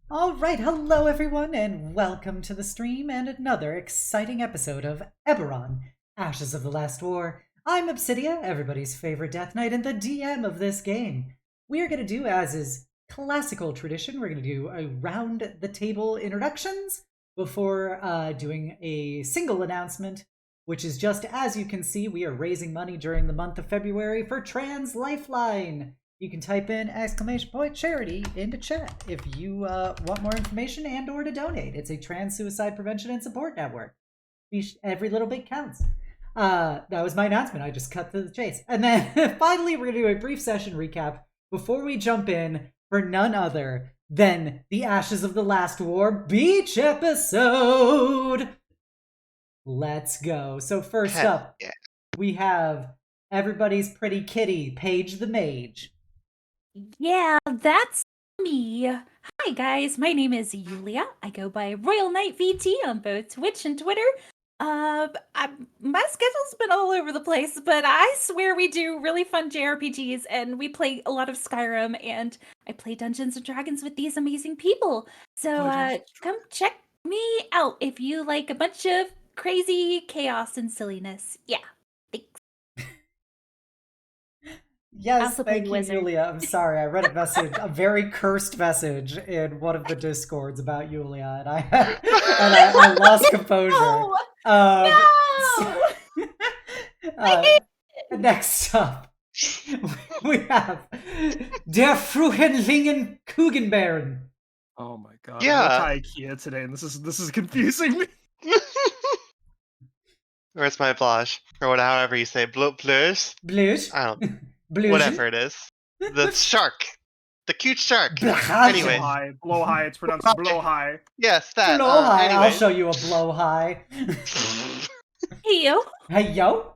All right, hello everyone, and welcome to the stream and another exciting episode of Eberron, Ashes of the Last War. I'm Obsidia, everybody's favorite Death Knight, and the DM of this game. We are going to do, as is classical tradition, we're going to do a round-the-table introductions before doing a single announcement, which is just, as you can see, we are raising money during the month of February for Trans Lifeline. You can type in !charity into chat if you want more information and or to donate. It's a trans suicide prevention and support network. Every little bit counts. That was my announcement. I just cut to the chase. And then finally, we're going to do a brief session recap before we jump in for none other than the Ashes of the Last War beach episode. Let's go. So first up, we have everybody's pretty kitty, Paige the Mage. Yeah, that's me. Hi guys, my name is Yulia. I go by Royal Knight VT on both Twitch and Twitter. My schedule's been all over the place, but I swear we do really fun JRPGs and we play a lot of Skyrim, and I play Dungeons and Dragons with these amazing people. So come check me out if you like a bunch of crazy chaos and silliness. Yeah, thanks. Yes, thank you, Yulia. I'm sorry, I read a message, a very cursed message in one of the discords about Yulia, and I lost composure. Next up, we have Der Fruhenlingen Kugenbären. Oh my god! Yeah, I'm IKEA today, and this is confusing me. Where's my blush? Or however you say, blush? Blush? I don't. Whatever it is. The shark. The cute shark. Anyway. Blow high. It's pronounced blow high. Yes, that. Blow high. Anyway. I'll show you a blow high. Hey yo. Hey yo.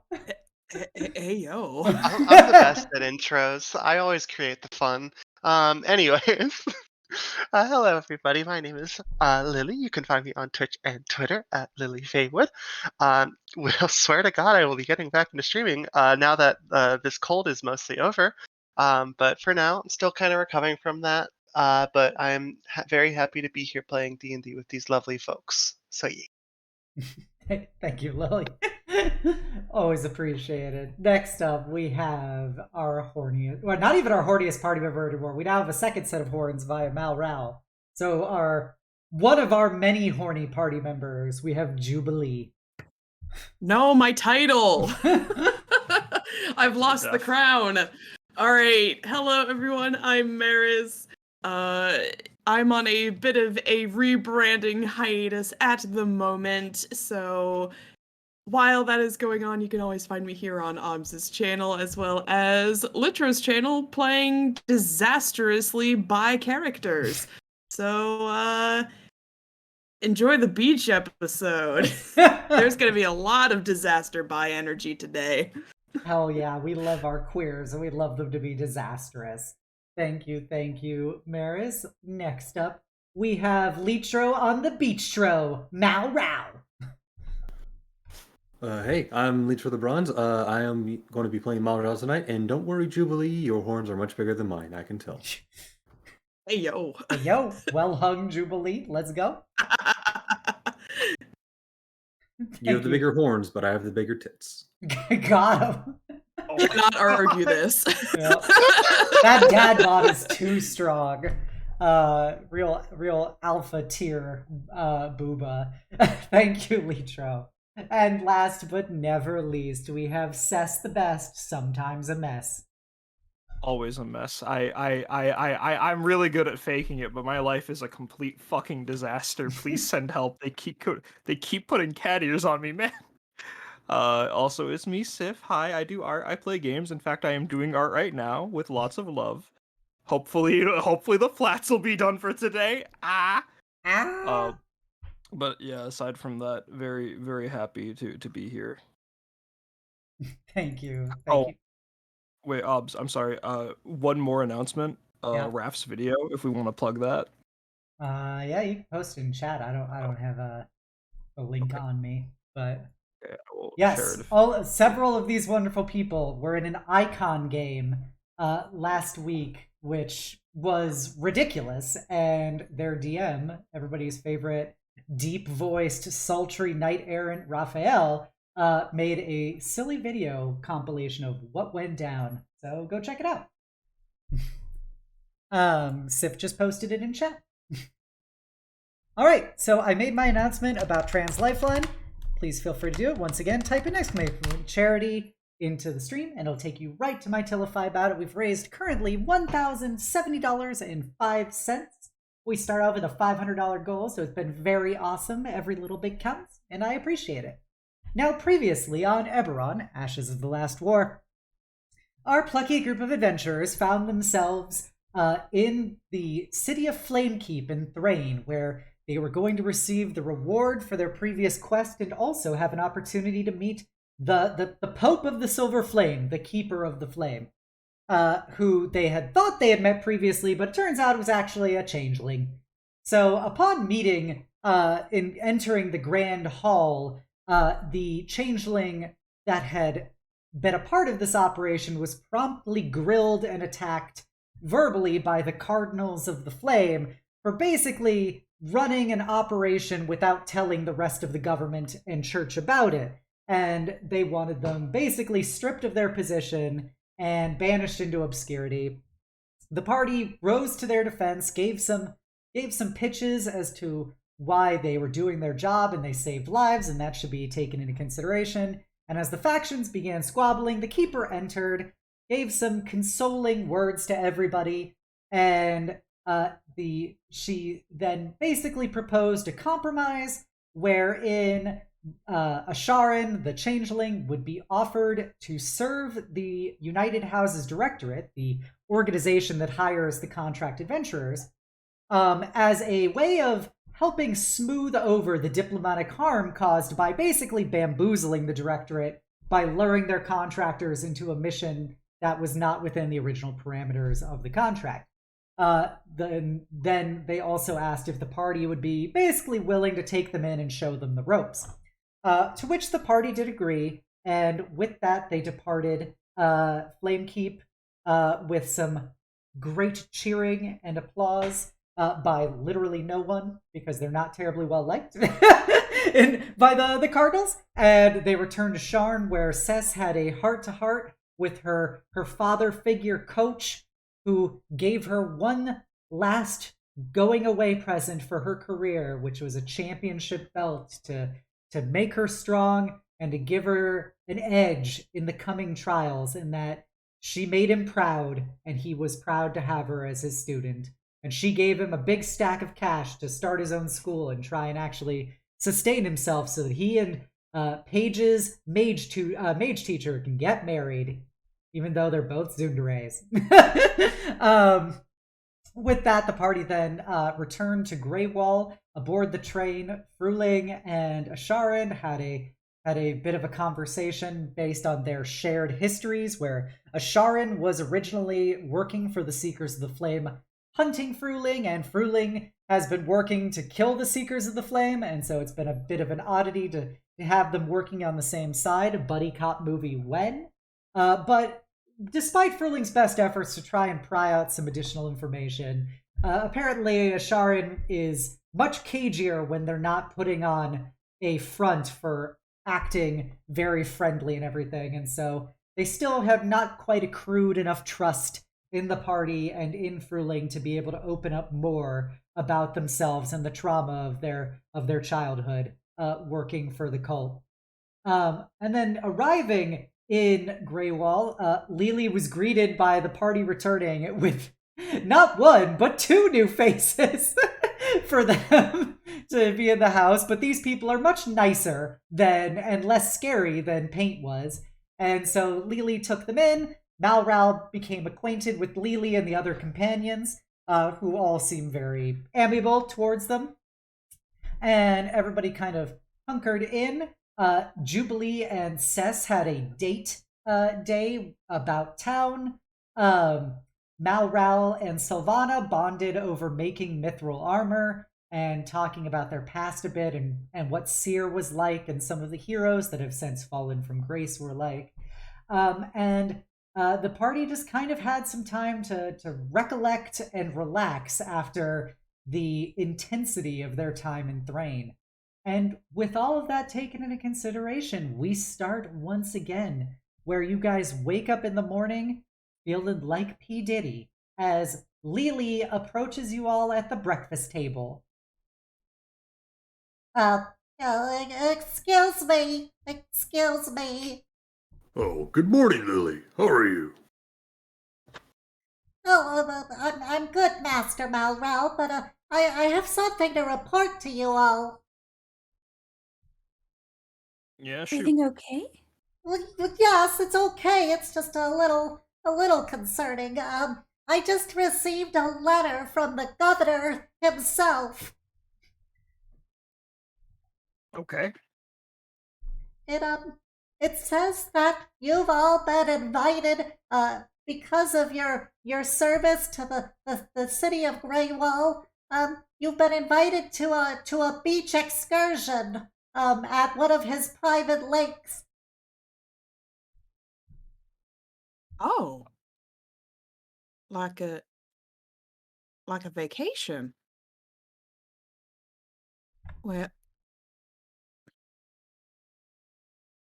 Hey yo. I'm the best at intros. I always create the fun. Anyways. Hello everybody, my name is Lily. You can find me on Twitch and Twitter at Lily Faywood. We'll swear to God I will be getting back into streaming now that this cold is mostly over. But for now, I'm still kind of recovering from that. But I'm very happy to be here playing D&D with these lovely folks. So yeah. Thank you, Lily. Always appreciated. Next up, we have our horniest, well, not even our horniest party member anymore. We now have a second set of horns via Malral. So one of our many horny party members, we have Jubilee. No, my title. I've lost the crown. All right. Hello, everyone. I'm Maris. I'm on a bit of a rebranding hiatus at the moment, so while that is going on, you can always find me here on Obs' channel, as well as Litro's channel, playing disastrously by characters. So, enjoy the beach episode. There's gonna be a lot of disaster by energy today. Hell yeah, we love our queers, and we love them to be disastrous. Thank you, Maris. Next up, we have Litro on the beach-tro, Malral. Hey, I'm Litro the Bronze. I am going to be playing Malral tonight, and don't worry, Jubilee, your horns are much bigger than mine, I can tell. Hey, yo. Hey, yo, well hung, Jubilee. Let's go. You have the bigger horns, but I have the bigger tits. Got him. Cannot argue this. Yep. That dad bod is too strong. Real alpha tier booba. Thank you, Litro. And last but never least, we have Cess the Best, sometimes a mess. Always a mess. I'm really good at faking it, but my life is a complete fucking disaster. Please send help. They keep putting cat ears on me, man. Also, it's me, Sif. Hi, I do art. I play games. In fact, I am doing art right now with lots of love. Hopefully the flats will be done for today. But yeah, aside from that, very, very happy to be here. Thank you. Wait, Obs, I'm sorry. One more announcement. Raf's video, if we want to plug that. Yeah, you can post it in chat. I don't have a link on me, but yes, several of these wonderful people were in an Icon game last week, which was ridiculous, and their DM, everybody's favorite deep-voiced, sultry knight errant Raphael, made a silly video compilation of what went down. So go check it out. Sif just posted it in chat. All right, so I made my announcement about Trans Lifeline. Please feel free to do it. Once again, type in exclamation charity into the stream, and it'll take you right to my Tilify about it. We've raised currently $1,070.05. We start out with a $500 goal, so it's been very awesome. Every little bit counts, and I appreciate it. Now, previously on Eberron, Ashes of the Last War, our plucky group of adventurers found themselves in the city of Flamekeep in Thrain, where they were going to receive the reward for their previous quest and also have an opportunity to meet the Pope of the Silver Flame, the Keeper of the Flame, who they had thought they had met previously, but it turns out it was actually a changeling. So upon meeting, in entering the Grand Hall, the changeling that had been a part of this operation was promptly grilled and attacked verbally by the Cardinals of the Flame for basically running an operation without telling the rest of the government and church about it. And they wanted them basically stripped of their position and banished into obscurity. The party rose to their defense, gave some pitches as to why they were doing their job and they saved lives, and that should be taken into consideration. And as the factions began squabbling, the Keeper entered, gave some consoling words to everybody, and she then basically proposed a compromise wherein Asharin, the changeling, would be offered to serve the United Houses Directorate, the organization that hires the contract adventurers, as a way of helping smooth over the diplomatic harm caused by basically bamboozling the Directorate by luring their contractors into a mission that was not within the original parameters of the contract. Then they also asked if the party would be basically willing to take them in and show them the ropes. To which the party did agree, and with that they departed Flamekeep with some great cheering and applause by literally no one, because they're not terribly well liked by the Cardinals. And they returned to Sharn, where Cess had a heart-to-heart with her father figure coach, who gave her one last going-away present for her career, which was a championship belt to make her strong and to give her an edge in the coming trials, and that she made him proud, and he was proud to have her as his student. And she gave him a big stack of cash to start his own school and try and actually sustain himself so that he and Paige's mage teacher can get married, even though they're both tsunderays. With that, the party then returned to Greywall aboard the train. Fruling and Asharin had a bit of a conversation based on their shared histories, where Asharin was originally working for the Seekers of the Flame, hunting Fruling, and Fruling has been working to kill the Seekers of the Flame, and so it's been a bit of an oddity to have them working on the same side, a buddy cop movie when. But despite Fruling's best efforts to try and pry out some additional information, apparently Asharin is much cagier when they're not putting on a front for acting very friendly and everything, and so they still have not quite accrued enough trust in the party and in Fruling to be able to open up more about themselves and the trauma of their childhood working for the cult. And then arriving in Greywall, Lily was greeted by the party returning with not one, but two new faces for them to be in the house. But these people are much nicer and less scary than Paint was. And so Lily took them in. Malral became acquainted with Lily and the other companions, who all seem very amiable towards them. And everybody kind of hunkered in. Jubilee and Cess had a date day about town. Malral and Sylvana bonded over making mithril armor and talking about their past a bit and what Seer was like and some of the heroes that have since fallen from grace were like. And the party just kind of had some time to recollect and relax after the intensity of their time in Thrain. And with all of that taken into consideration, we start once again where you guys wake up in the morning feeling like P. Diddy as Lily approaches you all at the breakfast table. Uh, excuse me. Excuse me. Oh, good morning, Lily. How are you? Oh, I'm good, Master Malral, but I have something to report to you all. Yeah, shoot. Everything okay? Well, yes, it's okay. It's just a little concerning. I just received a letter from the governor himself. Okay. It says that you've all been invited, because of your service to the city of Greywall. You've been invited to a beach excursion, at one of his private lakes. Oh, like a vacation. Well,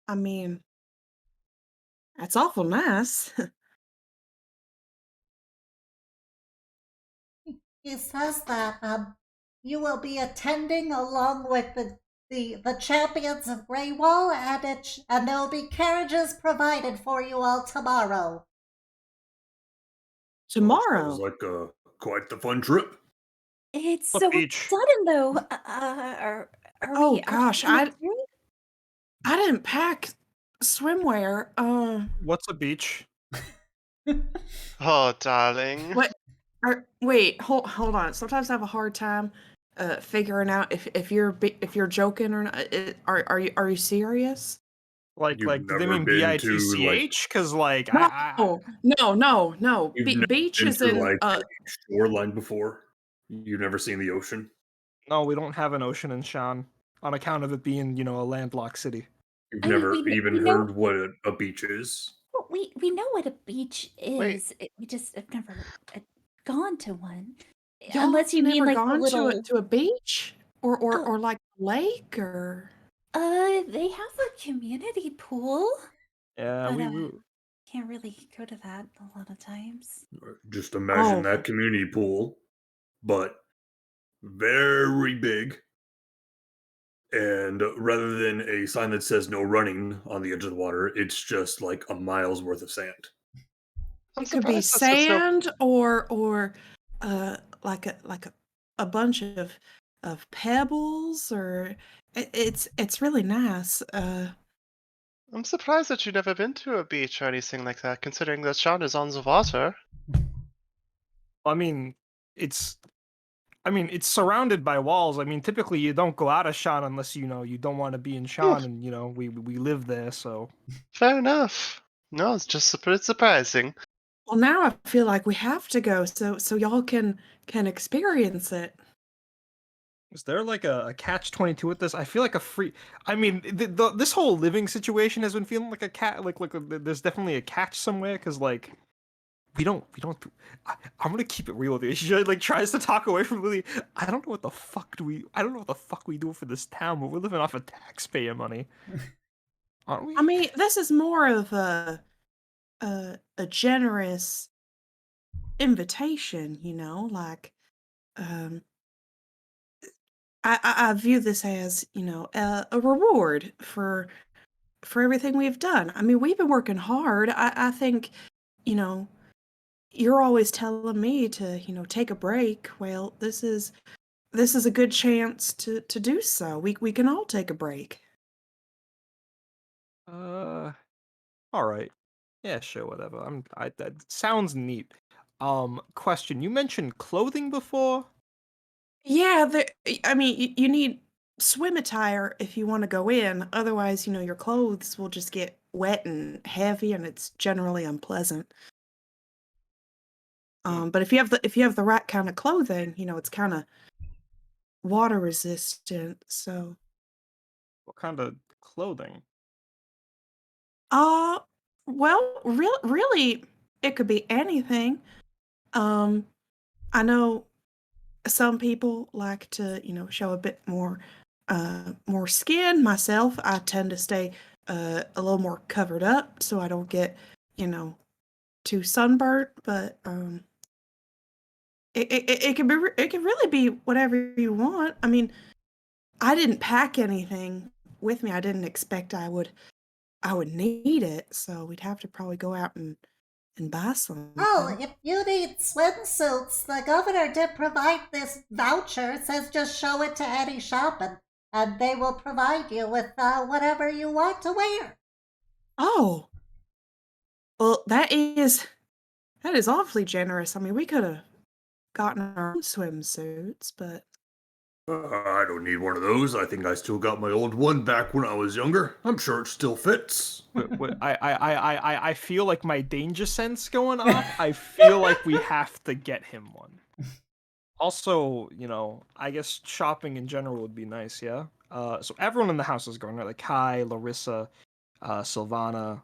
I mean, that's awful nice. He says that you will be attending along with the Champions of Greywall, and there will be carriages provided for you all tomorrow. Tomorrow. Sounds like quite the fun trip. It's What so beach? sudden, though. Are Oh, we gosh, actually doing I didn't pack swimwear. What's a beach? Oh, darling. What? Wait, hold on. Sometimes I have a hard time figuring out if you're joking or not. Are you serious? Like, You've do they never mean been to, like- BITCH? Because, like, No, no. You've never Beach been is to, in like, a shoreline before? You've never seen the ocean? no, we don't have an ocean in Shan on account of it being, a landlocked city. You've I mean, never we even know- heard what a beach is? Well, we know what a beach Wait. is. We just have never gone to one. Y'all Unless you mean never like the gone little. to a beach or Oh. or like a lake or. They have a community pool. Yeah, But, we Can't really go to that a lot of times. Just imagine Oh. that community pool, but very big. And rather than a sign that says no running on the edge of the water, it's just like a mile's worth of sand. I'm It could be surprised that's what's no- sand or like a bunch of pebbles or it's really nice. I'm surprised that you've never been to a beach or anything like that, considering that Sean is on the water. I mean, it's surrounded by walls. I mean, typically you don't go out of Shan unless you don't want to be in Shan, and we live there, so. Fair enough. No, it's just pretty surprising. Well, now I feel like we have to go so y'all can experience it. Is there like a catch-22 with this? I feel like a free. I mean, this whole living situation has been feeling like a cat. Like there's definitely a catch somewhere because like we don't. I'm gonna keep it real with you. She like tries to talk away from Lily. I don't know what the fuck we do for this town, but we're living off of taxpayer money, aren't we? I mean, this is more of a generous invitation, like I view this as, a reward for everything we've done. I mean, we've been working hard. I think, you're always telling me to, take a break. Well, this is a good chance to do so. We can all take a break. All right. Yeah, sure, whatever. That sounds neat. Question. You mentioned clothing before? Yeah, I mean, you need swim attire if you want to go in. Otherwise, your clothes will just get wet and heavy, and it's generally unpleasant. But if you have the right kind of clothing, it's kind of water resistant. So, What kind of clothing? uh, Well, really, it could be anything. I know some people like to, show a bit more skin. Myself, I tend to stay a little more covered up so I don't get, too sunburnt. But it can really be whatever you want. I mean, I didn't pack anything with me. I didn't expect I would need it, so we'd have to probably go out and buy some. Oh, if you need swimsuits, the governor did provide this voucher. It says just show it to any shop and they will provide you with whatever you want to wear. Oh, well, that is awfully generous. I mean, we could have gotten our own swimsuits, but I don't need one of those. I think I still got my old one back when I was younger. I'm sure it still fits. I feel like my danger sense going off. I feel like we have to get him one. Also, I guess shopping in general would be nice, yeah? So everyone in the house is going, right? Like Kai, Larissa, Sylvana.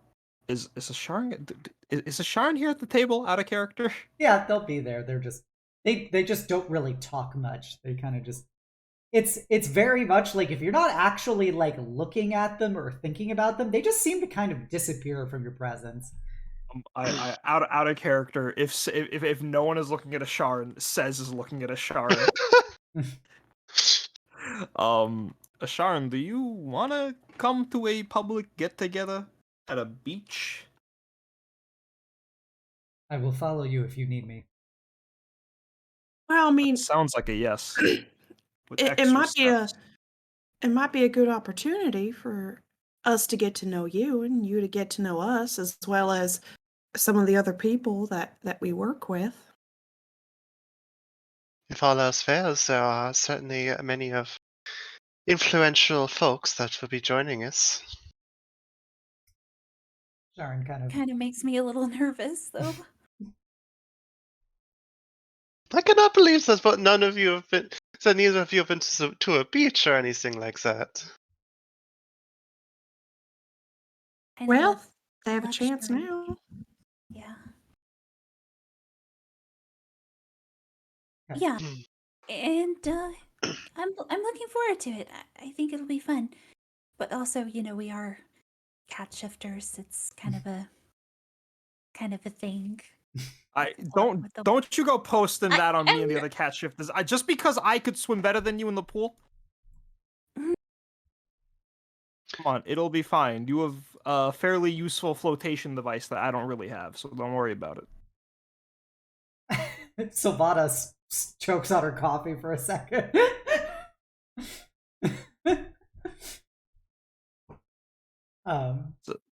Is Asharon here at the table out of character? Yeah, they'll be there. They're just they just don't really talk much. They kind of just it's very much like if you're not actually like looking at them or thinking about them, they just seem to kind of disappear from your presence. I out of character. If no one is looking at Asharon, Sez is looking at Asharon. Asharon, do you wanna come to a public get together at a beach? I will follow you if you need me. well, I mean, Sounds like a yes. With it extra might be steps. it might be a good opportunity for us to get to know you and you to get to know us, as well as some of the other people that we work with. If all else fails, there are certainly many of influential folks that will be joining us. Sharon kind of Kind of makes me a little nervous, though. I cannot believe this, but none of you have been. So neither of you have been to a beach or anything like that. I Well, love they have a chance luxury. now. Yeah. Okay. Yeah. And I'm looking forward to it. I think it'll be fun. But also, we are cat shifters. It's kind of a thing. Don't you go posting that on me and the I'm- other cat shifters. Just because I could swim better than you in the pool. Mhm. Come on, it'll be fine. You have a fairly useful flotation device that I don't really have, so don't worry about it. Sylvana chokes on her coffee for a second.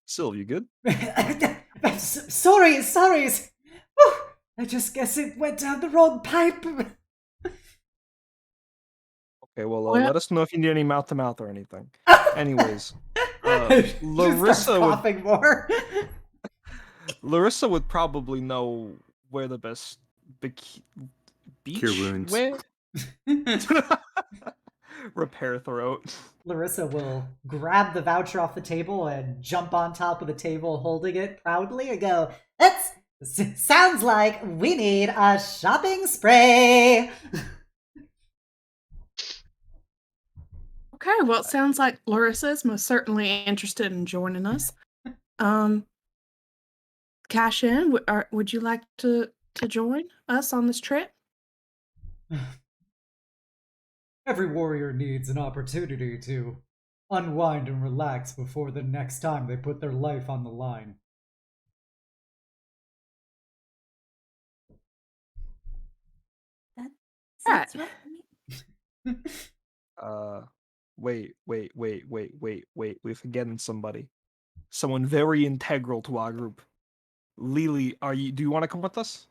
Sylv, you good? Sorry. Whew, I just guess it went down the wrong pipe. Okay, well, Well- let us know if you need any mouth-to-mouth or anything. Anyways, She starts Larissa would coughing more. Larissa would probably know where the best beach Cure wounds. where? Repair throat. Larissa will grab the voucher off the table and jump on top of the table holding it proudly and go, sounds like we need a shopping spree. Okay, well, it sounds like Larissa is most certainly interested in joining us. Cash in, would you like to join us on this trip? Every warrior needs an opportunity to unwind and relax before the next time they put their life on the line. That's what Wait. We're forgetting somebody. Someone very integral to our group. Lily, do you want to come with us?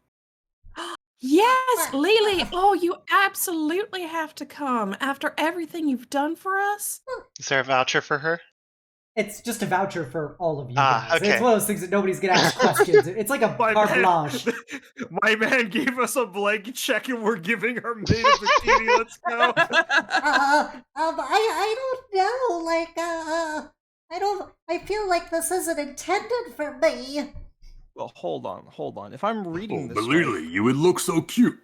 Yes, Lily. Oh, you absolutely have to come after everything you've done for us. Is there a voucher for her? It's just a voucher for all of you Ah, guys. okay. It's one of those things that nobody's gonna ask questions. It's like a carte blanche. My man gave us a blank check and we're giving her maid a bikini. Let's go. I don't know. Like, I don't. I feel like this isn't intended for me. Well, hold on. If I'm reading Oh, this but right, Lily, you would look so cute.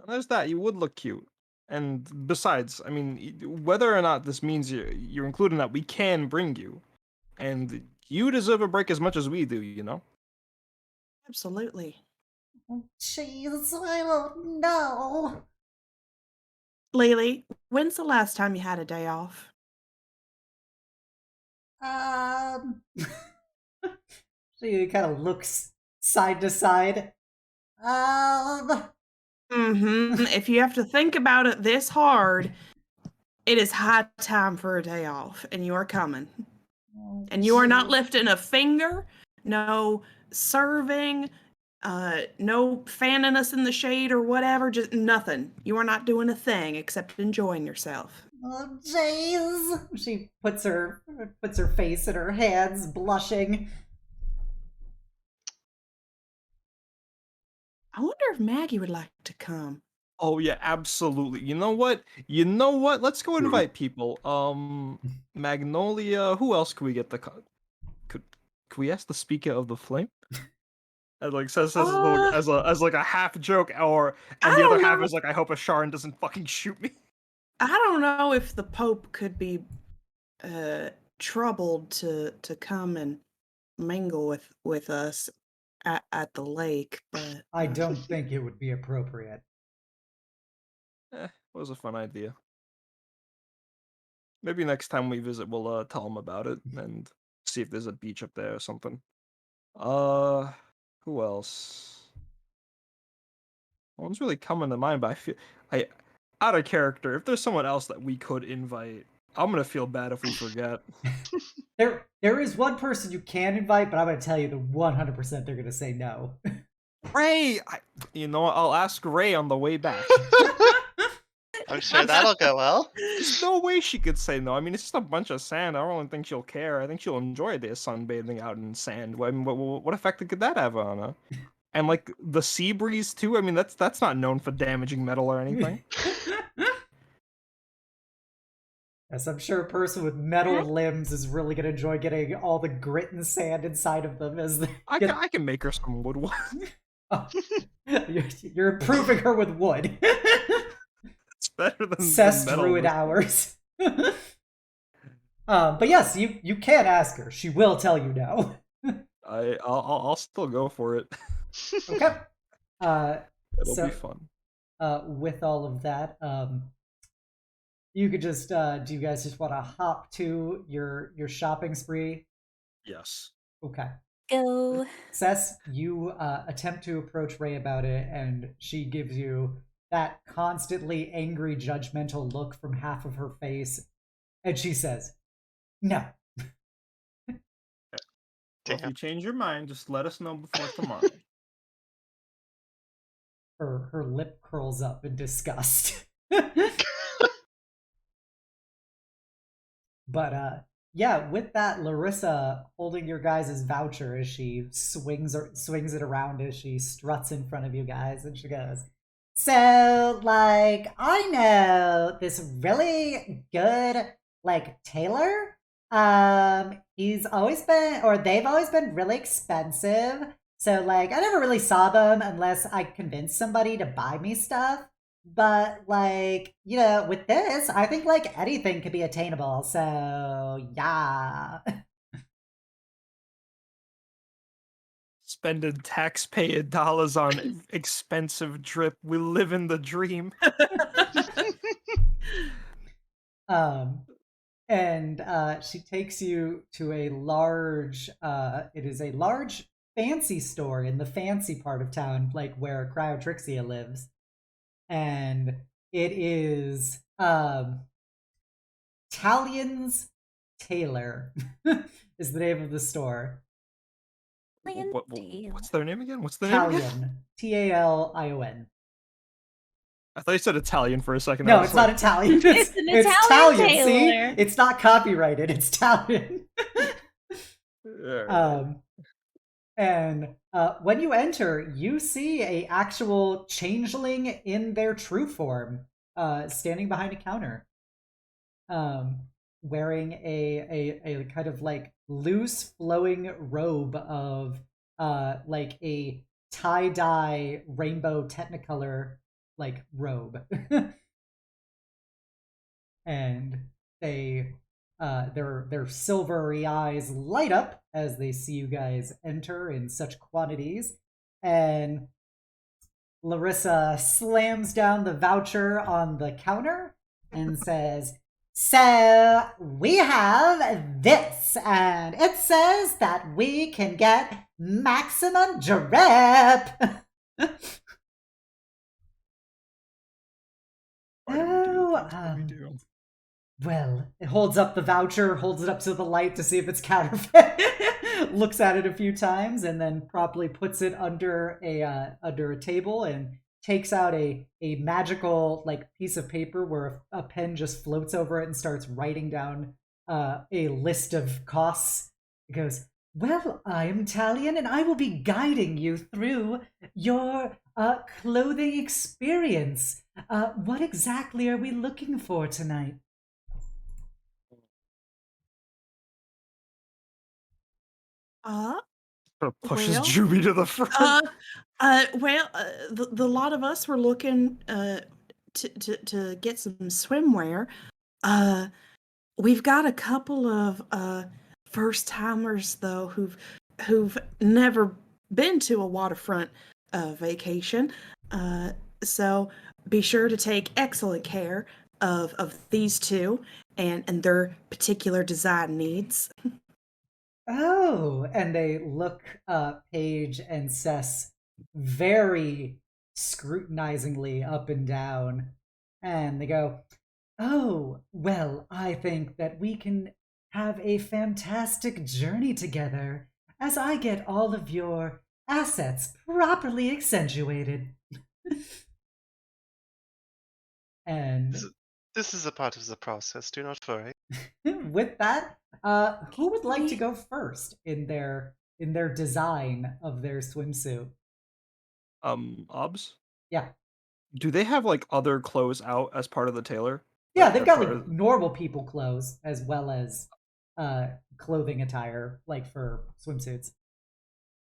there's that. You would look cute. And besides, I mean, whether or not this means you're including that, we can bring you. And you deserve a break as much as we do, you know? Absolutely. Jeez, I don't know. Lily, when's the last time you had a day off? She kind of looks side to side. If you have to think about it this hard, it is high time for a day off, and you are coming. And you are not lifting a finger, no serving, no fanning us in the shade or whatever, just nothing. You are not doing a thing except enjoying yourself. Oh, jeez. She puts her face in her hands, blushing. I wonder if Maggie would like to come. Oh yeah, absolutely. You know what? Let's go invite people. Magnolia. Who else could we get? Could we ask the speaker of the flame? And like says as like a half joke, and the other half is like, I hope Asharon doesn't fucking shoot me. I don't know if the Pope could be troubled to come and mingle with us at the lake, but I don't think it would be appropriate. It was a fun idea. Maybe next time we visit, we'll tell them about it and see if there's a beach up there or something. Who else? No one's really coming to mind, but out of character, if there's someone else that we could invite, I'm gonna feel bad if we forget. There is one person you can invite, but I'm gonna tell you that 100% they're gonna say no. Ray! I'll ask Ray on the way back. I'm sure that'll go well. There's no way she could say no. I mean, it's just a bunch of sand. I don't really think she'll care. I think she'll enjoy a day of sunbathing out in sand. I mean, what effect could that have on her? And like the sea breeze too. I mean, that's not known for damaging metal or anything. Yes, I'm sure a person with metal limbs is really gonna enjoy getting all the grit and sand inside of them as they I can make her some wood. Oh, you're improving her with wood. It's better than Cess metal druid wood. hours. But yes, you can ask her. She will tell you no. I'll still go for it. Okay. It'll be fun. With all of that, you could just do you guys just want to hop to your shopping spree? Yes. Okay. Go. Cess, you attempt to approach Ray about it, and she gives you that constantly angry, judgmental look from half of her face, and she says, "No." Well, if you change your mind, just let us know before tomorrow. Her lip curls up in disgust. But yeah, with that, Larissa holding your guys' voucher as she swings it around as she struts in front of you guys, and she goes, "So, like, I know this really good, like, tailor. They've always been really expensive. So, like, I never really saw them unless I convinced somebody to buy me stuff. But, like, with this, I think, like, anything could be attainable. So, yeah." Spending taxpayer dollars on expensive drip. We live in the dream. And she takes you to a large, it is a large fancy store in the fancy part of town, like where Cryotrixia lives. And it is Talion's Tailor is the name of the store. What's their name again? What's the name again? Talion. Talion. I thought you said Italian for a second. No, it's not Italian. It's an Italian tailor. See? It's not copyrighted. It's Italian. And when you enter, you see a actual changeling in their true form, standing behind a counter. wearing a kind of like loose flowing robe of like a tie-dye rainbow technicolor like robe. And they their silvery eyes light up as they see you guys enter in such quantities, and Larissa slams down the voucher on the counter and says, "So we have this, and it says that we can get maximum drip." Well, it holds up the voucher, holds it up to the light to see if it's counterfeit, looks at it a few times, and then promptly puts it under a table and takes out a magical like piece of paper where a pen just floats over it and starts writing down a list of costs. It goes, "Well, I am Talion, and I will be guiding you through your clothing experience. What exactly are we looking for tonight?" Pushes Well, Juby to the front. The lot of us were looking to get some swimwear. We've got a couple of first timers though who've never been to a waterfront vacation. So be sure to take excellent care of these two and their particular design needs. Oh, and they look Paige and Cess very scrutinizingly up and down, and they go, "Oh, well, I think that we can have a fantastic journey together as I get all of your assets properly accentuated." And This is a part of the process. Do not worry. with that, who would like to go first in their design of their swimsuit? Obs? Yeah. Do they have like other clothes out as part of the tailor? Yeah, Like, they've as got part like of- normal people clothes as well as clothing attire, like for swimsuits.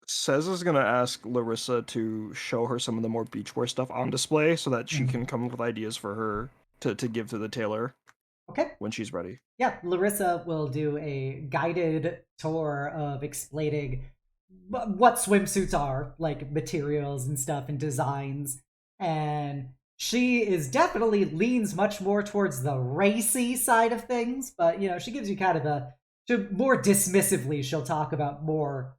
Cez is gonna ask Larissa to show her some of the more beachwear stuff on display so that she can come up with ideas for her to give to the tailor Okay. when she's ready. Yeah, Larissa will do a guided tour of explaining what swimsuits are, like materials and stuff and designs. And she is definitely leans much more towards the racy side of things, but she gives you kind of more dismissively, she'll talk about more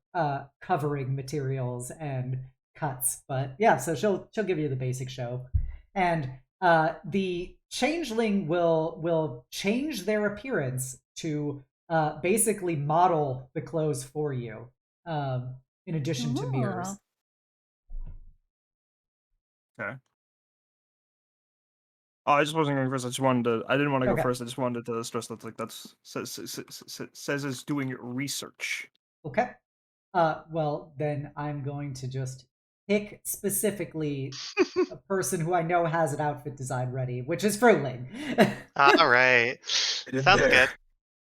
covering materials and cuts. But yeah, so she'll give you the basic show. And the changeling will change their appearance to basically model the clothes for you, in addition to mirrors. Okay. Oh, I just wasn't going first. I didn't want to go Okay. first. I just wanted to stress that's Cez is doing research. Okay. Well, then I'm going to just pick specifically a person who I know has an outfit design ready, which is Fruling. All right. in Sounds there.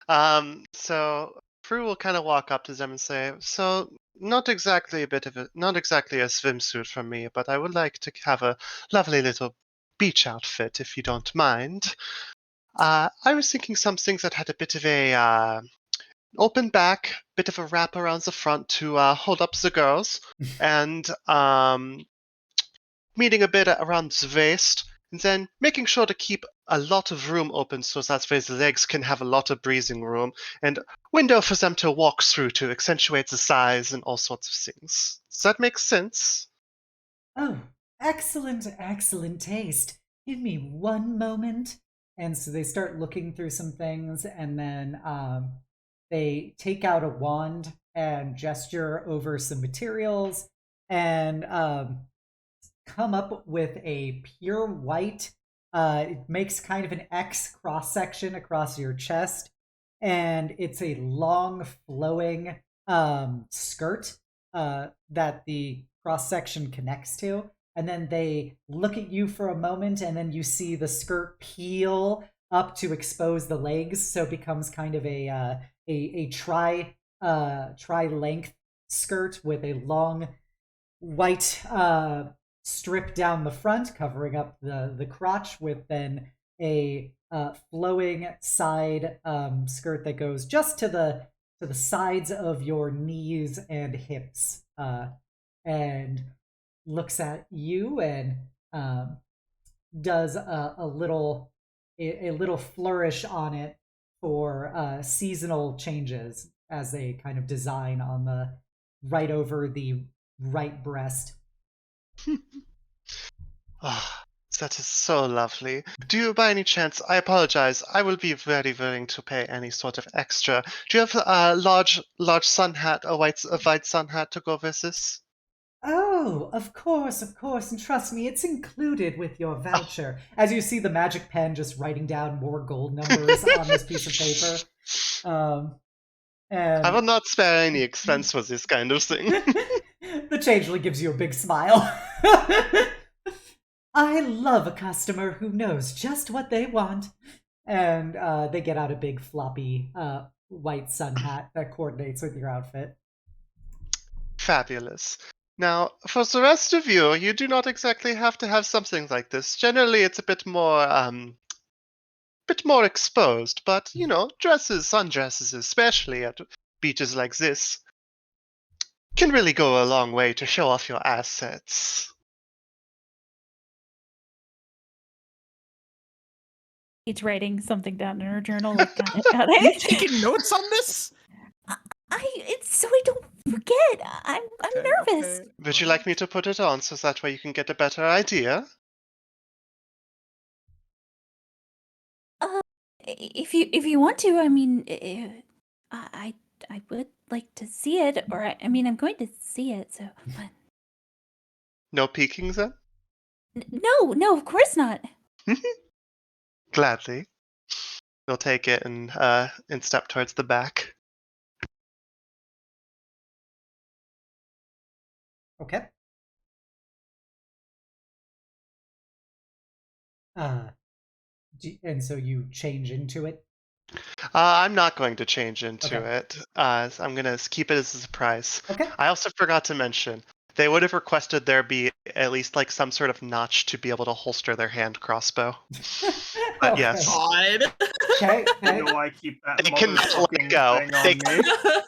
good. So Prue will kind of walk up to them and say, "So, not exactly a swimsuit from me, but I would like to have a lovely little beach outfit, if you don't mind. I was thinking some things that had a bit of a open back, bit of a wrap around the front to hold up the girls, and meeting a bit around the waist, and then making sure to keep a lot of room open so that way the legs can have a lot of breathing room, and window for them to walk through to accentuate the size and all sorts of things. Does that make sense?" Oh, excellent taste. Give me one moment. And so they start looking through some things, and then they take out a wand and gesture over some materials, and come up with a pure white. It makes kind of an X cross section across your chest, and it's a long flowing skirt that the cross section connects to. And then they look at you for a moment, and then you see the skirt peel up to expose the legs, so it becomes kind of a tri-length skirt with a long white strip down the front, covering up the crotch, with then a flowing side skirt that goes just to the sides of your knees and hips, and looks at you and does a little flourish on it for seasonal changes as a kind of design on the right over the right breast. Ah, that is so lovely. Do you, by any chance, I apologize, I will be very willing to pay any sort of extra. Do you have a large sun hat, a white sun hat to go with this? Oh, of course, and trust me, it's included with your voucher. As you see the magic pen just writing down more gold numbers on this piece of paper. And I will not spare any expense for this kind of thing. the changeling gives you a big smile. I love a customer who knows just what they want. And they get out a big floppy white sun hat that coordinates with your outfit. Fabulous. Now, for the rest of you, you do not exactly have to have something like this. Generally, it's a bit more exposed, but, you know, sundresses, especially at beaches like this, can really go a long way to show off your assets. She's writing something down in her journal. Like, got it. You taking notes on this? It's so I don't forget. I'm nervous. Okay. Would you like me to put it on so that way you can get a better idea? If you want to, I mean, I would like to see it, or I mean, I'm going to see it. So, but... No peeking then? No, of course not. Gladly. We'll take it and step towards the back. Okay. And so you change into it? I'm not going to change into Okay. it. I'm going to keep it as a surprise. Okay. I also forgot to mention, they would have requested there be at least like some sort of notch to be able to holster their hand crossbow. But Okay. yes. God. Okay. You know I keep that They cannot let it motherfucking go. thing on They me.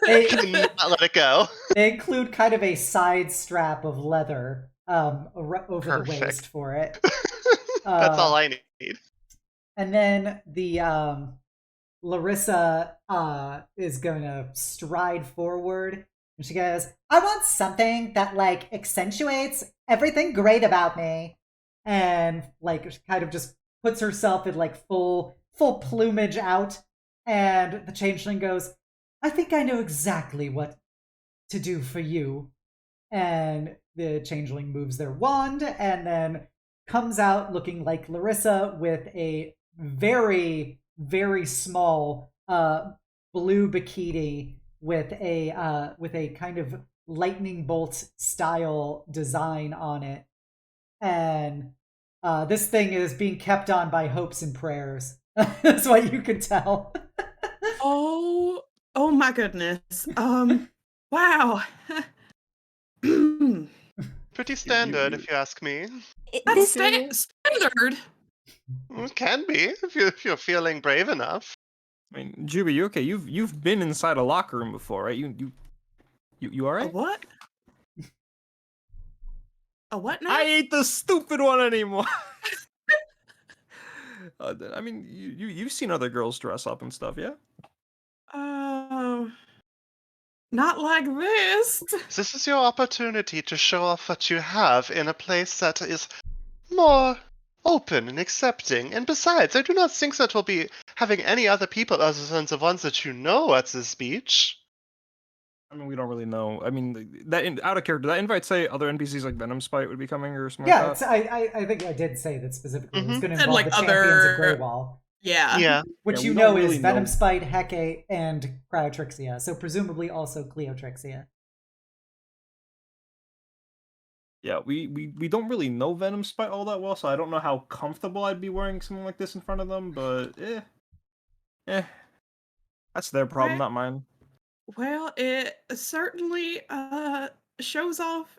They, cannot let it go. they include kind of a side strap of leather over the Perfect. waist for it. That's all I need. And then the Larissa is going to stride forward, and she goes, I want something that like accentuates everything great about me, and like kind of just puts herself in like full plumage out. And the changeling goes, I think I know exactly what to do for you. And the changeling moves their wand and then comes out looking like Larissa with a very, very small blue bikini with a kind of lightning bolt style design on it. And this thing is being kept on by hopes and prayers. That's what you can tell. Oh my goodness. Wow. Pretty standard, if you ask me. That's standard. It can be if you're feeling brave enough. I mean, Juby, you okay? You've been inside a locker room before, right? You all A right? what? A what now? I ain't the stupid one anymore. I mean, you've seen other girls dress up and stuff, yeah? Not like this. This is your opportunity to show off what you have in a place that is more open and accepting. And besides, I do not think that we'll be having any other people other than the ones that you know at this beach. I mean, we don't really know. I mean, out of character, that invite say other NPCs like Venom Spite would be coming or something Yeah, like that? I think I did say that specifically. It's Mhm. going to And, involve like, the Champions of other- Greywall, Yeah. Yeah. which Yeah, you we know don't is really Venom know. Spite, Hecate, and Cryotrixia. So presumably also Cleotrixia. Yeah, we don't really know Venom Spite all that well, so I don't know how comfortable I'd be wearing something like this in front of them, but that's their problem, not mine. Well, it certainly shows off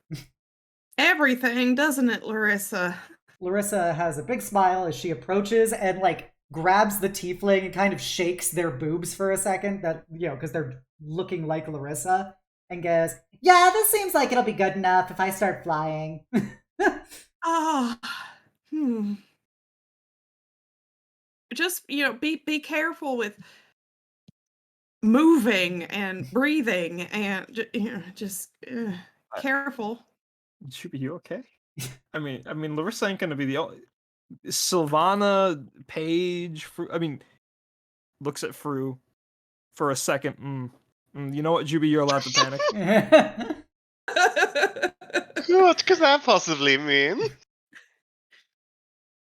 everything, doesn't it, Larissa? Larissa has a big smile as she approaches and like grabs the tiefling and kind of shakes their boobs for a second, that because they're looking like Larissa, and goes, "Yeah, this seems like it'll be good enough if I start flying." Just be careful with moving and breathing and just careful. Should be you okay? I mean, Larissa ain't gonna be the only. Sylvana, Paige, looks at Fru for a second. You know what, Juby? You're allowed to panic. What could that possibly mean?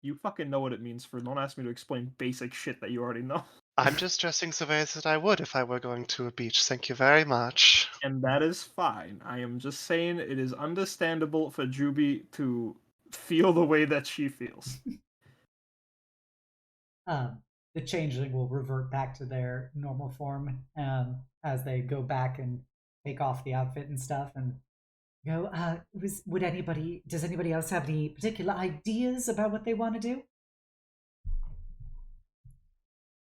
You fucking know what it means, Fru. Don't ask me to explain basic shit that you already know. I'm just dressing the way that I would if I were going to a beach. Thank you very much. And that is fine. I am just saying it is understandable for Juby to feel the way that she feels. The changeling will revert back to their normal form as they go back and take off the outfit and stuff and go, does anybody else have any particular ideas about what they want to do?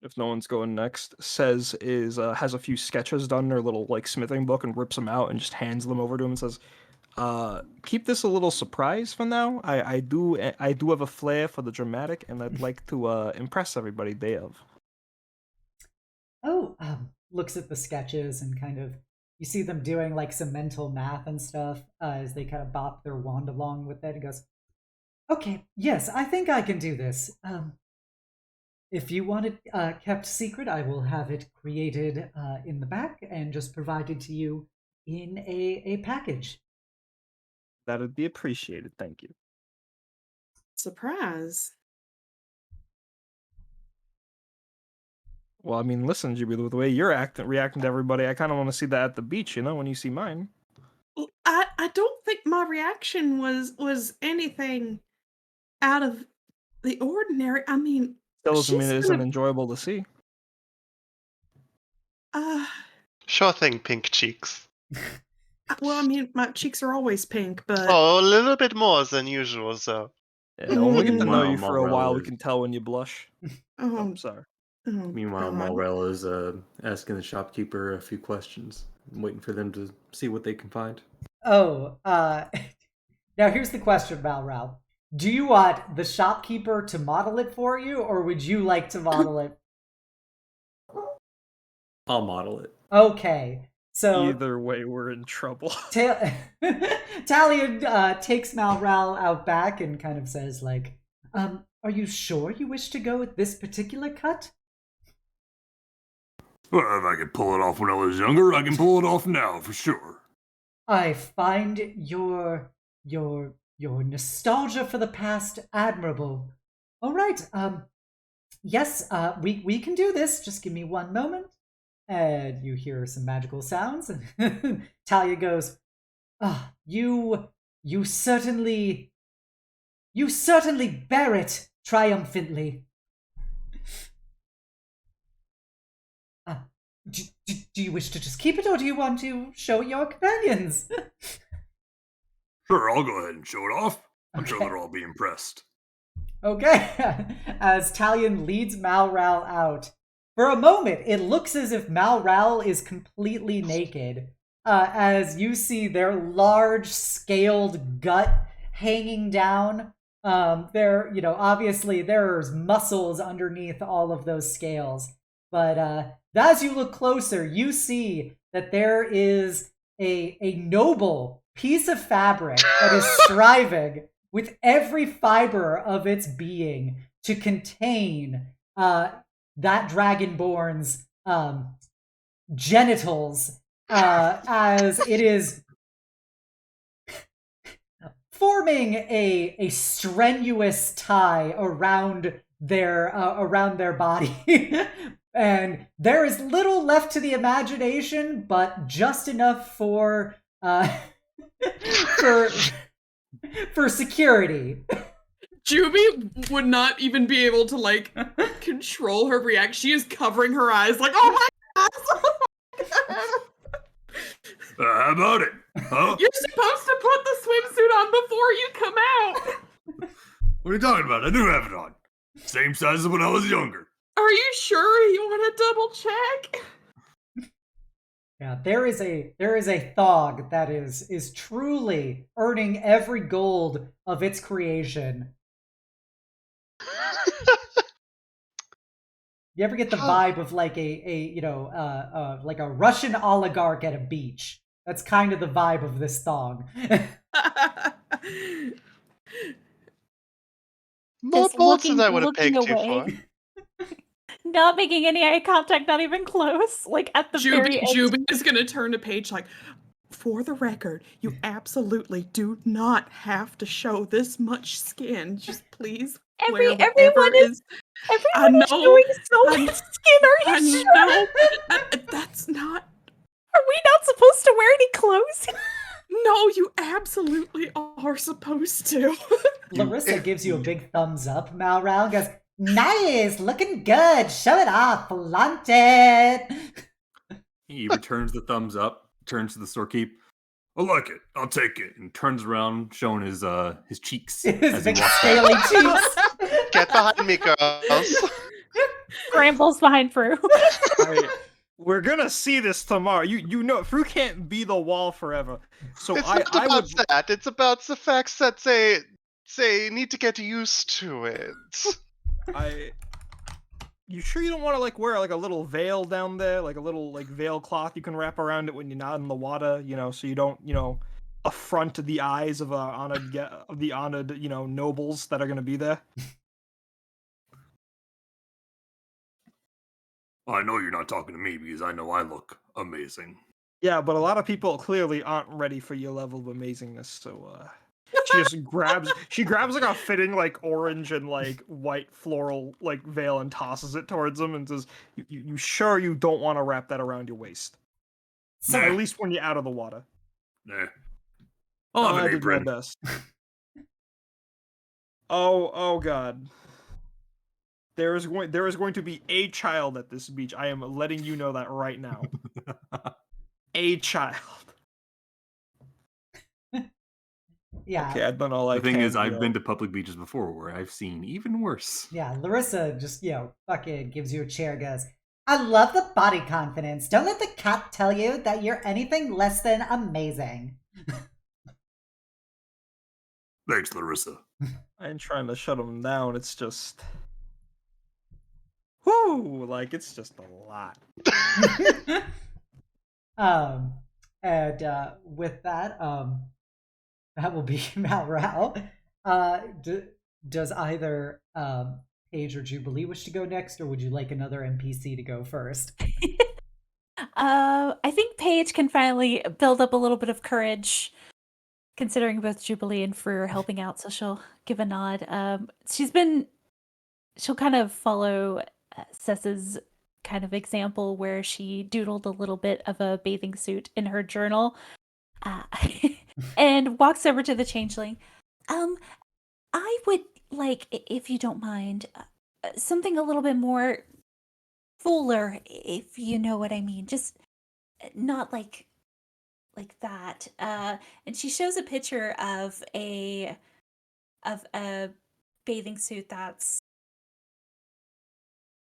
If no one's going next, has a few sketches done in her little like smithing book and rips them out and just hands them over to him and says, keep this a little surprise for now. I do have a flair for the dramatic, and I'd like to impress everybody day of. Oh, looks at the sketches and kind of, you see them doing like some mental math and stuff as they kind of bop their wand along with it and goes, "Okay, yes, I think I can do this. If you want it kept secret, I will have it created in the back and just provided to you in a package." That would be appreciated, thank you. Surprise. Well, listen, Juby, the way you're reacting to everybody, I kind of want to see that at the beach, when you see mine. Well, I don't think my reaction was anything out of the ordinary. Still doesn't mean it isn't enjoyable to see. Sure thing, pink cheeks. Well, my cheeks are always pink, but... Oh, a little bit more than usual, so... Yeah, when we get to know Meanwhile, you for a while, we Malral can tell when you blush. Oh, I'm sorry. Meanwhile, God. Malral is asking the shopkeeper a few questions, waiting for them to see what they can find. Oh, now here's the question, Malral. Do you want the shopkeeper to model it for you, or would you like to model it? I'll model it. Okay, so Either way, we're in trouble. Talion takes Malral out back and kind of says, like, "Are you sure you wish to go with this particular cut?" Well, if I could pull it off when I was younger, I can pull it off now for sure. I find your nostalgia for the past admirable. All right, yes, we can do this. Just give me one moment. And you hear some magical sounds, and Talia goes, you certainly bear it triumphantly. Do you wish to just keep it, or do you want to show your companions? Sure, I'll go ahead and show it off. I'm sure Okay. they'll all be impressed. Okay, as Talion leads Malral out. For a moment, it looks as if Malral is completely naked, as you see their large, scaled gut hanging down. Obviously there's muscles underneath all of those scales. But as you look closer, you see that there is a noble piece of fabric that is striving with every fiber of its being to contain that Dragonborn's genitals, as it is forming a strenuous tie around their body. And there is little left to the imagination, but just enough for for security. Juby would not even be able to like control her reaction. She is covering her eyes like, oh my god! Oh my god. How about it? Huh? You're supposed to put the swimsuit on before you come out. What are you talking about? I do have it on. Same size as when I was younger. Are you sure you want to double check? Yeah, there is a thog that is truly earning every gold of its creation. You ever get the vibe of like like a Russian oligarch at a beach? That's kind of the vibe of this thong. More Just bolts than looking- I would have looking pegged you away. for. Not making any eye contact, not even close. Like at the very end. Juby is gonna turn to Paige like, for the record, you absolutely do not have to show this much skin. Just please wear whatever Everyone is showing so I- much skin. Are I you sure? know, but that's not. Are we not supposed to wear any clothes? No, you absolutely are supposed to. Larissa gives you a big thumbs up. Malral goes, "Nice, looking good. Show it off, flaunt it." He returns the thumbs up, turns to the storekeep. I like it. I'll take it. And turns around, showing his cheeks. His as he big walks scaly by. cheeks. Get behind me, girls. Scrambles behind Fru. We're gonna see this tomorrow. You know, Fru can't be the wall forever. So It's I not about would. that. It's about the facts that say need to get used to it. You sure you don't want to like wear like a little veil down there, like a little like veil cloth you can wrap around it when you're not in the water, you know, so you don't, affront the eyes of the honored, nobles that are gonna be there. I know you're not talking to me because I know I look amazing. Yeah, but a lot of people clearly aren't ready for your level of amazingness, so she grabs like a fitting like orange and like white floral like veil and tosses it towards him and says, you sure you don't want to wrap that around your waist? So, At least when you're out of the water. Nah. I'll have I an did my apron. best. Oh god. There is going to be a child at this beach. I am letting you know that right now. A child. yeah. Okay, I've done all I The can. thing is, I've been to public beaches before where I've seen even worse. Yeah, Larissa just, fucking gives you a chair, goes, "I love the body confidence. Don't let the cat tell you that you're anything less than amazing." Thanks, Larissa. I ain't trying to shut him down. It's just, whoo, like it's just a lot. And with that, that will be Malral. Does either Paige or Jubilee wish to go next, or would you like another NPC to go first? I think Paige can finally build up a little bit of courage, considering both Jubilee and Fru are helping out, so she'll give a nod. She'll kind of follow Sessa's kind of example where she doodled a little bit of a bathing suit in her journal and walks over to the changeling. I would like, if you don't mind, something a little bit more fuller, if you know what I mean. Just not like that. And she shows a picture of a bathing suit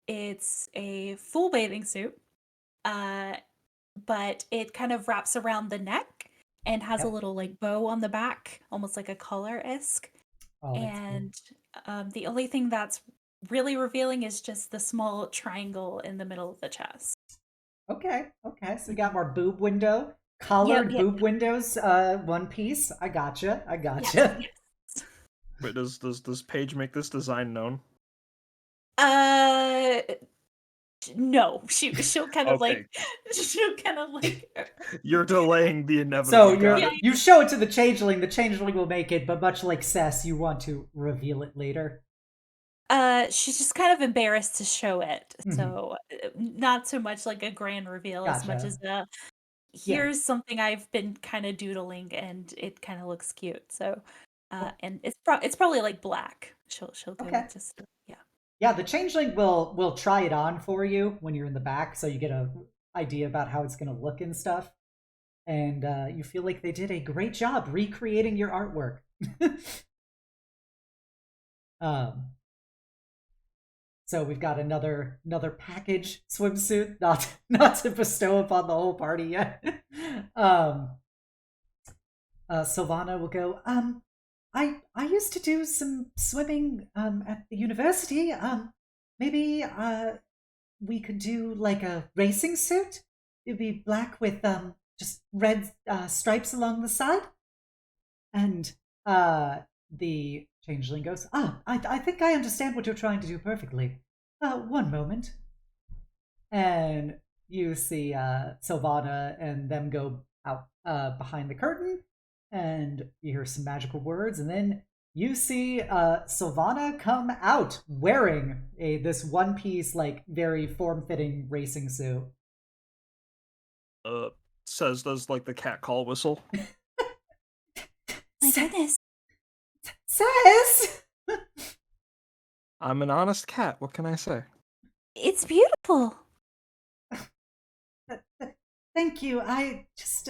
it's a full bathing suit, but it kind of wraps around the neck and has a little like bow on the back, almost like a collar-esque. Oh, And the only thing that's really revealing is just the small triangle in the middle of the chest. okay. So we got more boob window, collared Yep. boob windows, one piece. I gotcha. Yes. Wait, does Paige make this design known? No, she'll kind of Okay. like You're delaying the inevitable. So Got it. you show it to the changeling will make it, but much like Sess, you want to reveal it later. she's just kind of embarrassed to show it. Mhm. So not so much like a grand reveal as much Gotcha. as here's something I've been kind of doodling and it kind of looks cute. So And it's probably like black. She'll go Okay. just yeah. Yeah, the changeling will try it on for you when you're in the back, so you get a idea about how it's going to look and stuff. And you feel like they did a great job recreating your artwork. So we've got another package swimsuit, not to bestow upon the whole party yet. Sylvana will go. I used to do some swimming at the university. Maybe we could do like a racing suit. It'd be black with just red stripes along the side. And the changeling goes, I think I understand what you're trying to do perfectly. One moment. And you see Sylvana and them go out behind the curtain, and you hear some magical words, and then you see Sylvana come out wearing this one-piece, like, very form-fitting racing suit. Says does like the cat call whistle. My goodness. Says! I'm an honest cat. What can I say? It's beautiful. Thank you. I just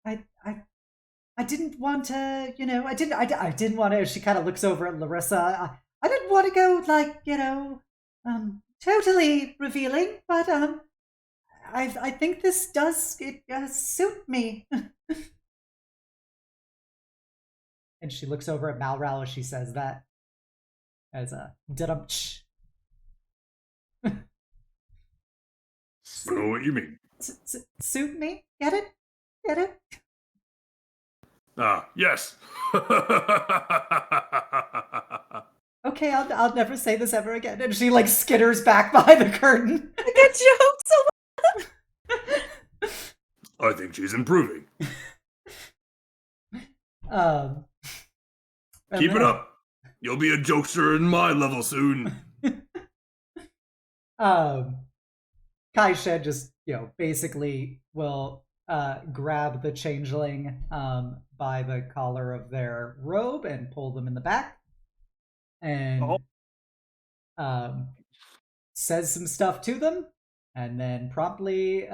I didn't want to, I didn't want to. She kind of looks over at Larissa. I didn't want to go like, totally revealing, but I think this does suit me. And she looks over at Malral as she says that, as a da-dum-tsh. I know what you mean. Suit me? Get it? Get it? Yes. Okay, I'll never say this ever again. And she like skitters back behind the curtain. Good joke, so I think she's improving. Keep it up. You'll be a jokester in my level soon. Kai-Shen just, basically will grab the changeling by the collar of their robe and pull them in the back. And says some stuff to them, and then promptly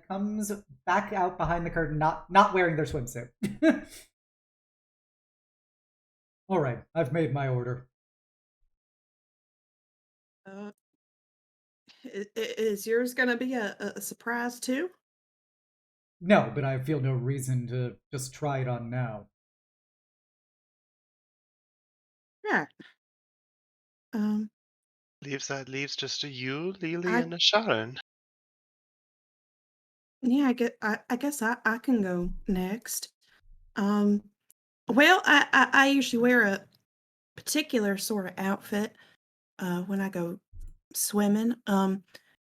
comes back out behind the curtain, not wearing their swimsuit. All right, I've made my order. Is yours gonna be a surprise too? No, but I feel no reason to just try it on now. Yeah. Leaves just you, Lily, and a Sharon. Yeah, I guess I can go next. Well, I usually wear a particular sort of outfit when I go swimming.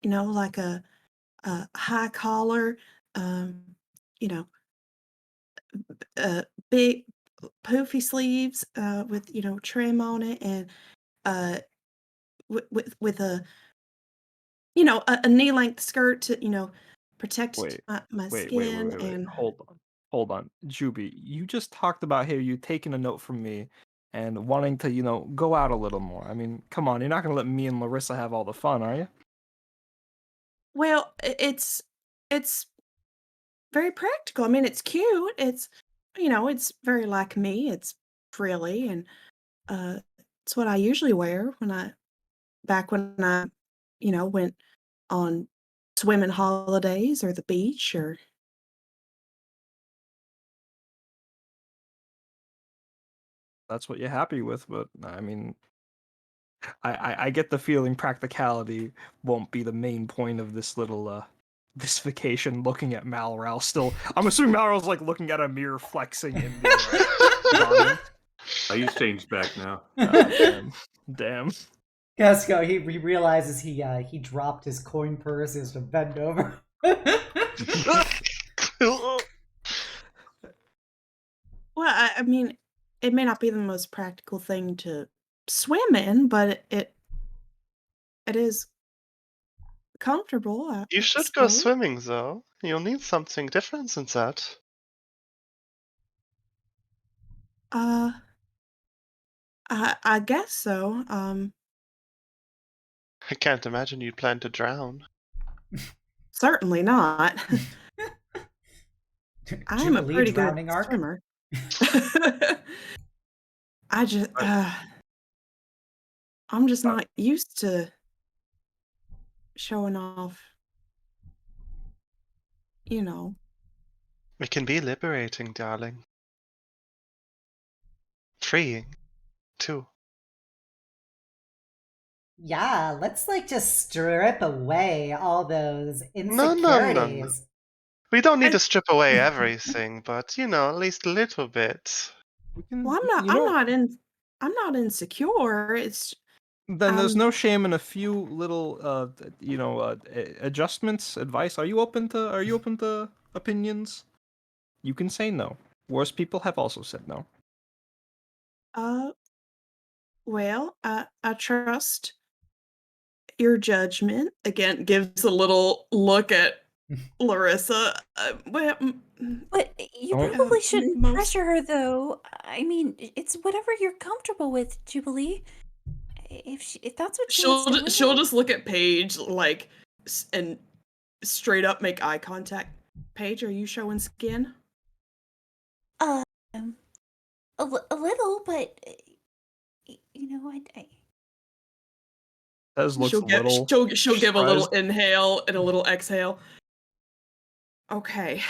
Like a high collar, you know, big poofy sleeves with trim on it, and with a a knee length skirt to protect Wait, my wait. skin and. Hold on, Juby. You just talked about how you taking a note from me and wanting to, go out a little more. I mean, come on, you're not gonna let me and Larissa have all the fun, are you? Well, it's very practical. I mean, it's cute. It's very like me. It's frilly, and it's what I usually wear back when I went on swimming holidays or the beach or. That's what you're happy with, but I mean, I get the feeling practicality won't be the main point of this little this vacation. Looking at Malral still, I'm assuming Malral's like looking at a mirror, flexing in the. He's changed back now. Damn. Casco, he realizes he dropped his coin purse. He has to bend over. Well, I mean, it may not be the most practical thing to swim in, but it is comfortable. You should go swimming, though. You'll need something different than that. I guess so. I can't imagine you'd plan to drown. Certainly not. I'm a Jubilee pretty good drowning arc. swimmer. I just, I'm just not used to showing off, you know. It can be liberating, darling. Freeing, too. Yeah, let's like just strip away all those No. insecurities. We don't need I- to strip away everything, but at least a little bit. Well, I'm not insecure. It's Then there's um no shame in a few little, adjustments, advice. Are you open to opinions? You can say no. Worse people have also said no. well, I trust your judgment. Again, gives a little look at Larissa. But you Don't- probably shouldn't most- pressure her, though. I mean, it's whatever you're comfortable with, Jubilee. If that's what she wants to do. she'll just look at Paige like and straight up make eye contact. Paige, are you showing skin? A little, but I Tez looks She'll a little. she'll give a little surprised. inhale and a little exhale. Okay.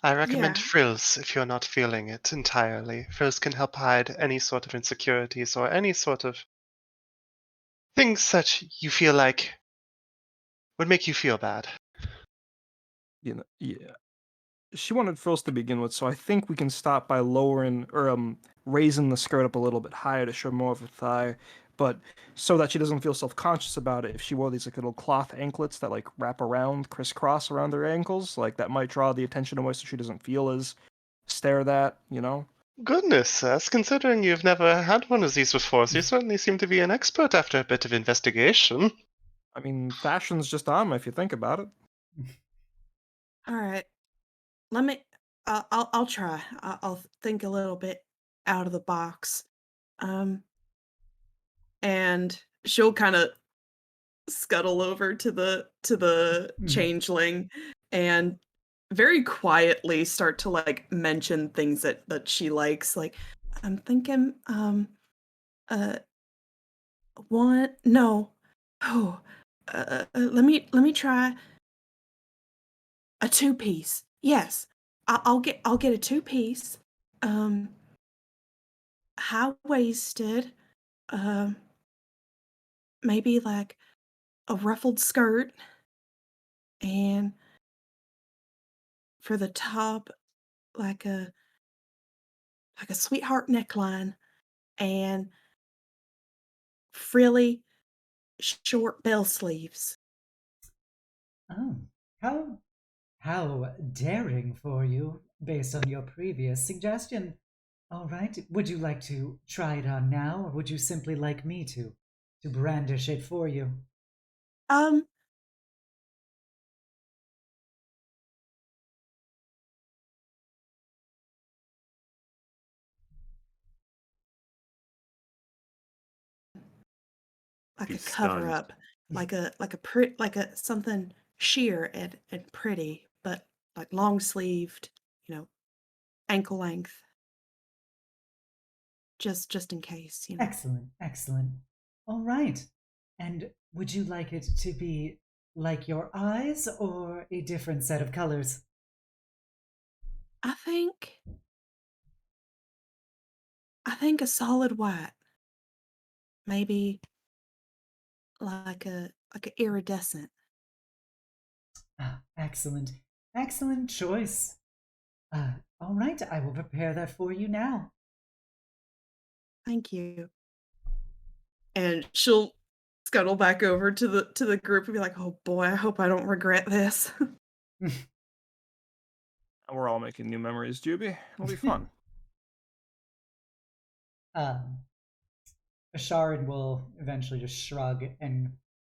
I recommend Yeah. frills if you're not feeling it entirely. Frills can help hide any sort of insecurities or any sort of things that you feel like would make you feel bad. Yeah. She wanted frills to begin with, so I think we can start by lowering or raising the skirt up a little bit higher to show more of her thigh, but so that she doesn't feel self-conscious about it. If she wore these like little cloth anklets that like wrap around, crisscross around her ankles, like that might draw the attention away, so she doesn't feel as stared at. Goodness, considering you've never had one of these before, so you certainly seem to be an expert after a bit of investigation. I mean, fashion's just on if you think about it. All right. Let me. I'll try. I'll think a little bit out of the box. And she'll kind of scuttle over to the changeling and very quietly start to like mention things that she likes. Like, I'm thinking, one, no, oh, let me try a 2-piece. Yes, I'll get a 2-piece. High-waisted. Maybe like a ruffled skirt, and for the top, like a sweetheart neckline, and frilly short bell sleeves. Oh, how daring for you, based on your previous suggestion. All right, would you like to try it on now, or would you simply like me to brandish it for you? Um, like a He's cover stunned. up, like a like a something sheer and pretty, but like long sleeved, ankle length. Just in case. Excellent, excellent. All right. And would you like it to be like your eyes or a different set of colors? I think a solid white. Maybe like a iridescent. Ah, excellent, excellent choice. All right, I will prepare that for you now. Thank you. And she'll scuttle back over to the group and be like, "Oh boy, I hope I don't regret this." We're all making new memories, Juby. It'll be fun. Sharon will eventually just shrug and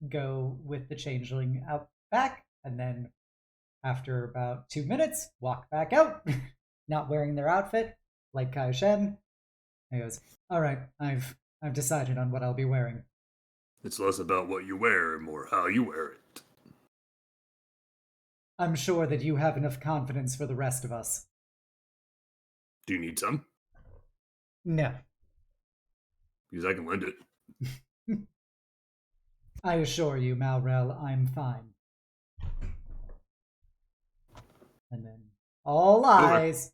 go with the changeling out back, and then after about 2 minutes, walk back out, not wearing their outfit, like Kai Shen. He goes, all right, I've decided on what I'll be wearing. It's less about what you wear and more how you wear it. I'm sure that you have enough confidence for the rest of us. Do you need some? No. Because I can lend it. I assure you, Malral, I'm fine. And then all eyes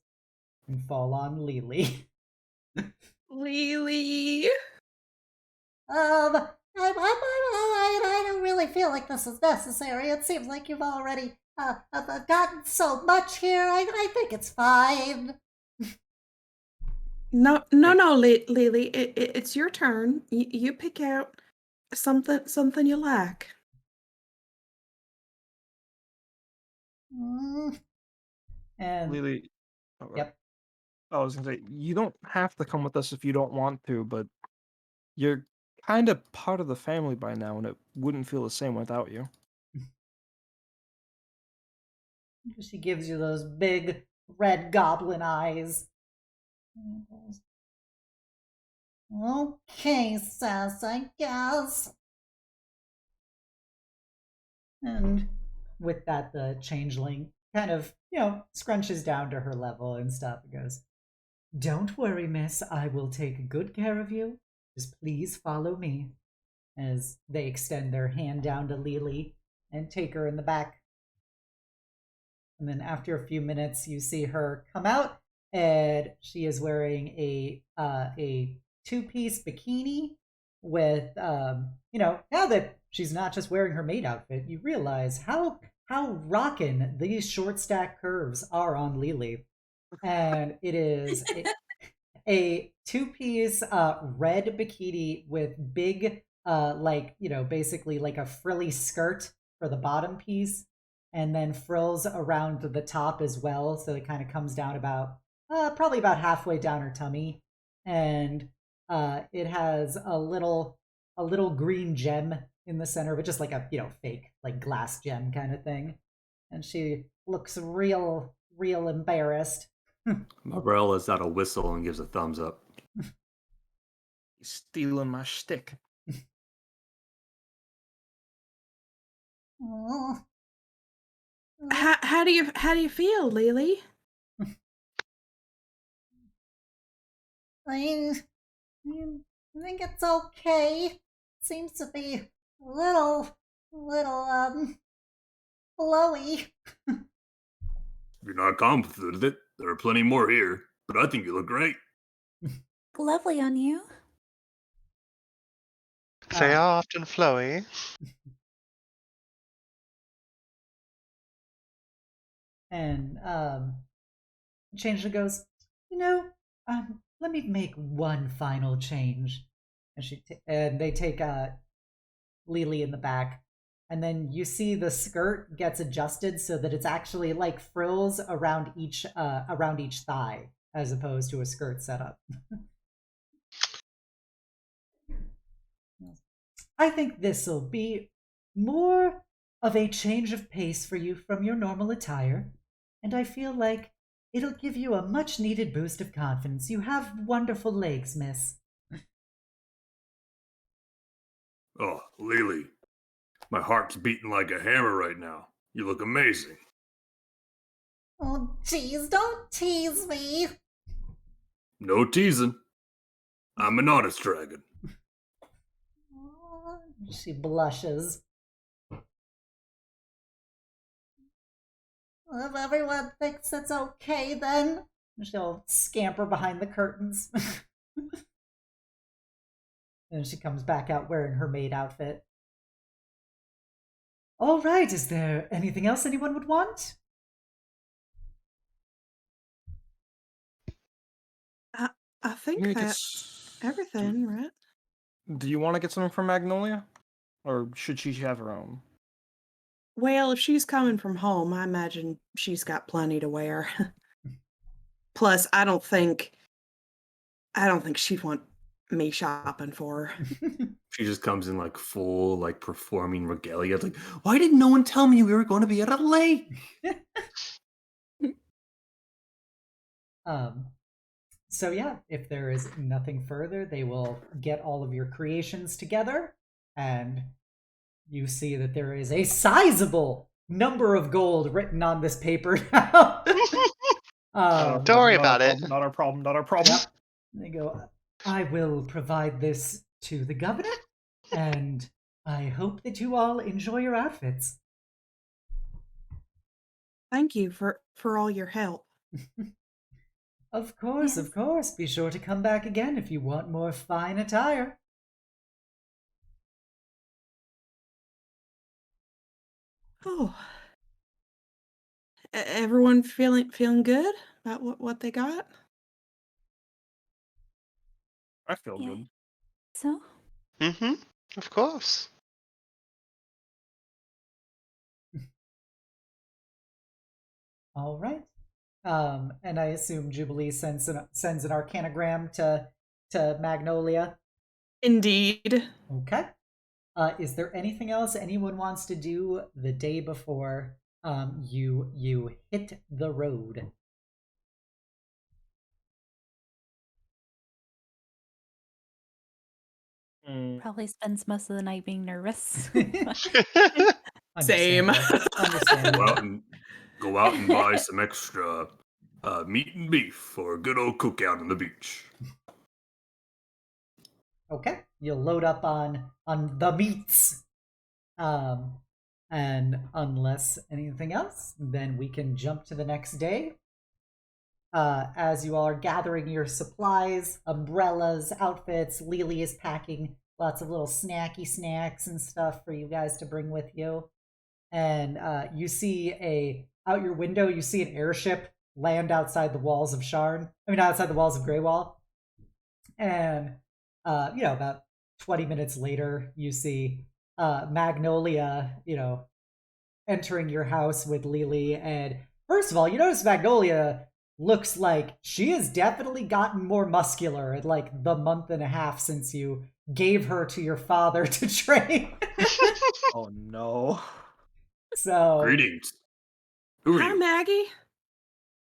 can fall on Lily. Lily. I don't really feel like this is necessary. It seems like you've already gotten so much here. I think it's fine. No, Lily. It's your turn. You pick out something you like. And Lily. yep. I was gonna say, you don't have to come with us if you don't want to, but you're kind of part of the family by now, and it wouldn't feel the same without you. She gives you those big red goblin eyes. Okay, Sass, I guess. And with that, the changeling kind of, scrunches down to her level and stuff and goes, don't worry, miss, I will take good care of you. Just please follow me. As they extend their hand down to Lily and take her in the back. And then after a few minutes, you see her come out, and she is wearing a two-piece bikini with, now that she's not just wearing her maid outfit, you realize how rockin' these short stack curves are on Lily. And it is a two-piece red bikini with big, basically like a frilly skirt for the bottom piece, and then frills around the top as well. So it kind of comes down about, probably about halfway down her tummy. And it has a little green gem in the center, but just like a, fake, like glass gem kind of thing. And she looks real embarrassed. Malral lets out a whistle and gives a thumbs up. He's stealing my shtick. How do you feel, Lily? I think it's okay. Seems to be a little flowy. If you're not confident with it, there are plenty more here, but I think you look great. Lovely on you. Say how often flowy. And Changeling goes, let me make one final change. And they take Lily in the back, and then you see the skirt gets adjusted so that it's actually like frills around each thigh, as opposed to a skirt setup. I think this'll be more of a change of pace for you from your normal attire, and I feel like it'll give you a much-needed boost of confidence. You have wonderful legs, miss. Oh, Lily, my heart's beating like a hammer right now. You look amazing. Oh, geez, don't tease me. No teasing. I'm an honest dragon. She blushes. Well, if everyone thinks it's okay, then She'll scamper behind the curtains. And she comes back out wearing her maid outfit. All right, is there anything else anyone would want? I think that's everything, right? Do you want to get something from Magnolia? Or should she have her own? Well, if she's coming from home, I imagine she's got plenty to wear. Plus, I don't think she'd want me shopping for her. She just comes in like full, like performing regalia. It's like, why did no one tell me we were going to be at a lake? So yeah, if there is nothing further, they will get all of your creations together, and you see that there is a sizable number of gold written on this paper now. Don't worry about it. Not our problem. Not our problem. Yep. They go, I will provide this to the governor, and I hope that you all enjoy your outfits. Thank you for all your help. Of course, Yes. of course. Be sure to come back again if you want more fine attire. Oh, everyone feeling good about what they got? I feel Yeah. good. So, Mm-hmm. Of course. All right. And I assume Jubilee sends an arcanogram to Magnolia. Indeed. Okay. Is there anything else anyone wants to do the day before you hit the road? probably spends most of the night being nervous. Same. Understandable. Go out and buy some extra meat and beef for a good old cookout on the beach. Okay, you'll load up on the meats. And unless anything else, then we can jump to the next day. As you all are gathering your supplies, umbrellas, outfits, Lily is packing lots of little snacky snacks and stuff for you guys to bring with you. And you see out your window, you see an airship land outside the walls of outside the walls of Greywall. And about 20 minutes later, you see Magnolia, entering your house with Lily. And first of all, you notice Magnolia looks like she has definitely gotten more muscular in like the month and a half since you gave her to your father to train. Oh no. So Greetings. Who are Hi, you? Maggie.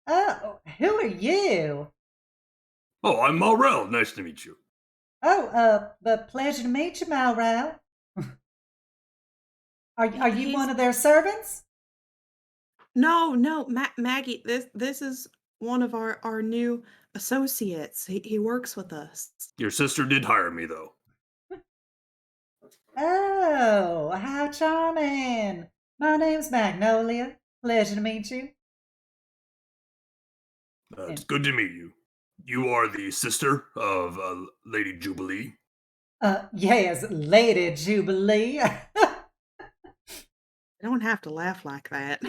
oh, who are you? Oh, I'm Malral. Nice to meet you. Oh, but pleasure to meet you, Malral. Are you He's- one of their servants? No, Maggie. This is one of our new associates. He works with us. Your sister did hire me, though. Oh, how charming. My name's Magnolia. Pleasure to meet you. It's good to meet you. You are the sister of Lady Jubilee. Yes, Lady Jubilee. I don't have to laugh like that.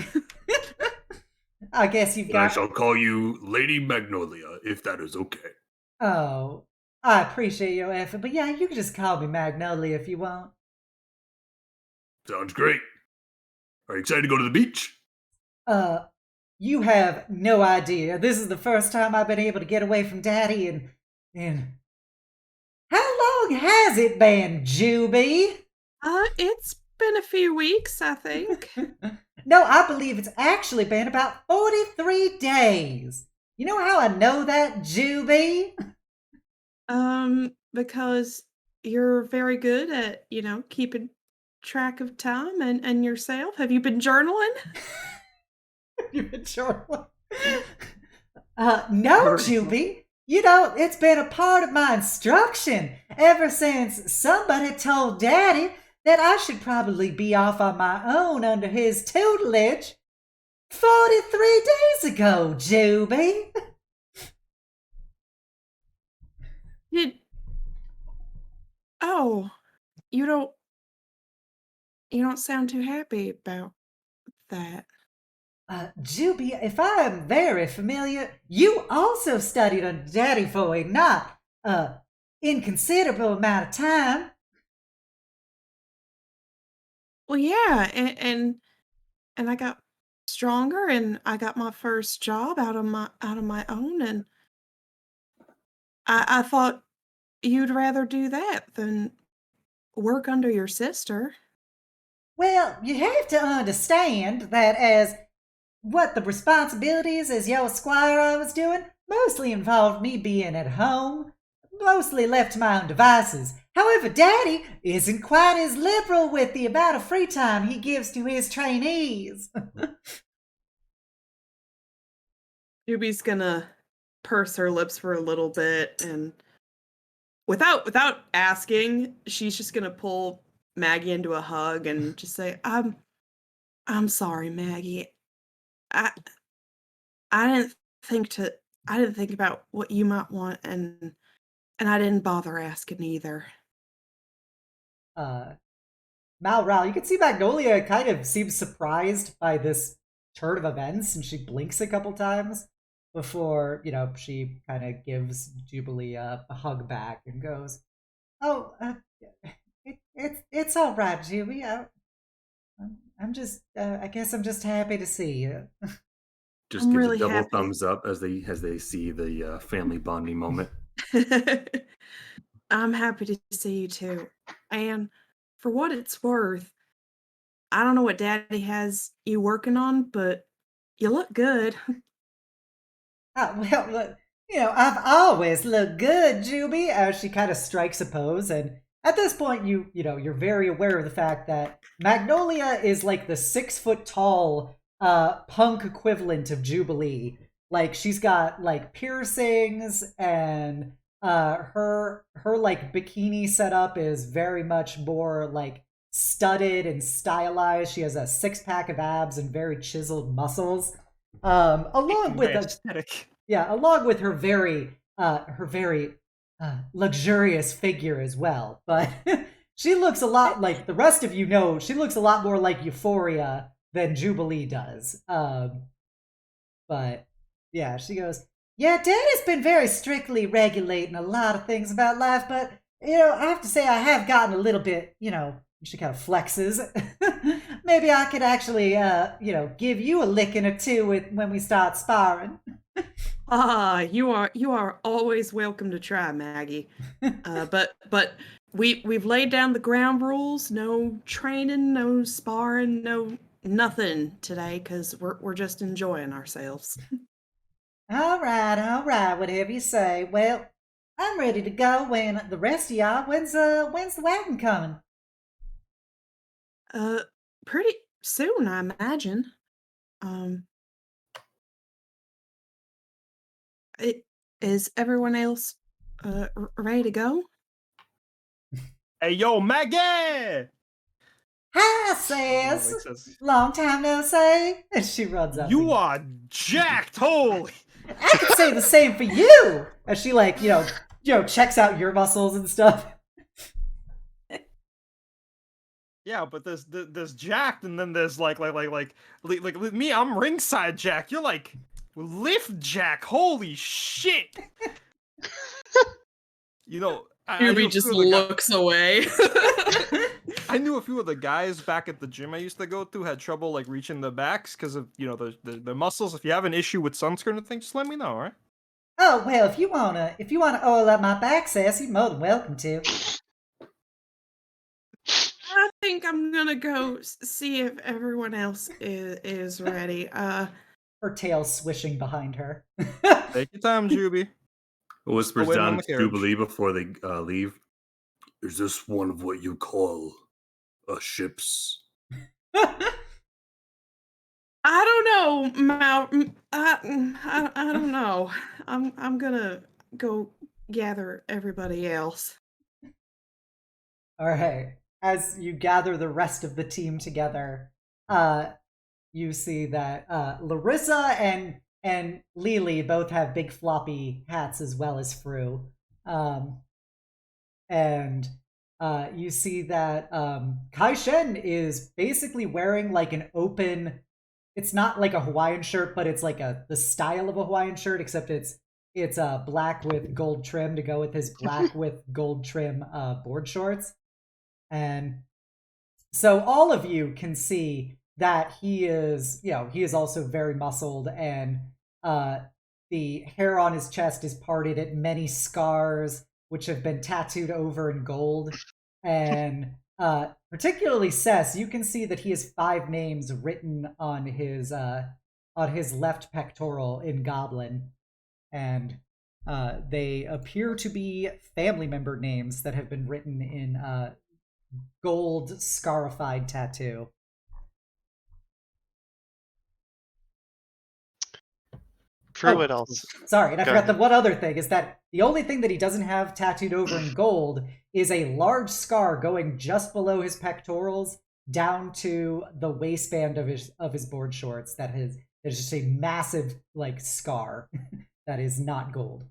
I guess you've And I got... shall call you Lady Magnolia, if that is okay. Oh, I appreciate your effort, but yeah, you can just call me Magnolia if you want. Sounds great. Are you excited to go to the beach? You have no idea. This is the first time I've been able to get away from Daddy in... How long has it been, Juby? It's been a few weeks, I think. No, I believe it's actually been about 43 days. You know how I know that, Juby? Because you're very good at, keeping track of time and yourself. Have you been journaling? You've been journaling? No, Juby. It's been a part of my instruction ever since somebody told Daddy that I should probably be off on my own under his tutelage 43 days ago, Juby. Oh, you don't sound too happy about that. Juby, if I am very familiar, you also studied under Daddy for a not inconsiderable amount of time. Well, yeah, and I got stronger, and I got my first job out of my own, and I thought you'd rather do that than work under your sister. Well, you have to understand that as what the responsibilities as your squire I was doing mostly involved me being at home, mostly left to my own devices. However, Daddy isn't quite as liberal with the amount of free time he gives to his trainees. Juby's gonna purse her lips for a little bit, and without asking, she's just gonna pull Maggie into a hug and just say, I'm sorry, Maggie. I didn't think about what you might want, and I didn't bother asking either. Malral, you can see Magnolia kind of seems surprised by this turn of events, and she blinks a couple times before, she kind of gives Jubilee a hug back and goes, "Oh, it's all right, Julie. I'm just, I guess I'm just happy to see you." Just I'm gives really a double happy. thumbs up as they see the family bonding moment. I'm happy to see you too. And for what it's worth, I don't know what Daddy has you working on, but you look good. Well, look, I've always looked good, Juby. She kind of strikes a pose, and at this point, you're very aware of the fact that Magnolia is like the 6 foot tall punk equivalent of Jubilee. Like she's got like piercings, and her like bikini setup is very much more like studded and stylized. She has a 6-pack of abs and very chiseled muscles. Along with aesthetic. along with her very luxurious figure as well. But she looks a lot like the rest of she looks a lot more like Euphoria than Jubilee does. But yeah, she goes, "Yeah, Daddy's been very strictly regulating a lot of things about life, but I have to say I have gotten a little bit, she kind of flexes. Maybe I could actually, give you a licking or two when we start sparring." You are always welcome to try, Maggie. But we've laid down the ground rules. No training, no sparring, no nothing today, because we're just enjoying ourselves. All right, whatever you say. Well, I'm ready to go when the rest of y'all. When's the wagon coming? Pretty soon, I imagine. Is everyone else ready to go? Hey, yo, Maggie! Hi, sis. Long time no say. And she runs up. You are jacked, holy! I could say the same for you. As she checks out your muscles and stuff. Yeah, but there's jacked, and then there's like with me, I'm ringside jack. You're like lift jack. Holy shit! Ruby just looks away. I knew a few of the guys back at the gym I used to go to had trouble like reaching the backs because of the muscles. If you have an issue with sunscreen or thing, just let me know, all right? Oh well, if you wanna oil up my back, sis, you're more than welcome to. I think I'm gonna go see if everyone else is ready. Her tail swishing behind her. Take your time, Juby. Whispers down to Jubilee before they leave. Is this one of what you call ships? I don't know, Mal. I don't know. I'm gonna go gather everybody else. All right. As you gather the rest of the team together, you see that Larissa and Lily both have big floppy hats as well as Fru. And you see that Kai Shen is basically wearing like an open, it's not like a Hawaiian shirt, but it's like the style of a Hawaiian shirt, except it's black with gold trim to go with his black with gold trim board shorts. And so all of you can see that he is also very muscled, and the hair on his chest is parted at many scars, which have been tattooed over in gold. And particularly Sess, you can see that he has 5 names written on his left pectoral in Goblin. and they appear to be family member names that have been written in gold scarified tattoo. Fruit else. Sorry, and I Go forgot ahead. the one other thing is that the only thing that he doesn't have tattooed over in gold is a large scar going just below his pectorals down to the waistband of his board shorts. There's just a massive like scar that is not gold.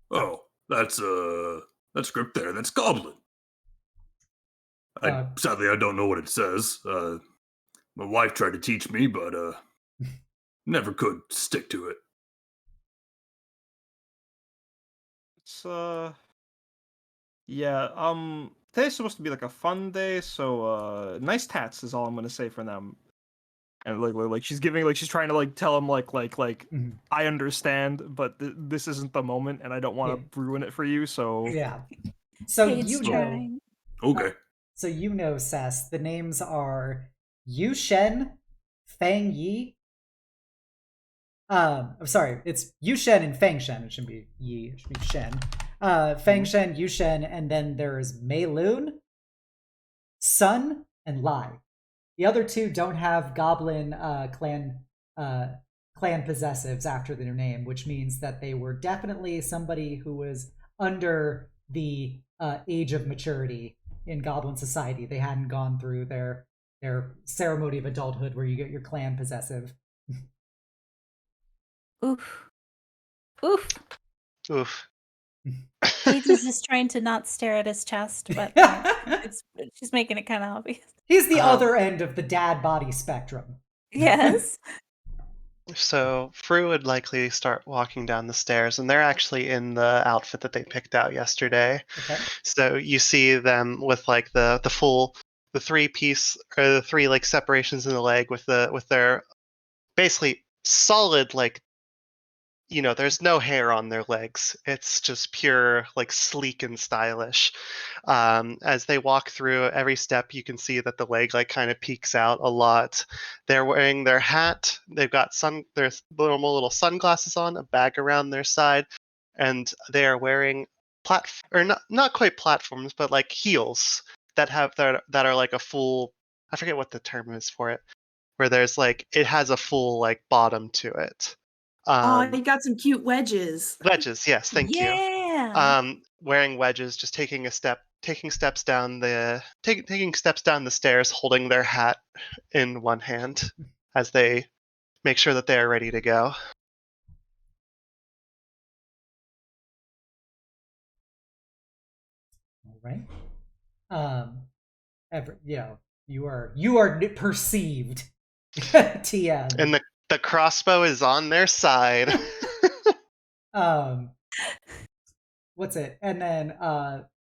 Oh, that's script there. That's goblin. Sadly, I don't know what it says. My wife tried to teach me, but never could stick to it. It's yeah, today's supposed to be like a fun day, so nice tats is all I'm gonna say for them. And like she's trying to like tell him like I understand, but this isn't the moment, and I don't want to ruin it for you. So Yeah. So Paige you know. trying. Okay. So you know, Sess. The names are Yu Shen, Fang Yi. I'm sorry, it's Yu Shen and Fang Shen. It shouldn't be Yi, it should be Shen. Fang Shen, Yu Shen, and then there's Mei Lun, Sun, and Lai. The other two don't have goblin clan possessives after their name, which means that they were definitely somebody who was under the age of maturity in goblin society. They hadn't gone through their ceremony of adulthood where you get your clan possessive. Oof. Oof. Oof. Paige is just trying to not stare at his chest, but she's making it kind of obvious. He's the other end of the dad body spectrum. Yes. So Fru would likely start walking down the stairs, and they're actually in the outfit that they picked out yesterday. Okay. So you see them with like the 3-piece or the 3 like separations in the leg with their basically solid like, you know, there's no hair on their legs. It's just pure like sleek and stylish. As they walk through every step, you can see that the leg like kind of peeks out a lot. They're wearing their hat. They've got their normal little sunglasses on, a bag around their side, and they are wearing not quite platforms, but like heels that are like a full, I forget what the term is for it, where there's like it has a full like bottom to it. You got some cute wedges. Wedges, yes, thank you. Yeah. Wearing wedges, just taking steps down the stairs, holding their hat in one hand as they make sure that they are ready to go. All right. You are perceived. TM. And the crossbow is on their side. What's it? And then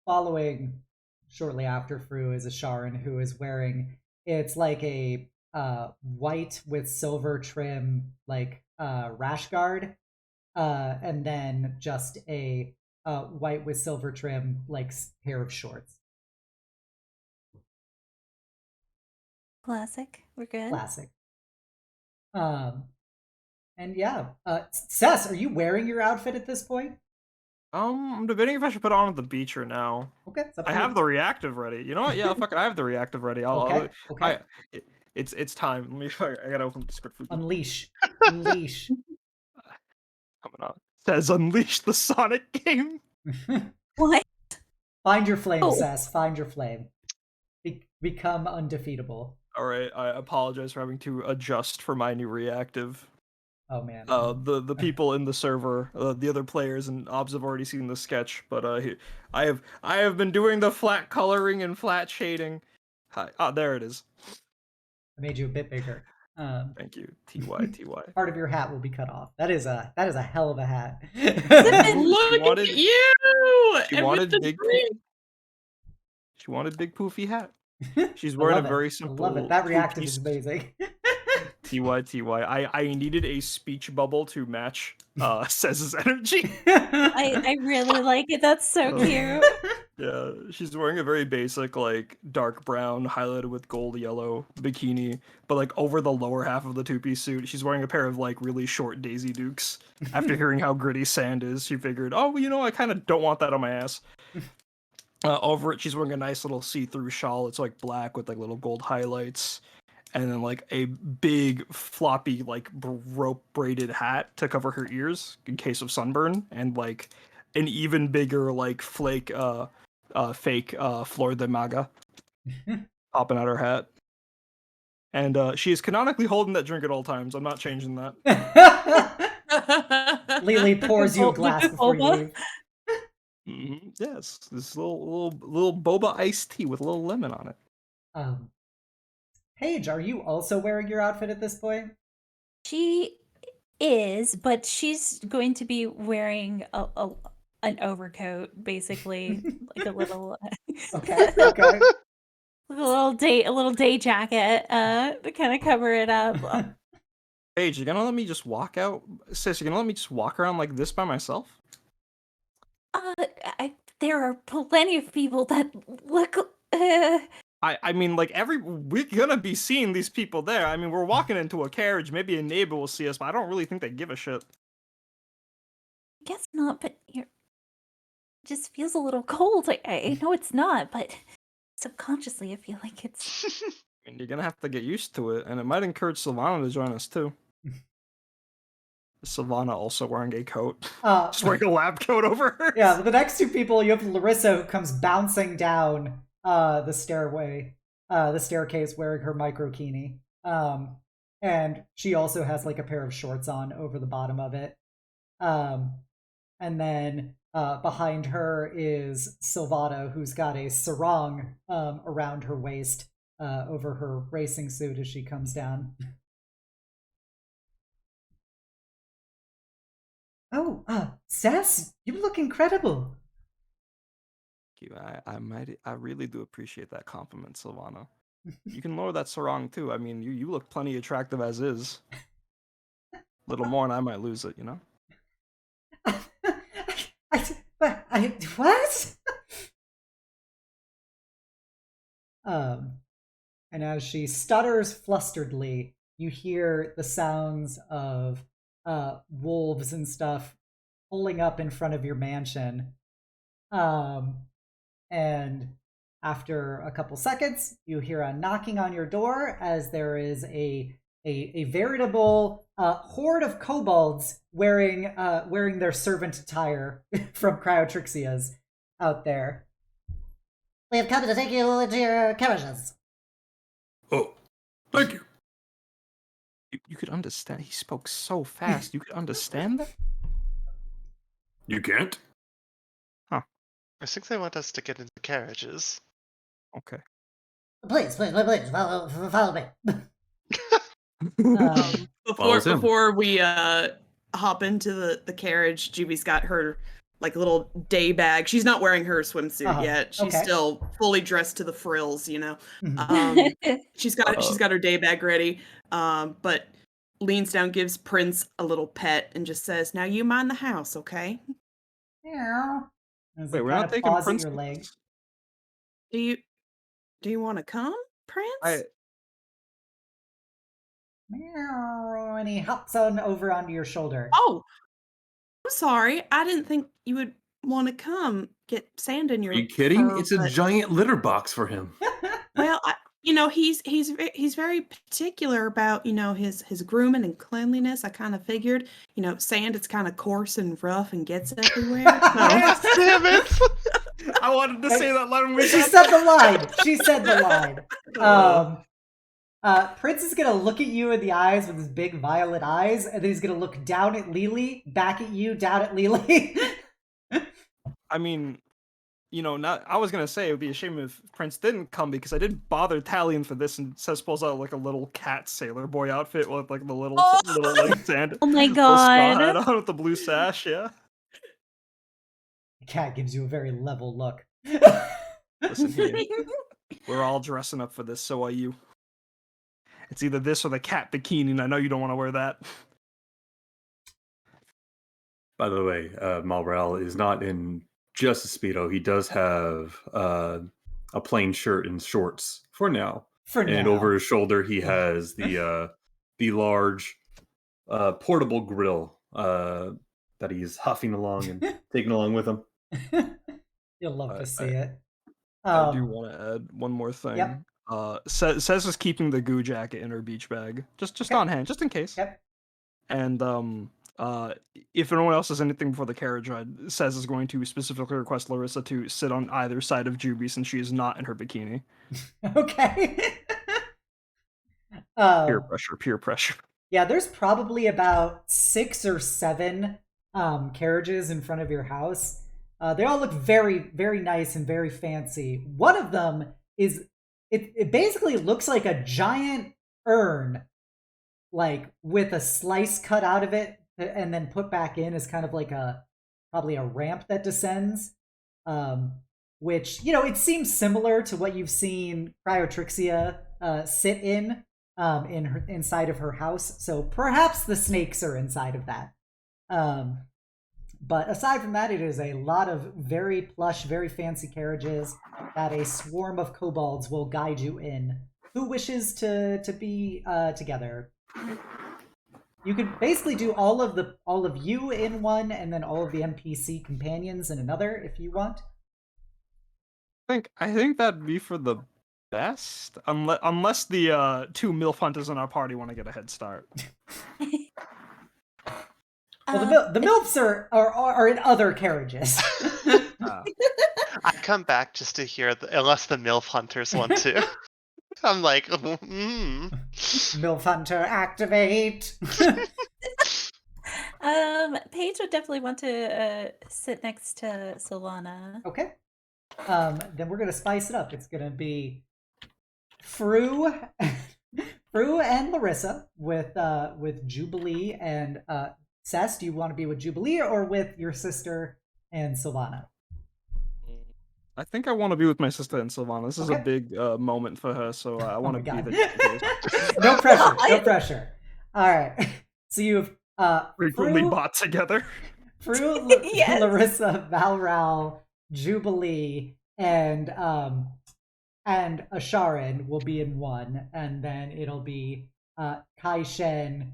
following shortly after Fru is a Sharon who is wearing, it's like a white with silver trim like rash guard, and then just a white with silver trim like pair of shorts. Classic. We're good. Classic. And yeah, Sess, are you wearing your outfit at this point? I'm debating if I should put it on at the beach or now. Okay, I have the reactive ready. You know what? Yeah, fuck it. I have the reactive ready. Okay. It's time. Let me. I gotta open the script for you. Unleash. Coming on. Says unleash the Sonic game. What? Find your flame, Oh. Sess. Find your flame. Become undefeatable. All right. I apologize for having to adjust for my new reactive. Oh man. The people in the server, the other players and obs have already seen the sketch, but I have been doing the flat coloring and flat shading. There it is. I made you a bit bigger. Thank you. TY. Part of your hat will be cut off. That is a hell of a hat. Look at you! She wanted big poofy hat. She's wearing a very simple. I love it. That reactive is amazing. TY. I needed a speech bubble to match Sez's energy. I really like it. That's so cute. Yeah, she's wearing a very basic, like, dark brown, highlighted with gold yellow bikini, but, like, over the lower half of the two-piece suit, she's wearing a pair of, like, really short Daisy Dukes. After hearing how gritty sand is, she figured, oh, you know, I kind of don't want that on my ass. Over it, she's wearing a nice little see-through shawl. It's, like, black with, like, little gold highlights. And then, like, a big, floppy, like, rope-braided hat to cover her ears in case of sunburn. And, like, an even bigger, like, fake Flor de Maga popping out her hat. And she is canonically holding that drink at all times. I'm not changing that. Lily pours you a glass before you leave. Yes, this little boba iced tea with a little lemon on it. Paige, are you also wearing your outfit at this point? She is, but she's going to be wearing an overcoat, basically, like a little Okay. a little day jacket to kind of cover it up. Paige, you're gonna let me just walk out? Sis, you're gonna let me just walk around like this by myself? There are plenty of people that look. I mean, like, we're gonna be seeing these people there. I mean, we're walking into a carriage. Maybe a neighbor will see us, but I don't really think they give a shit. I guess not, but it just feels a little cold. I know it's not, but subconsciously I feel like it's. And you're gonna have to get used to it, and it might encourage Sylvana to join us too. Sylvana also wearing a coat. Just wearing a lab coat over her. Yeah, the next two people, you have Larissa who comes bouncing down the staircase wearing her microkini. And she also has like a pair of shorts on over the bottom of it. And then behind her is Sylvana, who's got a sarong around her waist over her racing suit as she comes down. Oh, Sass, you look incredible. Thank you. I really do appreciate that compliment, Sylvana. You can lower that sarong too. I mean, you look plenty attractive as is. A little more and I might lose it, you know? What? And as she stutters flusteredly, you hear the sounds of wolves and stuff pulling up in front of your mansion. And after a couple seconds, you hear a knocking on your door as there is a veritable horde of kobolds wearing their servant attire from Cryotrixia's out there. We have come to take you into your carriages. Oh, thank you. You could understand. He spoke so fast. You could understand that? You can't? Huh. I think they want us to get into carriages. Okay. Please, follow me. Before we hop into the carriage, Juby's got her like little day bag. She's not wearing her swimsuit yet. She's still fully dressed to the frills, you know. She's got her day bag ready, but leans down, gives Prince a little pet, and just says, "Now you mind the house, okay?" Meow. Wait, we're not taking Prince. Your leg. Do you want to come, Prince? Meow, and he hops over onto your shoulder. Oh, I'm sorry. I didn't think you would want to come get sand in your. Are you kidding? fur, It's a giant litter box for him. Well, he's very particular about his grooming and cleanliness. I kind of figured, sand is kind of coarse and rough and gets everywhere. Yes, damn it! I wanted to say that line when we She said the line. She said the line. Prince is gonna look at you in the eyes with his big violet eyes, and then he's gonna look down at Lily, back at you, down at Lily. I mean, I was gonna say it would be a shame if Prince didn't come because I did bother tallying for this and says pulls out like a little cat sailor boy outfit with like the little like sand. Oh my little straw hat god! on with the blue sash, yeah. The cat gives you a very level look. Listen here, we're all dressing up for this, so are you. It's either this or the cat bikini, and I know you don't want to wear that. By the way, Malral is not in just a Speedo. He does have a plain shirt and shorts for now. And over his shoulder, he has the large portable grill that he's huffing along and taking along with him. You'll love to see it. I do want to add one more thing. Yep. Says is keeping the goo jacket in her beach bag, just Okay. on hand, just in case. Yep. And if anyone else has anything before the carriage ride, Says is going to specifically request Larissa to sit on either side of Juby since she is not in her bikini. Okay. Peer pressure. Yeah, there's probably about 6 or 7 carriages in front of your house. They all look very, very nice and very fancy. One of them is, it basically looks like a giant urn, like with a slice cut out of it and then put back in as kind of like probably a ramp that descends. Which, it seems similar to what you've seen Cryotrixia sit in inside of her house. So perhaps the snakes are inside of that. But aside from that, it is a lot of very plush, very fancy carriages that a swarm of kobolds will guide you in. Who wishes to be together? You could basically do all of you in one, and then all of the NPC companions in another, if you want. I think that'd be for the best, unless the 2 MILF hunters in our party want to get a head start. Well, the MILFs are in other carriages. I come back just to hear, unless the MILF hunters want to. I'm like, MILF hunter, activate! Paige would definitely want to sit next to Solana. Okay. Then we're gonna spice it up. It's gonna be Fru and Larissa with Jubilee and Cess. Do you want to be with Jubilee or with your sister and Sylvana? I think I want to be with my sister and Sylvana. This is a big moment for her, so I want to be the. No pressure. No pressure. All right. So you have frequently bought together. Fru, yes. Larissa, Malral, Jubilee, and Asharin will be in one, and then it'll be Kai Shen,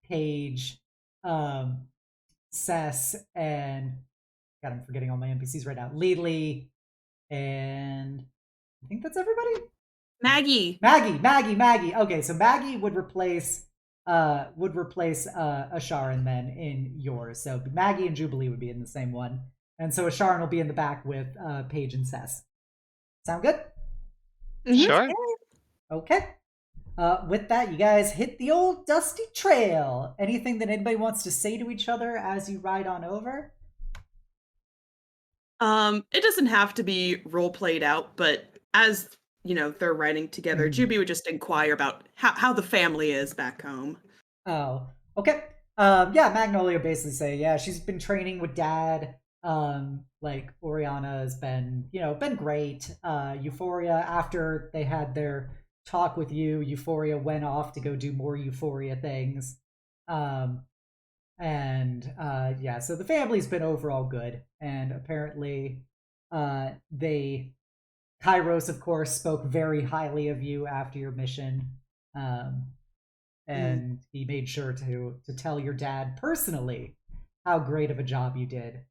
Paige, Cess, and God, I'm forgetting all my NPCs right now. Lily, and I think that's everybody. Maggie. Okay, so Maggie would replace Asharin then in yours. So Maggie and Jubilee would be in the same one. And so Asharin will be in the back with Paige and Cess. Sound good? Sure. Okay. With that, you guys hit the old dusty trail. Anything that anybody wants to say to each other as you ride on over? It doesn't have to be role played out, but as they're riding together, Juby would just inquire about how the family is back home. Oh, okay. Yeah, Magnolia basically say, yeah, she's been training with Dad. Like Oriana has been great. Euphoria, after they had their talk with you, Euphoria went off to go do more Euphoria things. Yeah, so the family's been overall good, and apparently Kairos, of course, spoke very highly of you after your mission, and he made sure to tell your dad personally how great of a job you did.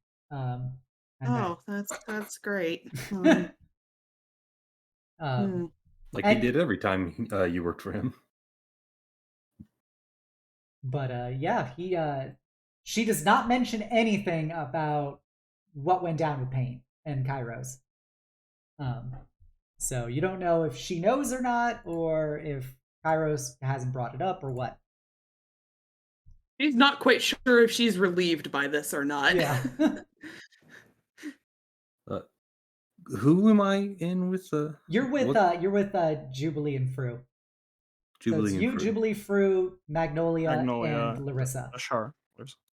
That's great. Like he did every time you worked for him. But yeah, she does not mention anything about what went down with Pain and Kairos. So you don't know if she knows or not, or if Kairos hasn't brought it up or what. She's not quite sure if she's relieved by this or not. Yeah. Who am I in with? You're with Jubilee and Fru. Jubilee and Fru. Jubilee, Fru, Magnolia, and Larissa. Ashar.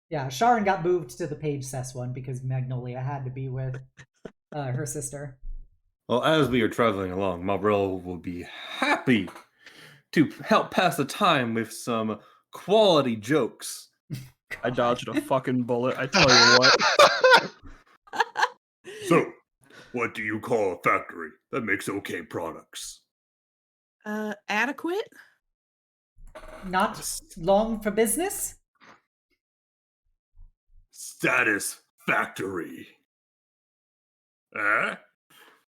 Yeah, Sharon got moved to the Paige Cess one because Magnolia had to be with her sister. Well, as we are traveling along, Malral will be happy to help pass the time with some quality jokes. I dodged a fucking bullet, I tell you what. What do you call a factory that makes okay products? Adequate? Not long for business? Satisfactory. Eh?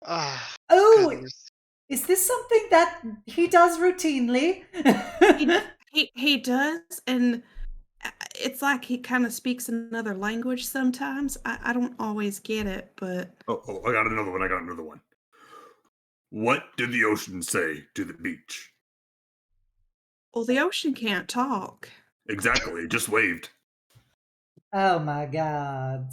Ah, Oh, goodness. is this something that he does routinely? He does, and it's like he kind of speaks another language sometimes. I don't always get it, but Oh, I got another one. What did the ocean say to the beach? well, the ocean can't talk. Exactly, it just waved. Oh my god.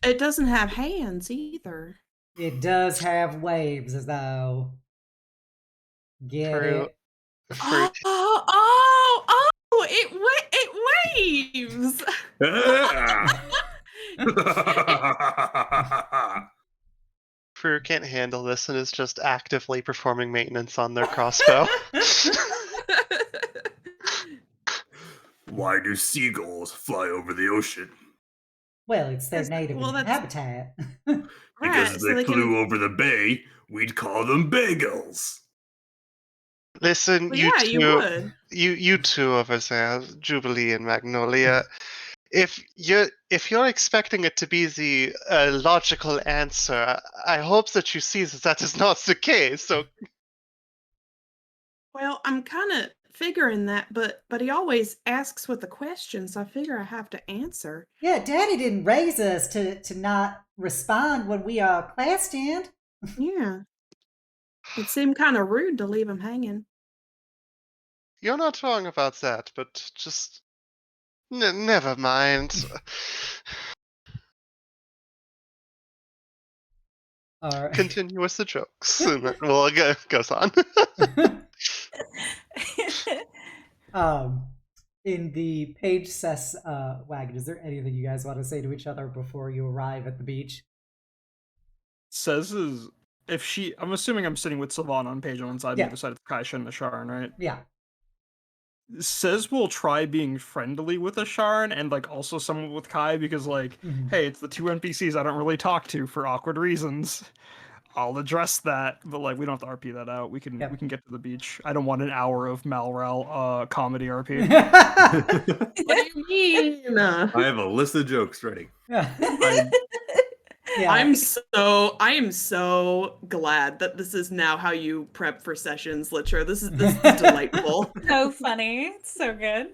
It doesn't have hands either. It does have waves, though. Get Fruit. it? Fruit. It waves. Fruit can't handle this and is just actively performing maintenance on their crossbow. Why do seagulls fly over the ocean? Well, it's their native well, that's- habitat. Because Right, if so they they flew can- over the bay, we'd call them bagels. Listen, Well, you yeah, two, you would. you two over there, Jubilee and Magnolia. If you're expecting it to be the logical answer, I hope that you see that is not the case. So Well, I'm kind of figuring that, but he always asks with the question, so I figure I have to answer. Yeah, Daddy didn't raise us to not respond when we are questioned. Yeah. It seemed kind of rude to leave him hanging. you're not wrong about that, but just never mind. All right. Continue with the jokes. Well, it goes on. In the page cess wagon, is there anything you guys want to say to each other before you arrive at the beach? Says is if she. I'm assuming I'm sitting with Sylvan on page one side, Yeah. the other side of Kaisha and Asharan, right? Yeah. Says we'll try being friendly with Asharan and like also someone with Kai because like, Mhm. hey, it's the two NPCs I don't really talk to for awkward reasons. I'll address that, but like we don't have to RP that out. We can Yep. we can get to the beach. I don't want an hour of Malral comedy RP. What do you mean? I have a list of jokes ready. Yeah. I am so glad that this is now how you prep for sessions, Litro. This is delightful. So funny. It's so good.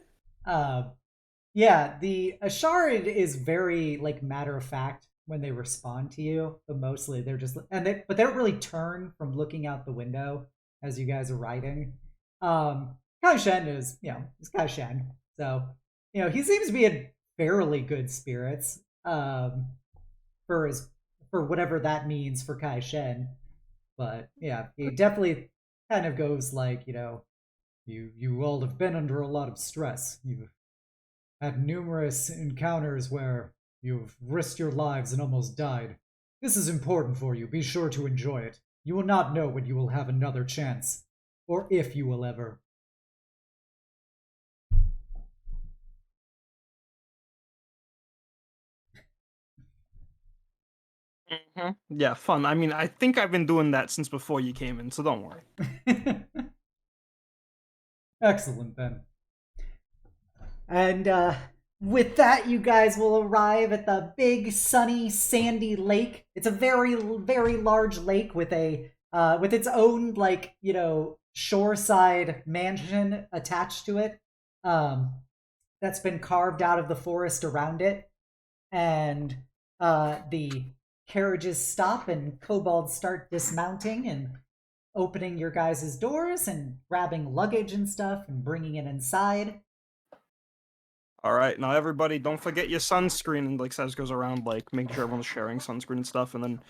Yeah, the Asharid is very like matter of fact when they respond to you, but mostly they're just but they don't really turn from looking out the window as you guys are riding. Kai Shen is, he's Kai Shen. So, he seems to be in fairly good spirits. For whatever that means for Kai Shen. But yeah, he definitely kind of goes like, you all have been under a lot of stress. You've had numerous encounters where you've risked your lives and almost died. This is important for you. Be sure to enjoy it. You will not know when you will have another chance, or if you will ever. Yeah, fun. I mean, I think I've been doing that since before you came in, so don't worry. Excellent, then. And with that, you guys will arrive at the big, sunny, sandy lake. It's a very, very large lake with with its own, shoreside mansion attached to it. That's been carved out of the forest around it. And the carriages stop and kobolds start dismounting and opening your guys' doors and grabbing luggage and stuff and bringing it inside. All right, now everybody, don't forget your sunscreen. And like Says goes around like making sure everyone's sharing sunscreen and stuff, and then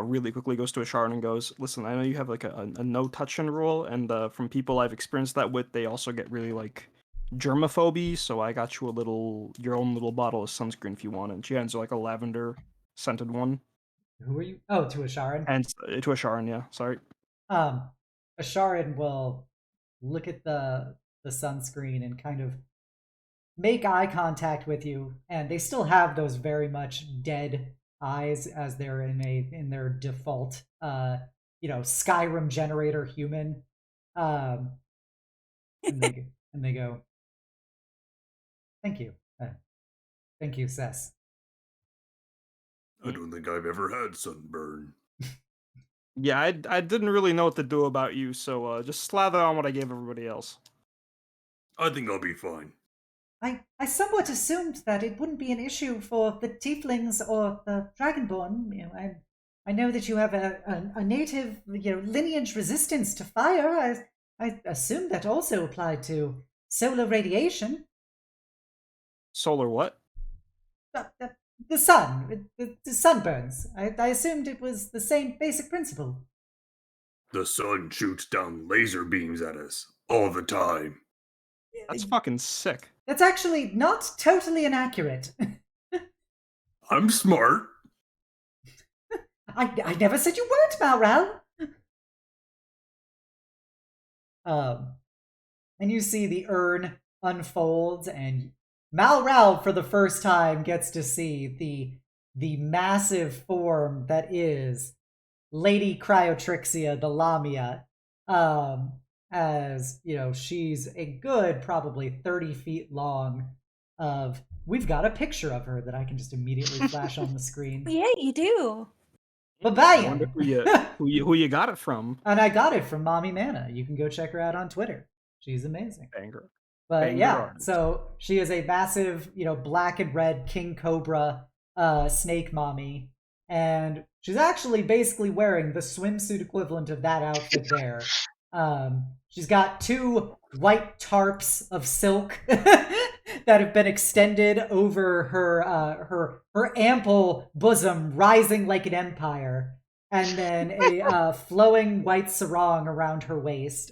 really quickly goes to Asharan and goes, "Listen, I know you have like a no touching rule, and from people I've experienced that with, they also get really like germophobia. So I got you your own little bottle of sunscreen if you want it." She hands her like a lavender scented one. Who are you? Oh, to Asharan. And to Asharan, yeah. Sorry. Asharan will look at the sunscreen and kind of make eye contact with you, and they still have those very much dead eyes as they're in their default Skyrim generator human. And they go, thank you. Thank you, Sess. I don't think I've ever had sunburn. Yeah, I didn't really know what to do about you, so just slather on what I gave everybody else. I think I'll be fine. I somewhat assumed that it wouldn't be an issue for the tieflings or the dragonborn. I know that you have a native lineage resistance to fire. I assumed that also applied to solar radiation. Solar what? The sun, the sunburns. I assumed it was the same basic principle. The sun shoots down laser beams at us all the time. That's fucking sick. That's actually not totally inaccurate. I'm smart. I never said you weren't, Malral. And you see the urn unfolds, and Malral, for the first time, gets to see the massive form that is Lady Cryotrixia, the Lamia. As she's a good probably 30 feet long. We've got a picture of her that I can just immediately flash on the screen. Yeah, you do. I wonder who you got it from. And I got it from Mommy Mana. You can go check her out on Twitter. She's amazing. Banger. But Banger yeah, artist. so she is a massive, black and red king cobra snake mommy. And she's actually basically wearing the swimsuit equivalent of that outfit there. She's got 2 white tarps of silk that have been extended over her ample bosom, rising like an empire, and then a flowing white sarong around her waist.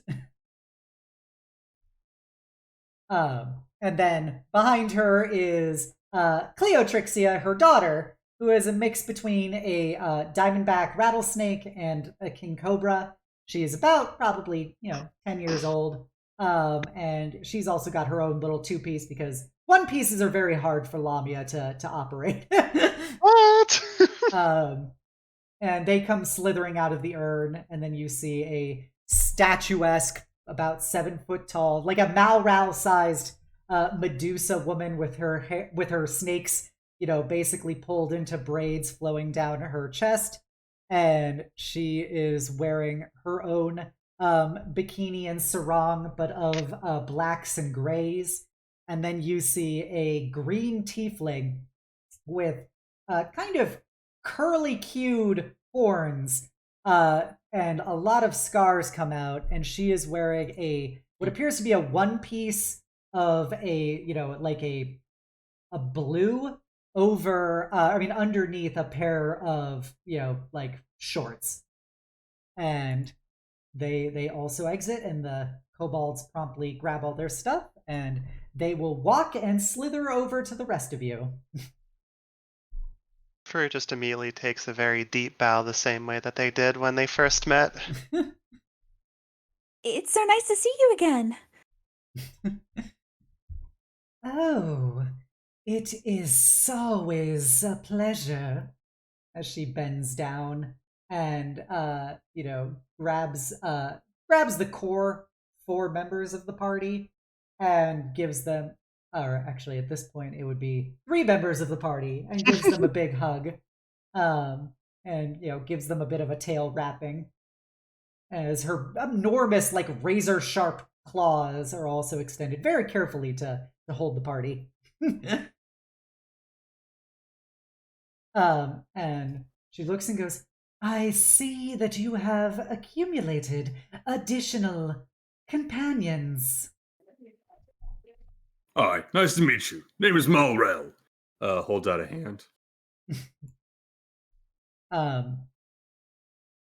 And then behind her is Cleotrixia, her daughter, who is a mix between a diamondback rattlesnake and a king cobra. She is about probably 10 years old, and she's also got her own little 2-piece because 1-pieces are very hard for Lamia to operate. What? And they come slithering out of the urn, and then you see a statuesque, about 7 foot tall, like a Malral-sized Medusa woman with her snakes, basically pulled into braids flowing down her chest. And she is wearing her own bikini and sarong, but of blacks and grays. And then you see a green tiefling with kind of curly-cued horns, and a lot of scars come out. And she is wearing what appears to be a 1-piece of a blue over underneath a pair of shorts. And they also exit, and the kobolds promptly grab all their stuff, and they will walk and slither over to the rest of you. Fur just immediately takes a very deep bow the same way that they did when they first met. It's so nice to see you again. Oh, it is always a pleasure. As she bends down and grabs the core 4 members of the party and gives them, or actually at this point it would be 3 members of the party, and gives them a big hug, and gives them a bit of a tail wrapping, as her enormous razor sharp claws are also extended very carefully to hold the party. And she looks and goes, I see that you have accumulated additional companions. Hi, nice to meet you. Name is Malral. Holds out a hand.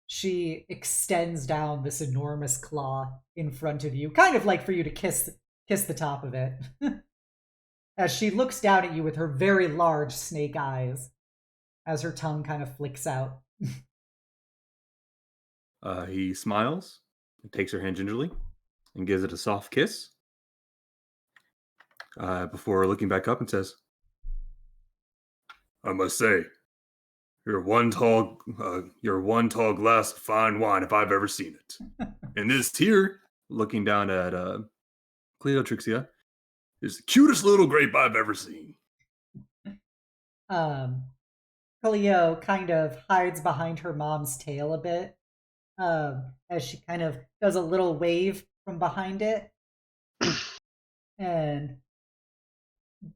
She extends down this enormous claw in front of you, kind of like for you to kiss the top of it. As she looks down at you with her very large snake eyes, as her tongue kind of flicks out. He smiles, and takes her hand gingerly, and gives it a soft kiss. Before looking back up and says, I must say, You're one tall glass of fine wine if I've ever seen it. And this here, looking down at Cleotrixia, is the cutest little grape I've ever seen. Cleo kind of hides behind her mom's tail a bit, as she kind of does a little wave from behind it. And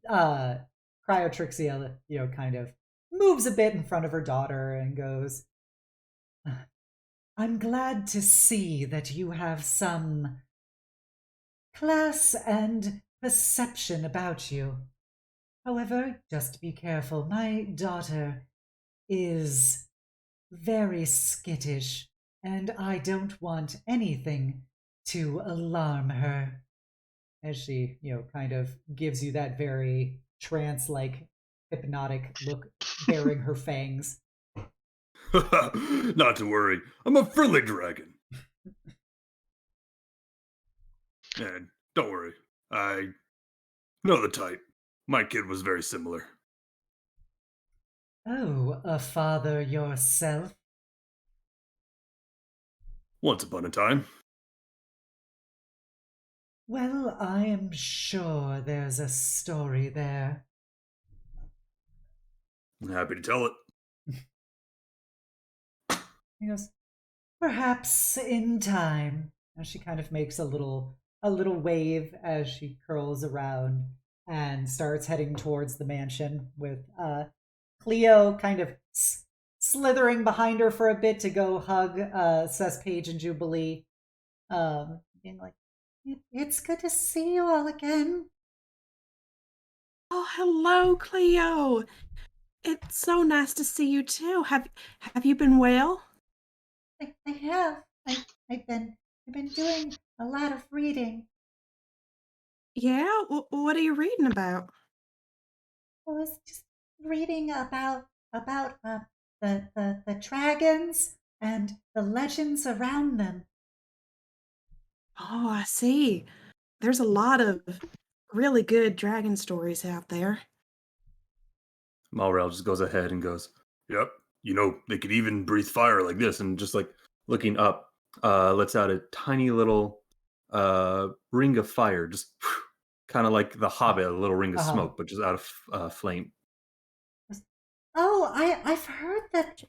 Cryotrixia, kind of moves a bit in front of her daughter and goes, I'm glad to see that you have some class and perception about you. However, just be careful. My daughter is very skittish, and I don't want anything to alarm her. As she, kind of gives you that very trance-like, hypnotic look, baring her fangs. Not to worry, I'm a friendly dragon. And don't worry, I know the type. My kid was very similar. Oh, a father yourself? Once upon a time. Well, I am sure there's a story there. I'm happy to tell it. He goes, perhaps in time. And she kind of makes a little wave as she curls around and starts heading towards the mansion, with Cleo kind of slithering behind her for a bit to go hug Paige and Jubilee, being like, it's good to see you all again. Oh, hello, Cleo. It's so nice to see you too. Have you been well? I have. I've been doing a lot of reading. Yeah? What are you reading about? I was just reading about the dragons and the legends around them. Oh, I see. There's a lot of really good dragon stories out there. Malral just goes ahead and goes, yep, they could even breathe fire like this. And just like looking up, lets out a tiny little ring of fire, just kind of like the Hobbit, a little ring of smoke, but just out of flame. Oh, I've heard that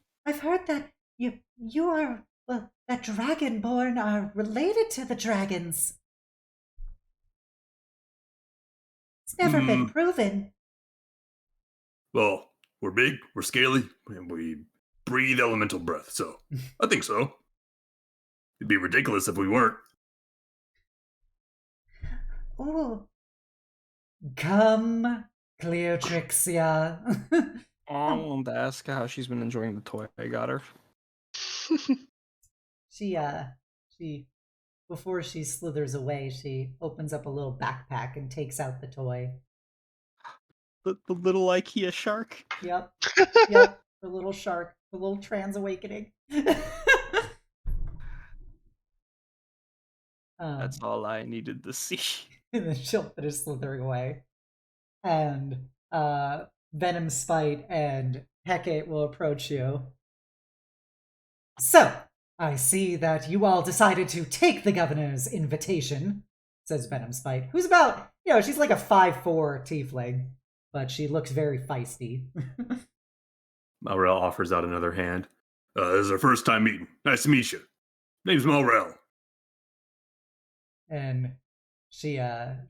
you are, well, that Dragonborn are related to the dragons. It's never been proven. Well, we're big, we're scaly, and we breathe elemental breath, so I think so. It'd be ridiculous if we weren't. Oh. Come, Cleotrixia. I wanted to ask how she's been enjoying the toy I got her. She, before she slithers away, she opens up a little backpack and takes out the toy. The little IKEA shark. Yep, the little shark, the little trans awakening. That's all I needed to see. And then she'll finish slithering away. And Venom Spite and Hecate will approach you. So, I see that you all decided to take the governor's invitation, says Venom Spite, who's about, she's like a 5'4" tiefling, but she looks very feisty. Malral offers out another hand. This is our first time meeting. Nice to meet you. Name's Malral. And she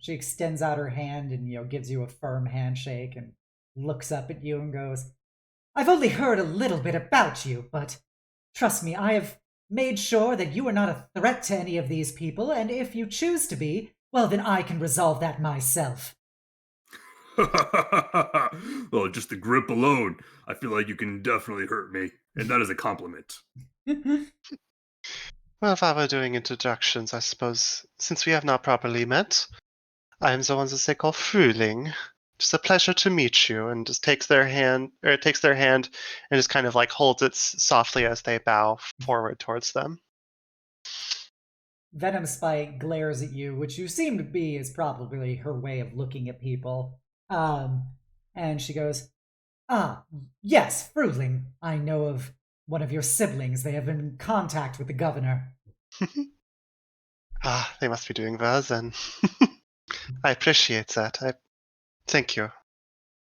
extends out her hand and, gives you a firm handshake and looks up at you and goes, I've only heard a little bit about you, but trust me, I have made sure that you are not a threat to any of these people, and if you choose to be, well, then I can resolve that myself. Well, just the grip alone, I feel like you can definitely hurt me, and that is a compliment. Well, if I were doing introductions, I suppose, since we have not properly met, I am the one that they call Frühling. Just a pleasure to meet you, and just takes their hand and just kind of like holds it softly as they bow forward towards them. Venom Spike glares at you, which you seem to be is probably her way of looking at people. And she goes, Ah, yes, Fruitling. I know of one of your siblings. They have been in contact with the governor. Ah, they must be doing well then. I appreciate that. Thank you.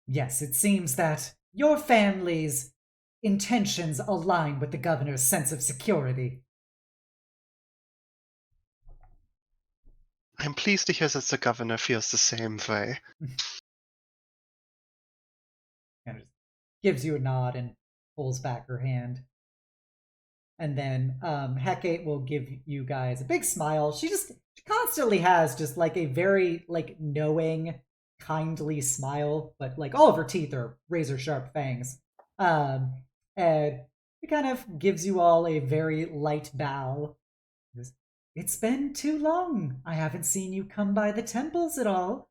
Yes, it seems that your family's intentions align with the governor's sense of security. I'm pleased to hear that the governor feels the same way. Kind of gives you a nod and pulls back her hand. And then Hecate will give you guys a big smile. She constantly has just like a very like knowing, kindly smile, but like all of her teeth are razor sharp fangs. And it kind of gives you all a very light bow. It's been too long. I haven't seen you come by the temples at all.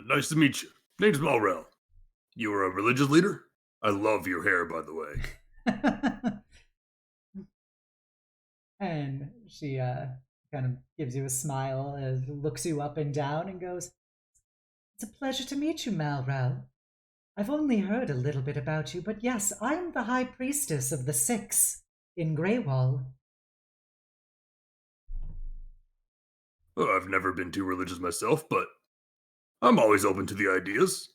Nice to meet you. Name's Malral. You are a religious leader? I love your hair, by the way. And she kind of gives you a smile, looks you up and down, and goes, "It's a pleasure to meet you, Malral. I've only heard a little bit about you, but yes, I'm the High Priestess of the Six in Greywall." Well, I've never been too religious myself, but I'm always open to the ideas.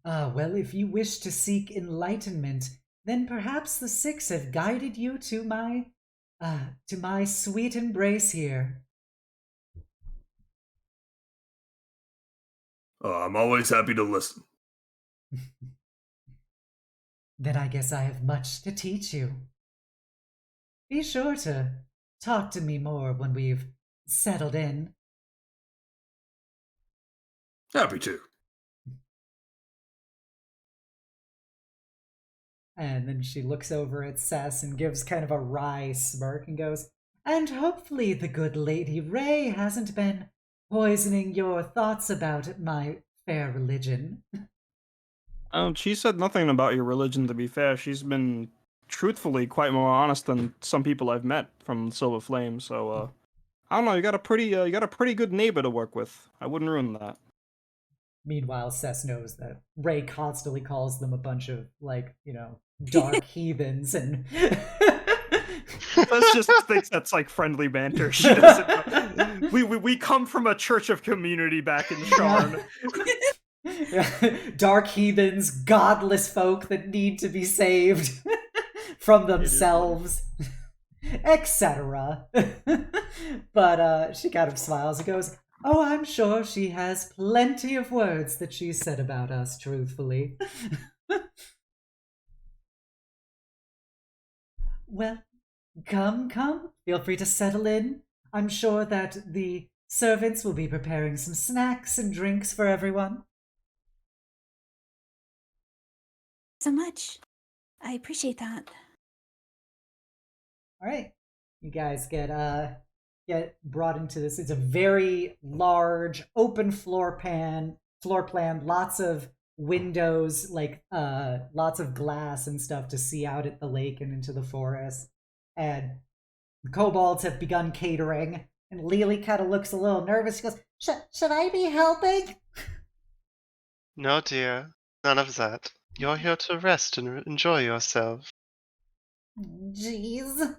Well, if you wish to seek enlightenment, then perhaps the Six have guided you to my sweet embrace here. I'm always happy to listen. Then I guess I have much to teach you. Be sure to talk to me more when we've settled in. Happy to. And then she looks over at Cess and gives kind of a wry smirk and goes, "And hopefully the good Lady Ray hasn't been poisoning your thoughts about my fair religion." She said nothing about your religion, to be fair. She's been truthfully quite more honest than some people I've met from Silver Flame, so I don't know, you got a pretty good neighbor to work with. I wouldn't ruin that. Meanwhile, Cess knows that Ray constantly calls them a bunch of, like, dark heathens, and Let's just think that's like friendly banter. She doesn't know. We come from a church of community back in Sharn. Dark heathens, godless folk that need to be saved from themselves, etc. But she kind of smiles and goes, "Oh, I'm sure she has plenty of words that she's said about us, truthfully." Well, come. Feel free to settle in. I'm sure that the servants will be preparing some snacks and drinks for everyone. So much. I appreciate that. All right, you guys get brought into this. It's a very large, open floor plan. Lots of windows, like lots of glass and stuff to see out at the lake and into the forest. And the kobolds have begun catering. And Lily kind of looks a little nervous. She goes, Should I be helping? No, dear. None of that. You're here to rest and enjoy yourself. Jeez.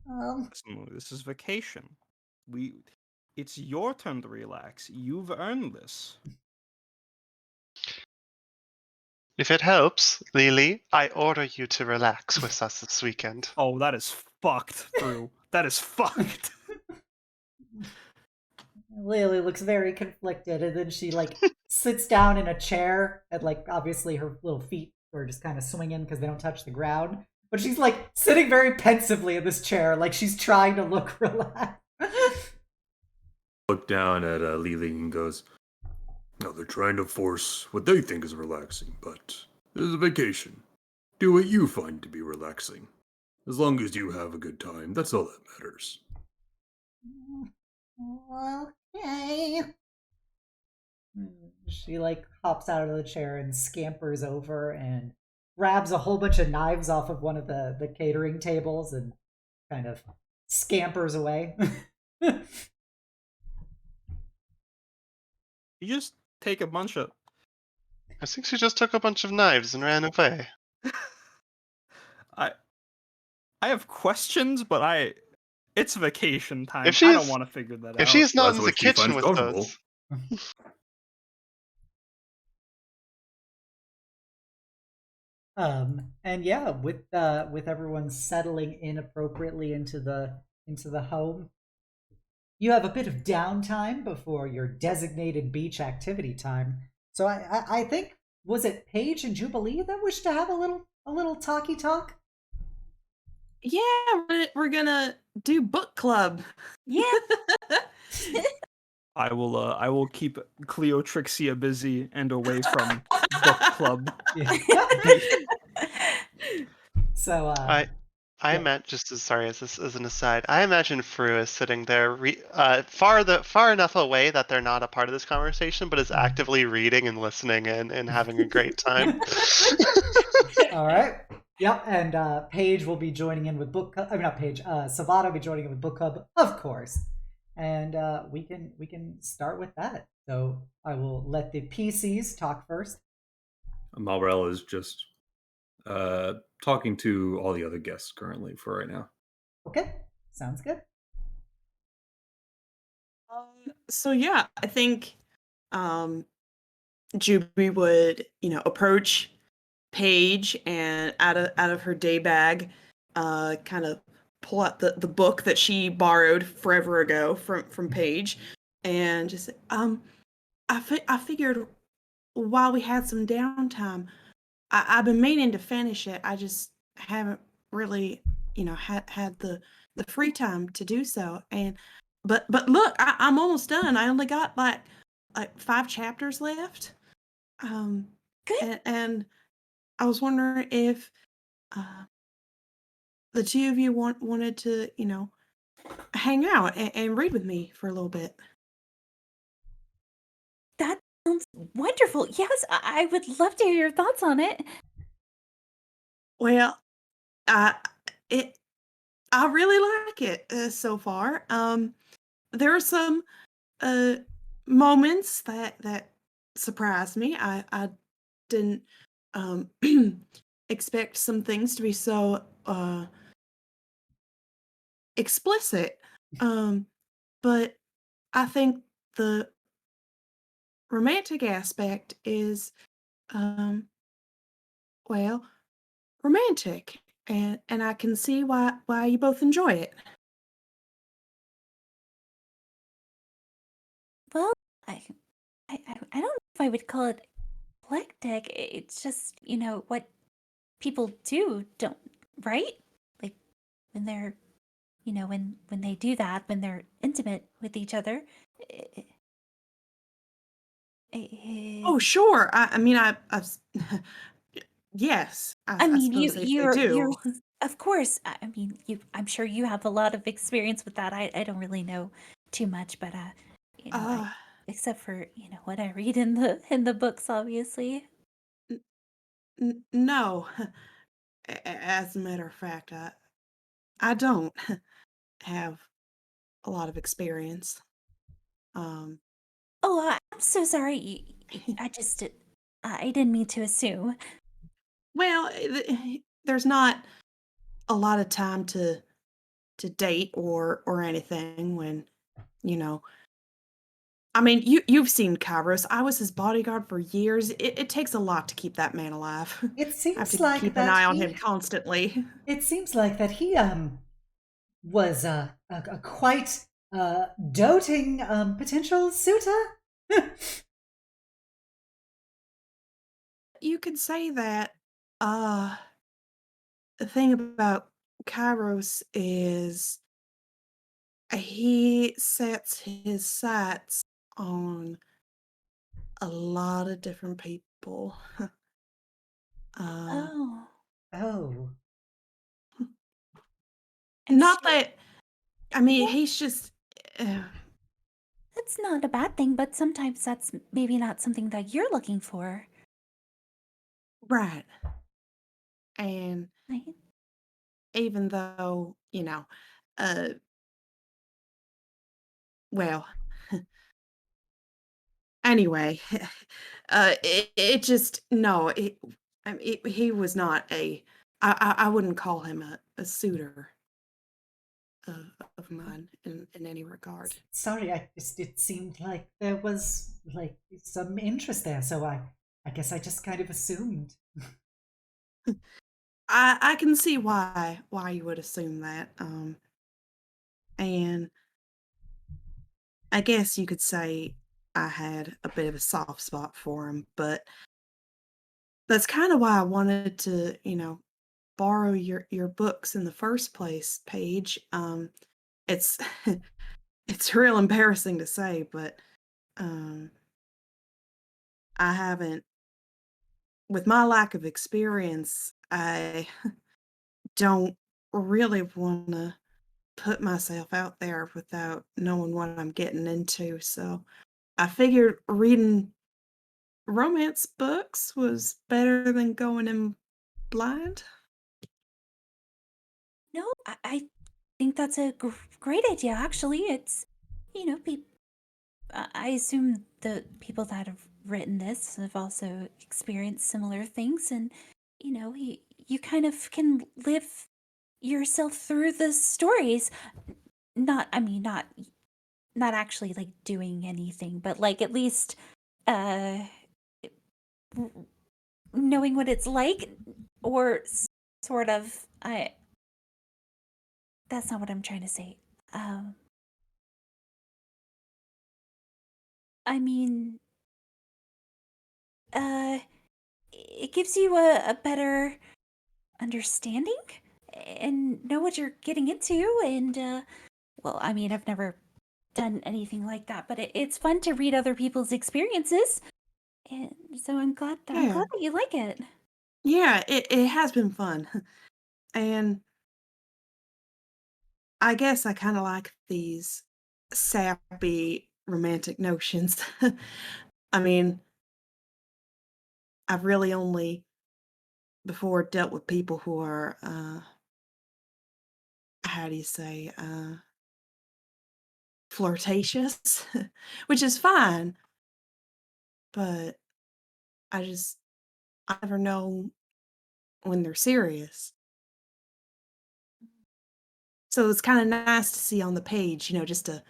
Listen, this is vacation. It's your turn to relax. You've earned this. If it helps, Lily, I order you to relax with us this weekend. Oh, that is fucked through. That is fucked. Lily looks very conflicted, and then she like sits down in a chair, and like obviously her little feet are just kind of swinging because they don't touch the ground. But she's like sitting very pensively in this chair, like she's trying to look relaxed. Look down at Lily and goes, "No, they're trying to force what they think is relaxing, but this is a vacation. Do what you find to be relaxing. As long as you have a good time, that's all that matters." Okay. She like hops out of the chair and scampers over and grabs a whole bunch of knives off of one of the catering tables and kind of scampers away. You just take a bunch of. I think she just took a bunch of knives and ran away. I I have questions, but it's vacation time. If I don't she's want to figure that if out. she's not That's in the what she kitchen finds with comfortable. those, And yeah, with everyone settling in appropriately into the home, you have a bit of downtime before your designated beach activity time. So I think, was it Paige and Jubilee that wished to have a little talky talk? Yeah, we're gonna do book club. Yeah. I will keep Cleotrixia busy and away from book club. Yeah. So I yeah. meant just as an aside, I imagine Fru is sitting there far enough away that they're not a part of this conversation, but is actively reading and listening in and having a great time. All right. Yep, and Paige will be joining in with book. I mean, not Paige. Savata will be joining in with book club, of course, and we can start with that. So I will let the PCs talk first. Malral is just talking to all the other guests currently for right now. Okay, sounds good. So yeah, I think Juby would, approach Paige and out of her day bag, kind of pull out the book that she borrowed forever ago from Paige, and just say, I figured while we had some downtime, I've been meaning to finish it. I just haven't really, had the free time to do so. And but look, I'm almost done. I only got like 5 chapters left. Good. And I was wondering if the two of you wanted to, hang out and read with me for a little bit. That sounds wonderful. Yes, I would love to hear your thoughts on it. Well, I it I really like it so far. There are some uh moments that surprised me. I didn't um expect some things to be so explicit. But I think the romantic aspect is um well, romantic, and I can see why you both enjoy it. Well, I, I don't know if I would call it eclectic. It's just, what people do, don't, right? Like when they're, when they do that, when they're intimate with each other. Oh, sure. I mean, yes, I I mean, suppose they you're do. of course. I mean, I'm sure you have a lot of experience with that. I don't really know too much, but I Uh, except for what I read in the books, obviously. no. As a matter of fact, I don't have a lot of experience. Um, Oh, I'm so sorry. I just I didn't mean to assume. well, there's not a lot of time to date or anything when you know I mean, you've seen Kairos. I was his bodyguard for years. It takes a lot to keep that man alive. It I have seems to like keep an that eye on him he. constantly. It seems like that he was a quite doting potential suitor. You could say that. Uh, the thing about Kairos is he sets his sights on a lot of different people. uh, Oh, Oh, I'm not sure that I mean yeah, he's just uh, that's not a bad thing, but sometimes that's maybe not something that you're looking for, right. And right? even though uh, well, Anyway, it just no. He was not a. I wouldn't call him a suitor of mine in any regard. Sorry, it seemed like there was like some interest there, so I guess I just kind of assumed. I can see why you would assume that. And I guess you could say I had a bit of a soft spot for him, but that's kind of why I wanted to, borrow your books in the first place, Paige. It's it's real embarrassing to say, but um, I haven't, with my lack of experience, I don't really want to put myself out there without knowing what I'm getting into. So I figured reading romance books was better than going in blind. No, I think that's a great idea. Actually, it's I assume the people that have written this have also experienced similar things, and you kind of can live yourself through the stories. Not, I mean, not actually like doing anything, but like at least uh knowing what it's like, or sort of. That's not what I'm trying to say. Um, I mean, uh, it gives you a better understanding and know what you're getting into. And, well, I mean, I've never done anything like that, but it's fun to read other people's experiences. And so I'm glad Yeah. that you like it. Yeah, it has been fun. And I guess I kind of like these sappy romantic notions. I mean, I've really only before dealt with people who are, how do you say, flirtatious, which is fine, but I never know when they're serious. So it's kind of nice to see on the page, just a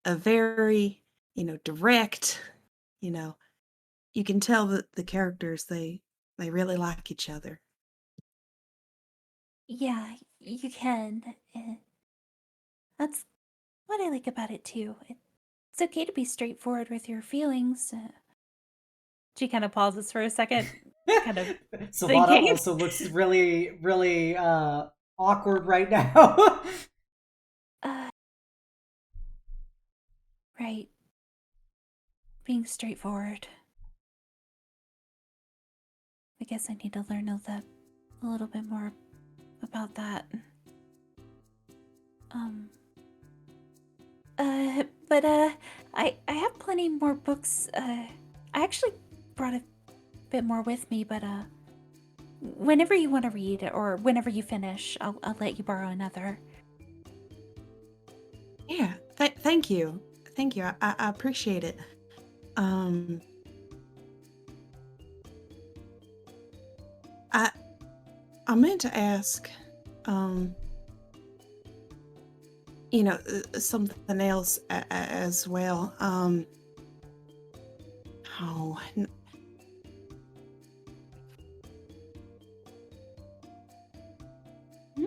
very, direct, you know, you can tell that the characters they really like each other. Yeah, you can. That's what I like about it too. It's okay to be straightforward with your feelings. She kind of pauses for a second, kind of Savannah thinking. also looks really, really awkward right now. Uh, right. Being straightforward. I guess I need to learn a little bit more about that. Um. But I have plenty more books. I actually brought a bit more with me, but whenever you want to read or whenever you finish, I'll let you borrow another. Yeah, thank you. Thank you. I appreciate it. Um, I I meant to ask, um, something else as well. Oh, Hmm?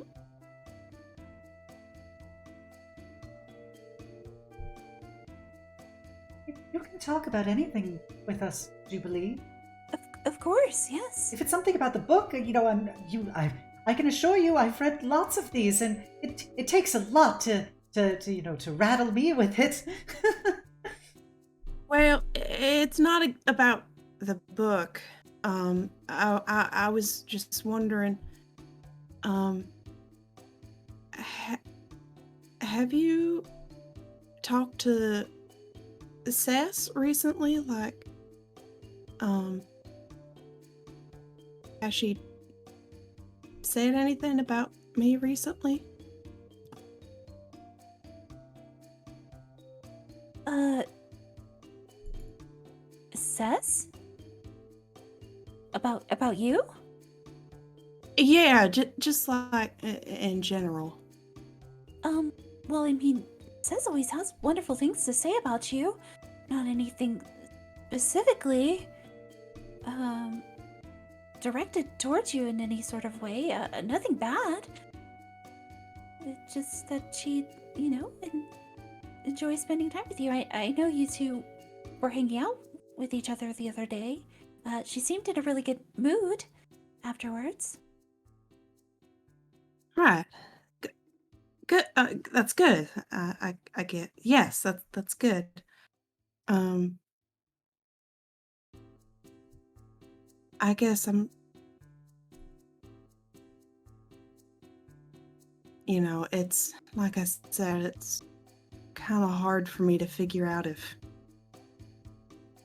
You can talk about anything with us, do you believe? Of course, yes. If it's something about the book, I can assure you I've read lots of these, and it takes a lot to rattle me with it. well, it's not about the book. I was just wondering, um, have you talked to Sess recently? Like, um, has she said anything about me recently? Uh, says? About you? Yeah, just like in general. Well, I mean, Says always has wonderful things to say about you. Not anything specifically, directed towards you in any sort of way. Nothing bad. It's just that she, enjoys spending time with you. I know you two were hanging out with each other the other day. She seemed in a really good mood afterwards. Right. Good. That's good. I get. Yes, that's good. I guess I'm. It's like I said. It's kind of hard for me to figure out if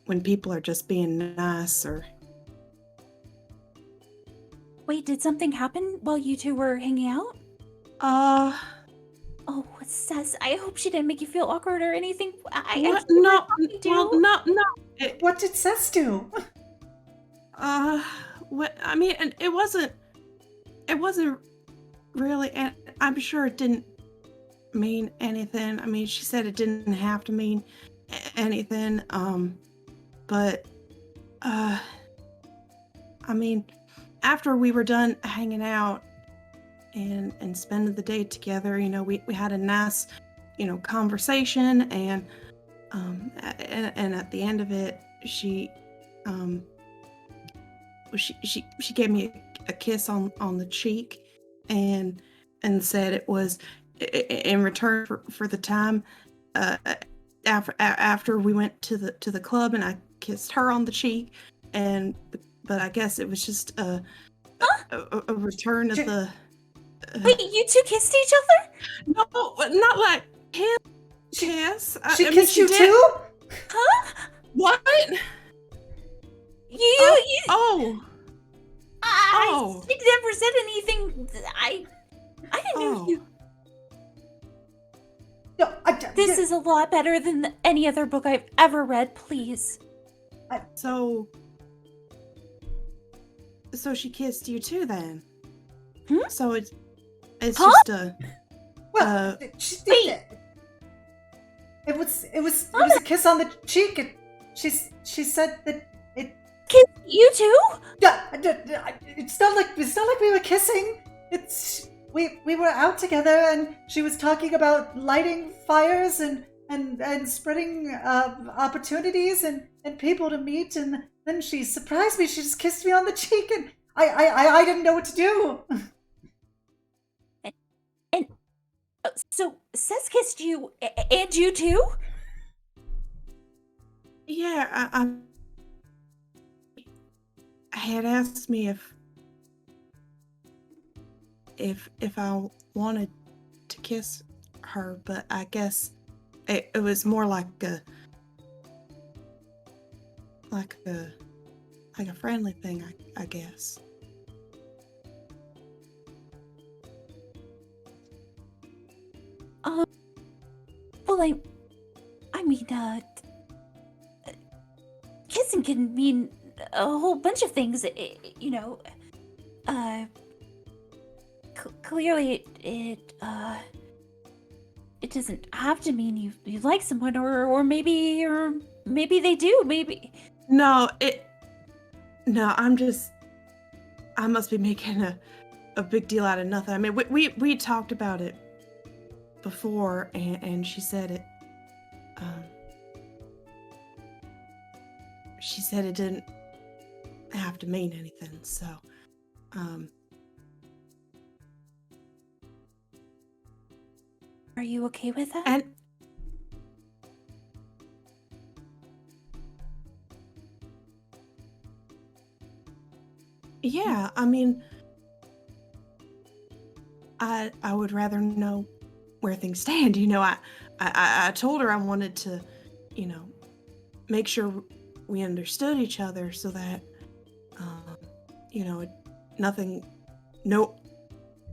when people are just being nice or. Wait, did something happen while you two were hanging out? Oh, Says, I hope she didn't make you feel awkward or anything. No. Well, no. What did Sess do? What I mean, and it wasn't really, and I'm sure it didn't mean anything. I mean, she said it didn't have to mean anything. But I mean, after we were done hanging out and spending the day together, we had a nice, conversation, and at the end of it, she gave me a kiss on the cheek, and said it was in return for the time after we went to the club, and I kissed her on the cheek, but I guess it was just a return of the. Wait, you two kissed each other? No, not like kiss. She kissed you too? Huh? What? I never said anything. I didn't know you. No, This is a lot better than any other book I've ever read, please. So she kissed you too, then? So it's just a. Well, she did it. It was a kiss on the cheek, and she said that it. Kiss you too? Yeah, it's not like we were kissing. We were out together, and she was talking about lighting fires and spreading opportunities and people to meet, and then she surprised me. She just kissed me on the cheek, and I didn't know what to do. And so Sess kissed you, and you too? Yeah, I had asked me if I wanted to kiss her, but I guess it was more like a friendly thing, I guess. Well, I mean, kissing can mean a whole bunch of things, clearly it doesn't have to mean you like someone, or maybe they do, maybe. No, I must be making a big deal out of nothing. I mean, we talked about it before, and she said it. She said it didn't have to mean anything. So, Are you okay with that? and yeah, I mean, I would rather know where things stand. I told her I wanted to, make sure we understood each other, so that, no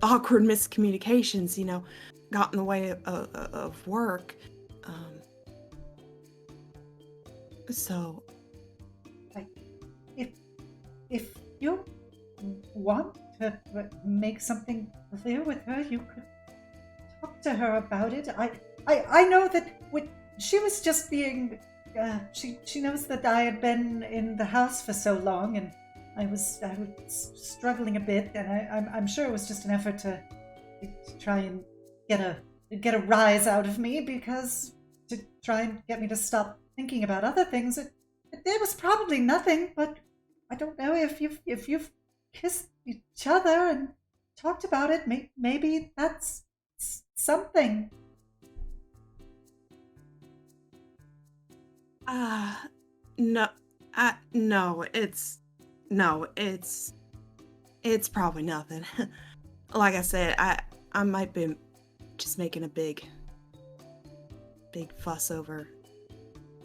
awkward miscommunications, got in the way of work. So if you want to make something clear with her, you could talk to her about it. I know that she was just being. She knows that I had been in the house for so long, and I was struggling a bit, and I'm sure it was just an effort to try and get a rise out of me, because to try and get me to stop thinking about other things. It was probably nothing, but I don't know if you've kissed each other and talked about it. Maybe that's something. No, it's probably nothing. Like I said, I might be just making a big fuss over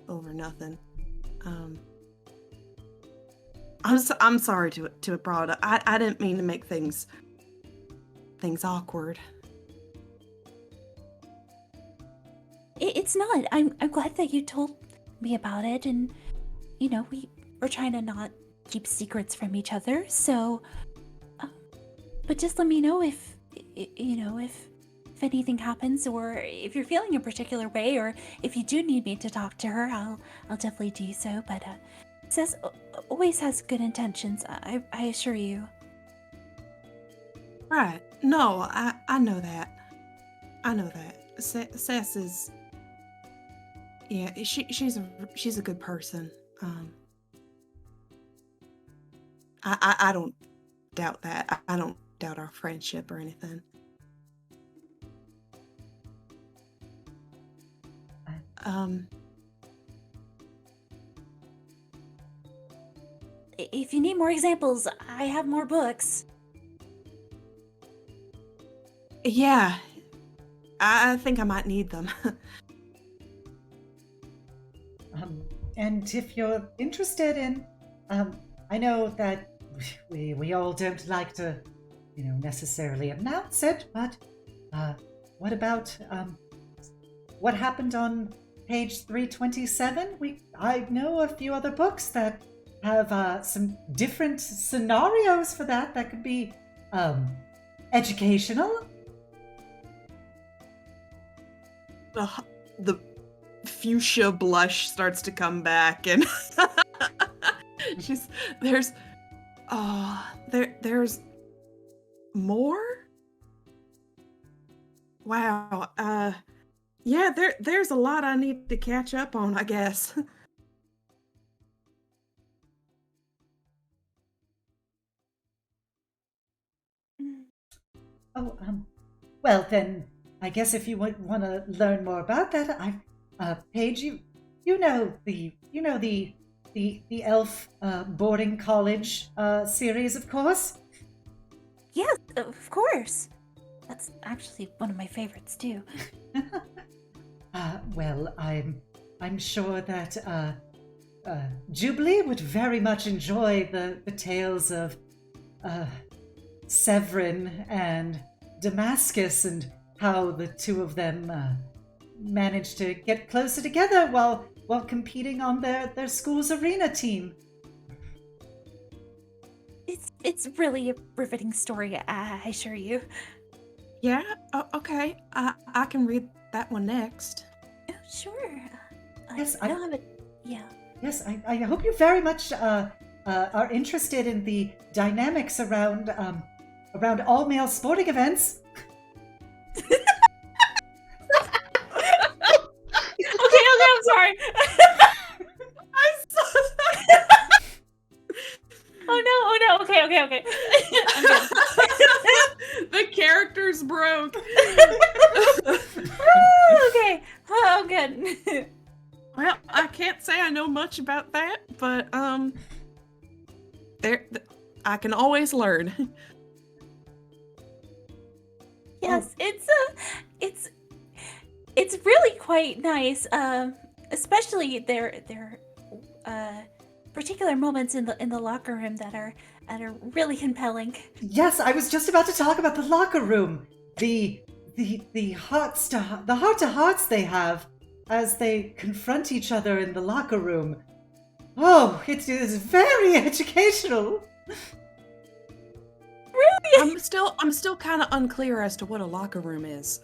nothing. I'm sorry to have brought it up. I didn't mean to make things awkward. It's not. I'm glad that you told me about it, and we're trying to not keep secrets from each other. So, but just let me know if anything happens, or if you're feeling a particular way, or if you do need me to talk to her, I'll definitely do so. But Sass always has good intentions. I assure you. Right? No, I know that. I know that. Sass is. Yeah, she's a good person. I don't doubt that. I don't doubt our friendship or anything. If you need more examples, I have more books. Yeah, I think I might need them. And if you're interested in, I know that we all don't like to, necessarily announce it, but what about what happened on page 327? I know a few other books that have some different scenarios for that could be educational. The fuchsia blush starts to come back, and there's more. Wow. Yeah, there's a lot I need to catch up on, I guess. Oh, well then, I guess if you want to learn more about that, Paige, you know the elf boarding college series, of course. Yes, of course. That's actually one of my favorites too. Well, I'm sure that Jubilee would very much enjoy the tales of Severin and Damascus, and how the two of them managed to get closer together while competing on their school's arena team. It's really a riveting story, I assure you. Yeah. Okay. I can read that one next. Oh, sure. Yes, I don't have it. Yeah. Yes, I hope you very much are interested in the dynamics around all-male sporting events. Okay, I'm sorry. Oh no. Okay. The character's broke. Okay. Oh, good. Well, I can't say I know much about that, but I can always learn. Yes, it's really quite nice. Especially their particular moments in the locker room that are really compelling. Yes, I was just about to talk about the locker room. The heart to hearts they have as they confront each other in the locker room. Oh, it is very educational. I'm still kind of unclear as to what a locker room is.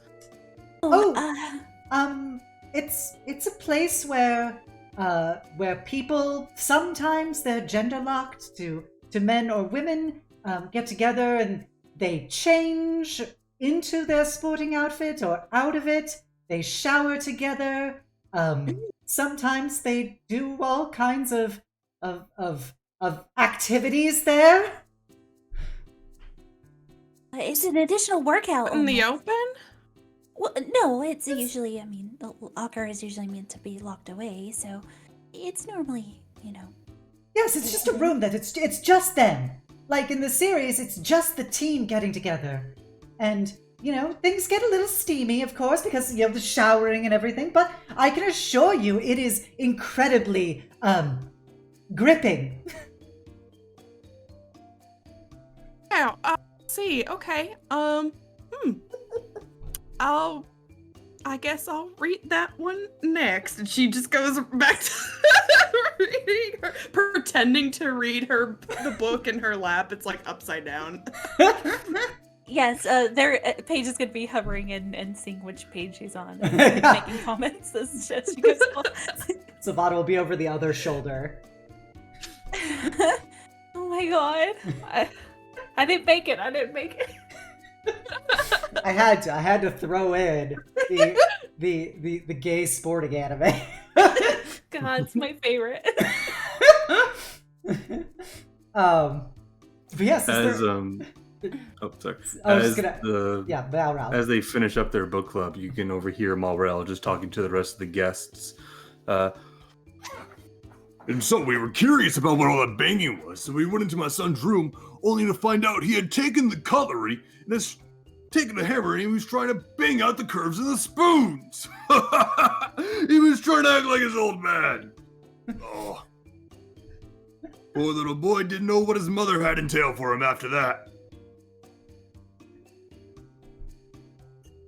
It's a place where people, sometimes they're gender locked to men or women, get together and they change into their sporting outfit or out of it. They shower together. Sometimes they do all kinds of activities there. It's an additional workout. In the almost. open? Well, no, it's usually, the locker is usually meant to be locked away, so it's normally, Yes, it's just a room that it's just them. Like in the series, it's just the team getting together. And, things get a little steamy, of course, because, the showering and everything, but I can assure you it is incredibly, gripping. Yeah, see, okay. I guess I'll read that one next. And she just goes back to reading pretending to read the book in her lap. It's like upside down. Yes, Paige is going to be hovering and seeing which page she's on and making comments as she goes along. Savannah will be over the other shoulder. Oh my god. I didn't make it. I had to throw in the gay sporting anime. God, it's my favorite. But yes, sorry. I was just gonna, Malral. As they finish up their book club, you can overhear Malral just talking to the rest of the guests. And so we were curious about what all that banging was, so we went into my son's room, only to find out he had taken the cutlery and has taken the hammer and he was trying to bang out the curves of the spoons. He was trying to act like his old man. Oh. Poor little boy didn't know what his mother had in tail for him after that.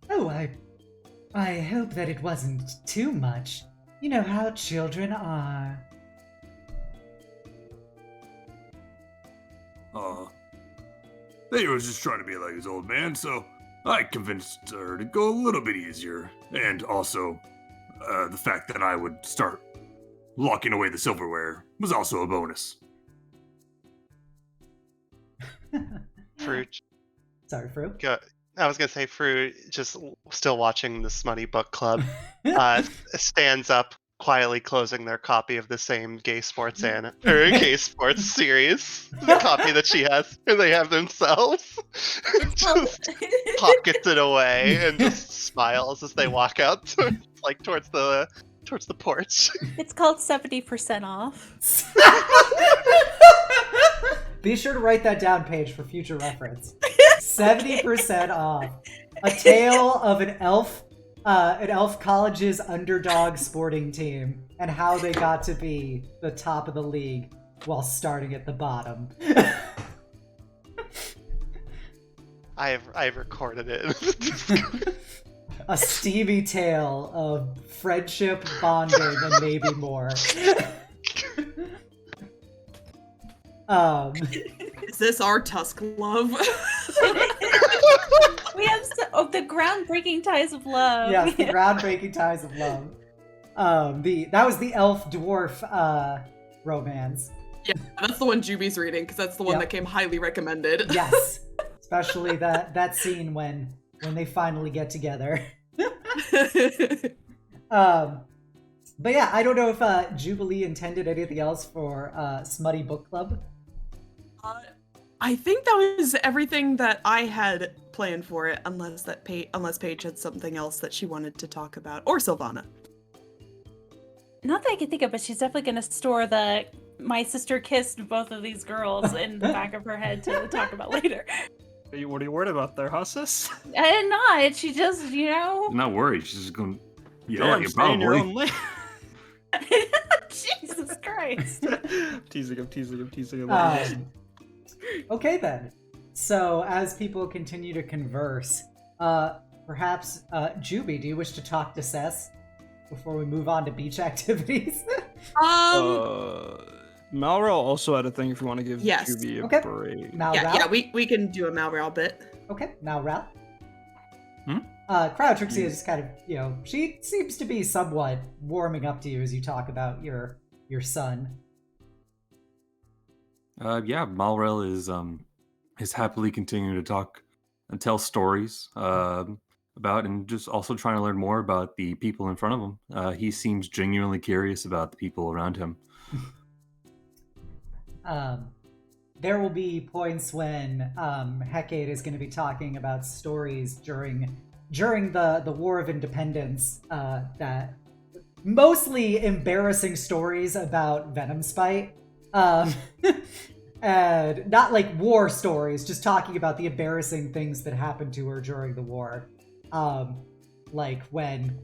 Oh, I hope that it wasn't too much. You know how children are. He was just trying to be like his old man, so I convinced her to go a little bit easier. And also, the fact that I would start locking away the silverware was also a bonus. Fruit. Sorry, Fru. I was gonna say, Fru, just still watching the smutty book club, stands up, quietly closing their copy of the same gay sports gay sports series, the copy that she has, and they have themselves. Just pockets it away and just smiles as they walk out, towards the porch. It's called 70% off. Be sure to write that down, Paige, for future reference. 70% off. A tale of an elf college's underdog sporting team and how they got to be the top of the league while starting at the bottom. I've recorded it. A steamy tale of friendship, bonding, and maybe more. Is this our Tusk love? We have the groundbreaking ties of love. Yes, the groundbreaking ties of love. That was the elf dwarf romance. Yeah, that's the one Juby's reading because that's the one that came highly recommended. Yes, especially that scene when they finally get together. But yeah, I don't know if Jubilee intended anything else for Smutty Book Club. I think that was everything that I had planned for it, unless Paige had something else that she wanted to talk about, or Sylvana. Not that I can think of, but she's definitely going to store my sister kissed both of these girls in the back of her head to talk about later. What are you worried about there, huh, sis? I'm not. She just, I'm not worried. She's just going to Go and stay in your own lane. Jesus Christ. I'm teasing him. Okay then. So as people continue to converse, perhaps Juby, do you wish to talk to Cess before we move on to beach activities? Malral also had a thing if you want to give Yes. Juby a Okay. break. Malral. Yeah, we can do a Malral bit. Okay, Malral. Hmm? Cryotrixia is just kind of, she seems to be somewhat warming up to you as you talk about your son. Malral is happily continuing to talk and tell stories about and just also trying to learn more about the people in front of him. He seems genuinely curious about the people around him. There will be points when Hecate is going to be talking about stories during the War of Independence, that mostly embarrassing stories about venom spite, and not like war stories, just talking about the embarrassing things that happened to her during the war, like when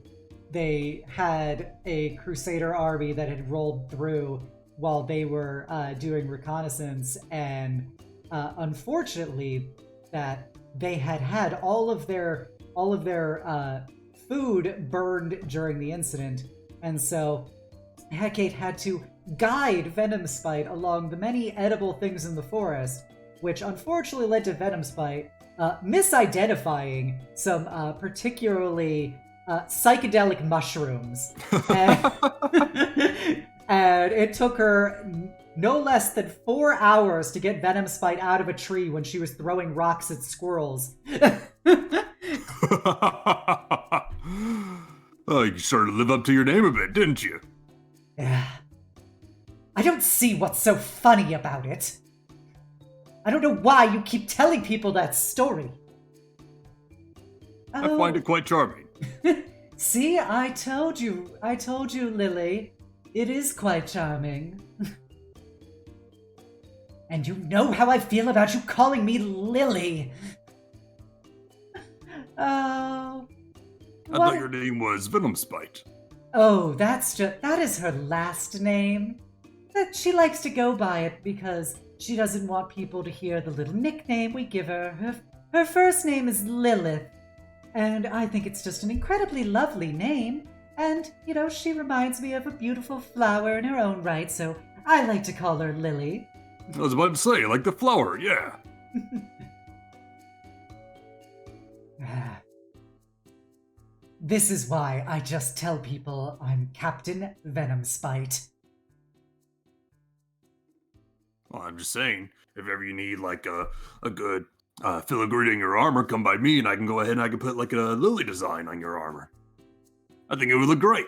they had a Crusader army that had rolled through while they were doing reconnaissance, and unfortunately that they had all of their food burned during the incident, and so Hecate had to guide Venomspite along the many edible things in the forest, which unfortunately led to Venomspite misidentifying some particularly psychedelic mushrooms. And it took her no less than 4 hours to get Venomspite out of a tree when she was throwing rocks at squirrels. Oh, you sort of live up to your name a bit, didn't you? Yeah. I don't see what's so funny about it. I don't know why you keep telling people that story. I find it quite charming. See, I told you, Lily. It is quite charming. And you know how I feel about you calling me Lily. Oh. I thought your name was Venomspite. Oh, that is her last name. But she likes to go by it because she doesn't want people to hear the little nickname we give her. Her first name is Lilith, and I think it's just an incredibly lovely name. And, she reminds me of a beautiful flower in her own right, so I like to call her Lily. I was about to say, like the flower, yeah. This is why I just tell people I'm Captain Venomspite. Well, I'm just saying, if ever you need like a good filigree in your armor, come by me and I can go ahead and I can put like a lily design on your armor. I think it would look great.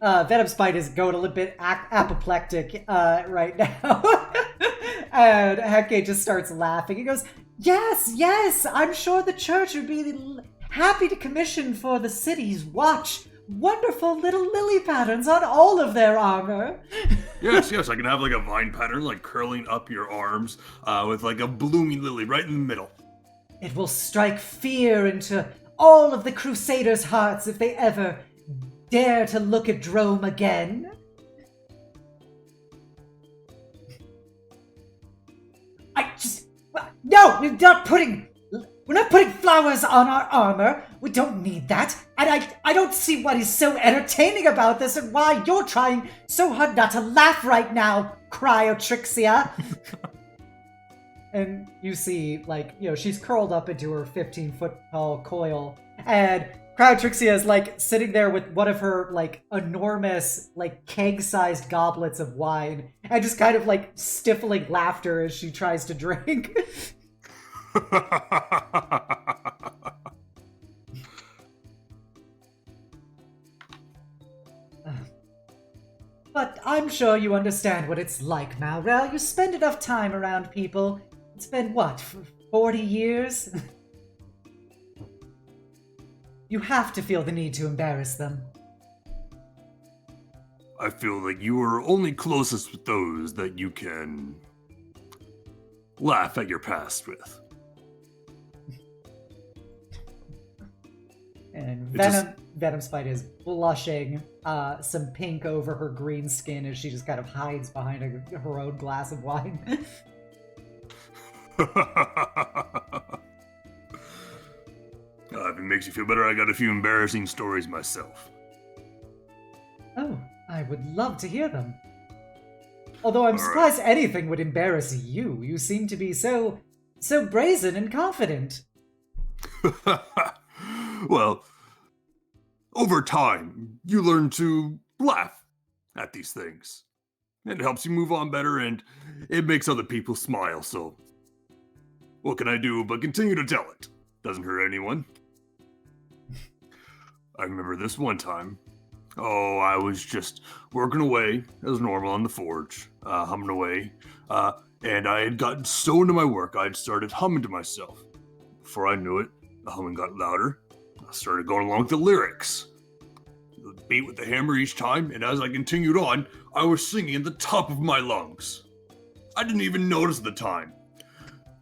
Venomspite is going a little bit apoplectic right now. And Hecate just starts laughing. He goes, Yes, I'm sure the church would be happy to commission for the city's watch wonderful little lily patterns on all of their armor. Yes, I can have like a vine pattern like curling up your arms with like a blooming lily right in the middle. It will strike fear into all of the Crusaders' hearts if they ever dare to look at Drome again. No, we're not putting flowers on our armor. We don't need that. And I don't see what is so entertaining about this and why you're trying so hard not to laugh right now, Cryotrixia. And you see, she's curled up into her 15-foot tall coil, and Cryotrixia is, sitting there with one of her, enormous, keg-sized goblets of wine, and just kind of, stifling laughter as she tries to drink. But I'm sure you understand what it's like, Malral. You spend enough time around people. It's been, 40 years? You have to feel the need to embarrass them. I feel like you are only closest with those that you can laugh at your past with. And Venomspite is blushing, some pink over her green skin as she just kind of hides behind her own glass of wine. If it makes you feel better, I got a few embarrassing stories myself. Oh, I would love to hear them. Although I'm All surprised anything would embarrass you. You seem to be so brazen and confident. Well, over time, you learn to laugh at these things. It helps you move on better, and it makes other people smile, so what can I do but continue to tell it? Doesn't hurt anyone. I remember this one time. Oh, I was just working away as normal on the forge, humming away, and I had gotten so into my work, I'd started humming to myself. Before I knew it, the humming got louder. I started going along with the lyrics. The beat with the hammer each time, and as I continued on, I was singing at the top of my lungs. I didn't even notice the time.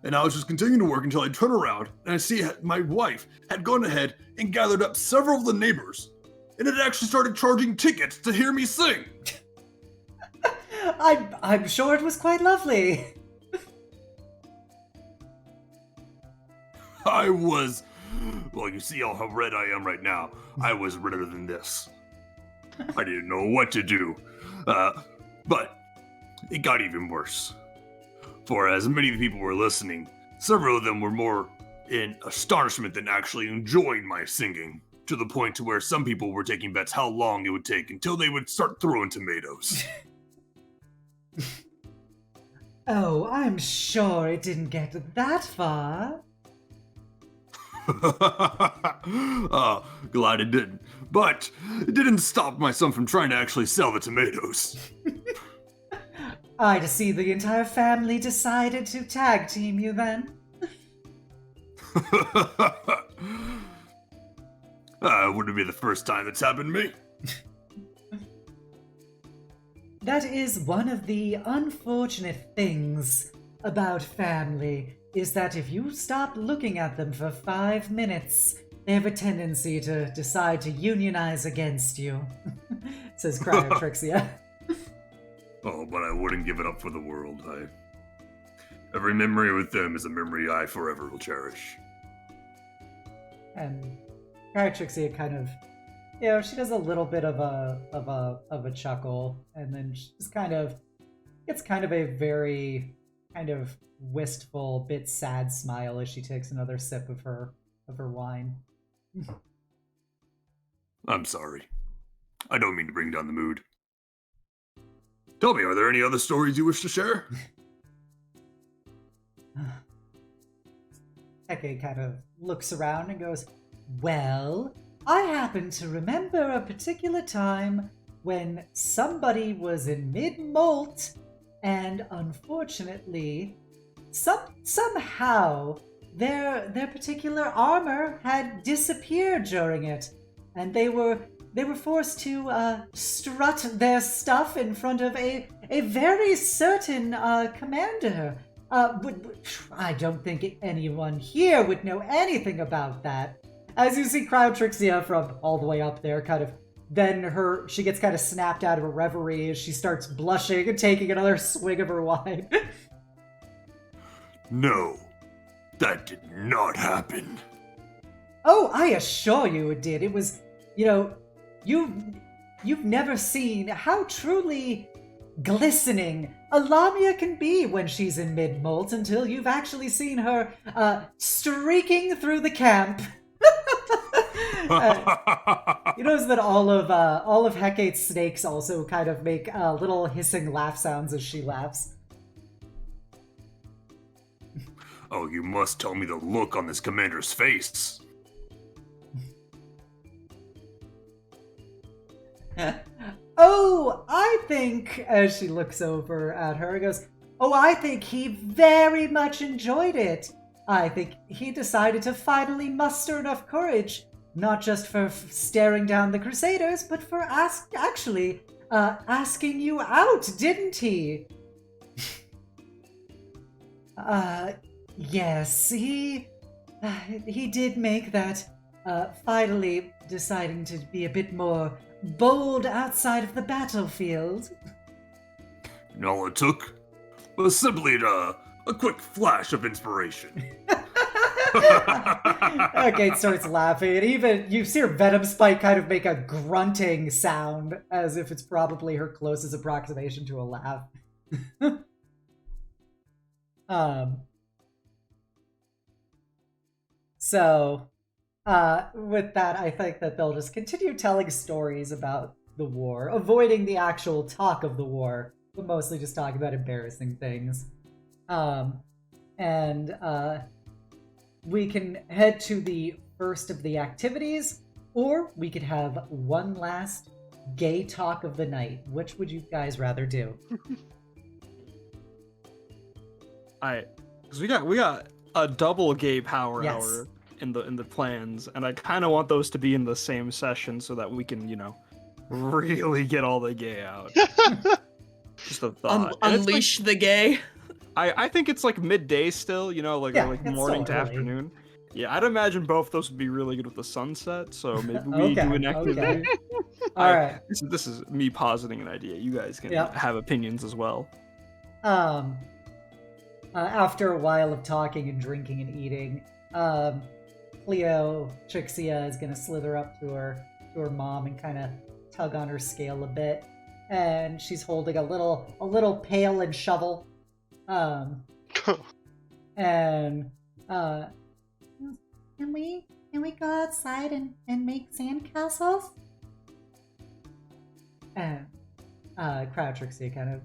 And I was just continuing to work until I turn around and I see my wife had gone ahead and gathered up several of the neighbors and had actually started charging tickets to hear me sing. I'm sure it was quite lovely. I was, well, you see how red I am right now. I was redder than this. I didn't know what to do. But it got even worse. For as many people were listening, several of them were more in astonishment than actually enjoying my singing, to the point to where some people were taking bets how long it would take until they would start throwing tomatoes. Oh, I'm sure it didn't get that far. Glad it didn't. But it didn't stop my son from trying to actually sell the tomatoes. I see the entire family decided to tag team you then. Wouldn't be the first time that's happened to me. That is one of the unfortunate things about family, is that if you stop looking at them for 5 minutes, they have a tendency to decide to unionize against you, says Cryotrixia. Oh, but I wouldn't give it up for the world. Every memory with them is a memory I forever will cherish. And Cryotrixia kind of, she does a little bit of a chuckle, and then she's kind of, it's kind of a very kind of wistful, bit sad smile as she takes another sip of her wine. I'm sorry. I don't mean to bring down the mood. Tell me, are there any other stories you wish to share? Heke kind of looks around and goes, well, I happen to remember a particular time when somebody was in mid-molt and unfortunately, somehow their particular armor had disappeared during it, and they were forced to strut their stuff in front of a very certain commander. I don't think anyone here would know anything about that. As you see Cryotrixia from all the way up there, kind of, then she gets kind of snapped out of a reverie as she starts blushing and taking another swig of her wine. No, that did not happen. Oh, I assure you it did. It was, you've never seen how truly glistening a Lamia can be when she's in mid-molt until you've actually seen her streaking through the camp. You notice that all of Hecate's snakes also kind of make little hissing laugh sounds as she laughs. Oh, you must tell me the look on this commander's face. Oh, I think, as she looks over at her, goes, oh, I think he very much enjoyed it. I think he decided to finally muster enough courage, not just for staring down the Crusaders, but for asking you out, didn't he? Yes, he did make that, finally deciding to be a bit more bold outside of the battlefield. And all it took was simply a quick flash of inspiration. Kate starts laughing, and even you see her venom spike kind of make a grunting sound, as if it's probably her closest approximation to a laugh. So, with that, I think that they'll just continue telling stories about the war, avoiding the actual talk of the war, but mostly just talking about embarrassing things. We can head to the first of the activities, or we could have one last gay talk of the night. Which would you guys rather do? Because we got a double gay power Yes. hour in the plans, and I kind of want those to be in the same session so that we can, really get all the gay out. Just a thought. And it's Unleash the gay. I think it's like midday still, like it's morning to still early. afternoon. Yeah, I'd imagine both those would be really good with the sunset. So maybe we do an activity. Okay. All right. This is me positing an idea. You guys can Yep. have opinions as well. After a while of talking and drinking and eating, Cleo Trixia is gonna slither up to her mom and kind of tug on her scale a bit, and she's holding a little pail and shovel. Can we go outside and make sandcastles? And Crowd Trixie kind of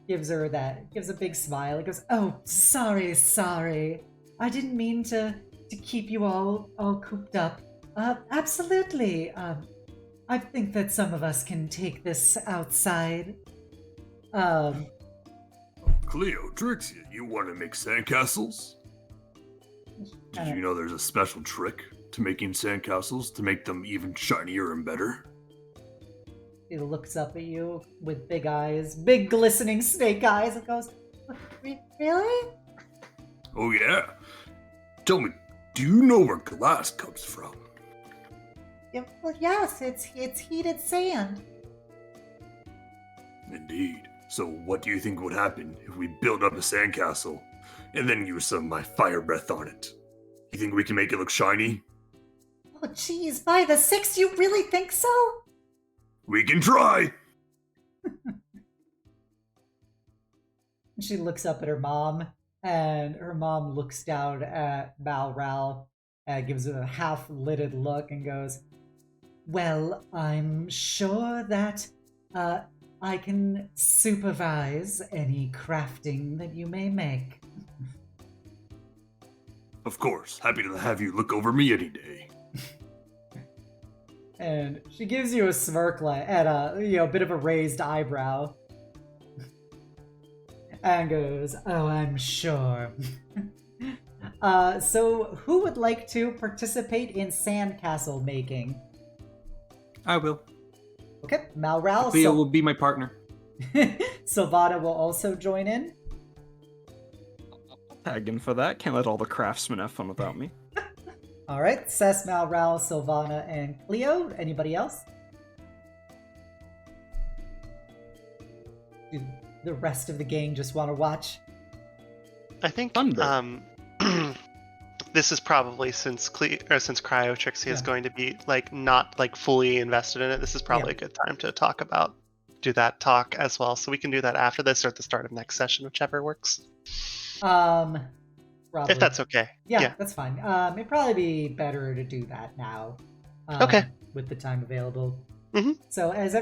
gives a big smile. It goes, "Oh, sorry. I didn't mean to keep you all cooped up. Absolutely. I think that some of us can take this outside." Cleo, Trixia, you want to make sandcastles? Did you know there's a special trick to making sandcastles to make them even shinier and better? He looks up at you with big eyes, big glistening snake eyes, and goes, "Really?" Oh yeah. Tell me, do you know where glass comes from? Yeah, well, yes, it's heated sand. Indeed. So what do you think would happen if we build up a sandcastle and then use some of my fire breath on it? You think we can make it look shiny? Oh, geez, by the six, you really think so? We can try! She looks up at her mom, and her mom looks down at Malral and gives her a half-lidded look and goes, "Well, I'm sure that I can supervise any crafting that you may make." Of course, happy to have you look over me any day. And she gives you a smirk and a bit of a raised eyebrow. And goes, "Oh, I'm sure." So who would like to participate in sandcastle making? I will. Okay, Malral. Cleo will be my partner. Sylvana will also join in. Tag in for that. Can't let all the craftsmen have fun without me. All right, Cess, Malral, Sylvana, and Cleo. Anybody else? Do the rest of the gang just want to watch? I think Thunder. this is probably since Cryo Trixie is going to be not fully invested in it. This is probably a good time to do that talk as well. So we can do that after this or at the start of next session, whichever works. Probably. If that's okay. Yeah, that's fine. It'd probably be better to do that now. Okay. With the time available. Mhm. So as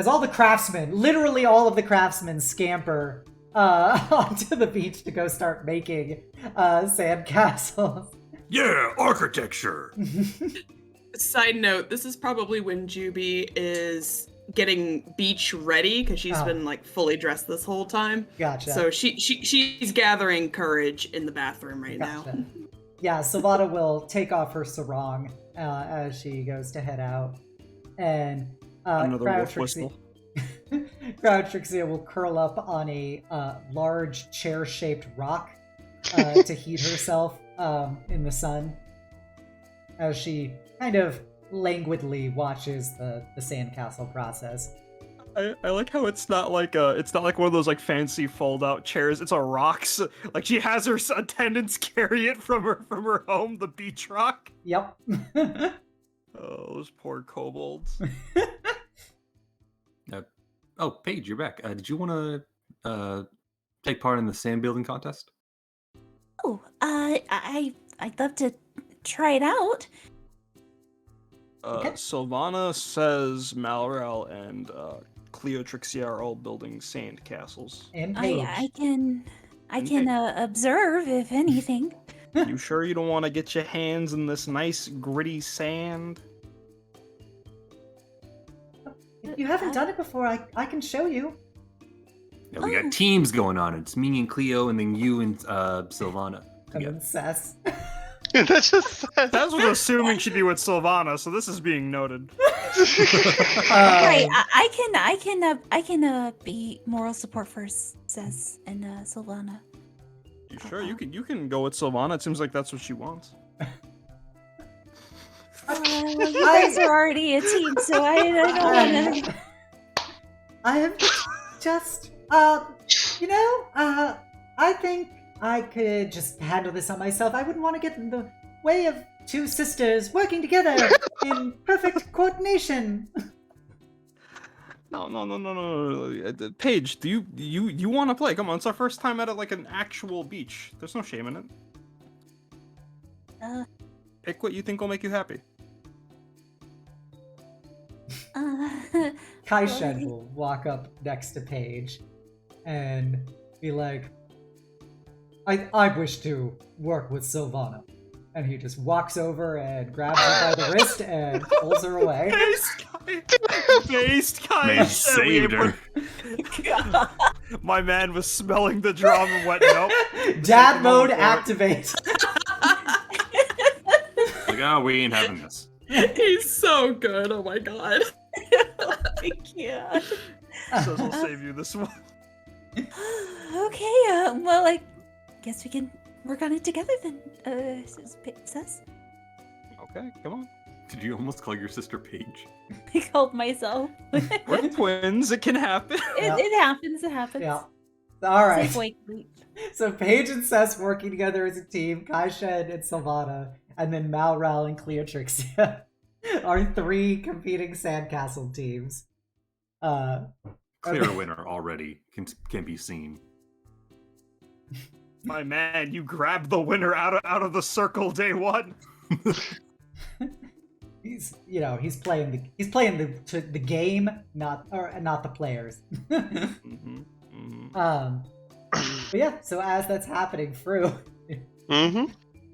all the craftsmen, literally all of the craftsmen scamper onto the beach to go start making sandcastles. Yeah, architecture! Side note, this is probably when Juby is getting beach ready because she's been fully dressed this whole time. Gotcha. So she's gathering courage in the bathroom right now. Yeah, Sylvana will take off her sarong as she goes to head out. And Another Crowd wolf Trixie whistle. Crowd Trixie will curl up on a large chair-shaped rock to heat herself in the sun as she kind of languidly watches the sandcastle process. I like how it's not like one of those like fancy fold out chairs. It's a rocks. Like she has her attendants carry it from her home, the beach rock. Yep. Oh, those poor kobolds. Oh, Paige, you're back. Did you want to take part in the sand building contest? Oh, I'd love to try it out. Okay. Sylvana says Malral and Cleotrixia are all building sand castles. And Paige. I can observe if anything. You sure you don't want to get your hands in this nice gritty sand? If you haven't done it before, I can show you. Yeah, we got teams going on. It's me and Cleo, and then you and Sylvana. And then Sess. That's just That was assuming she'd be with Sylvana, so this is being noted. Right, I can be moral support for Sess and Sylvana. You sure you can go with Sylvana? It seems like that's what she wants. Well, you guys are already a team, so I don't want to. I am just, I think I could just handle this on myself. I wouldn't want to get in the way of two sisters working together in perfect coordination. No. Paige, do you want to play? Come on, it's our first time at like an actual beach. There's no shame in it. Pick what you think will make you happy. Kaishen will walk up next to Paige and be like, I wish to work with Sylvana. And he just walks over and grabs her by the wrist and pulls her away. Based Man saved her. My man was smelling the drum and went, nope. Dad mode activate. Like, oh, we ain't having this. He's so good. Oh my god. I can't. Says I'll save you this one. Okay, well, I guess we can work on it together then, Sess. Okay, come on. Did you almost call your sister Paige? I called myself. We're twins, it can happen. It happens, Yeah. All right. Safe wake leap. So Paige and Sess working together as a team, Kaishen and Sylvana, and then Malral and Cleotrixia are three competing sandcastle teams. Clear winner already can be seen. My man, you grabbed the winner out of the circle day one. He's playing the game, not the players. But yeah, so as that's happening, Fru,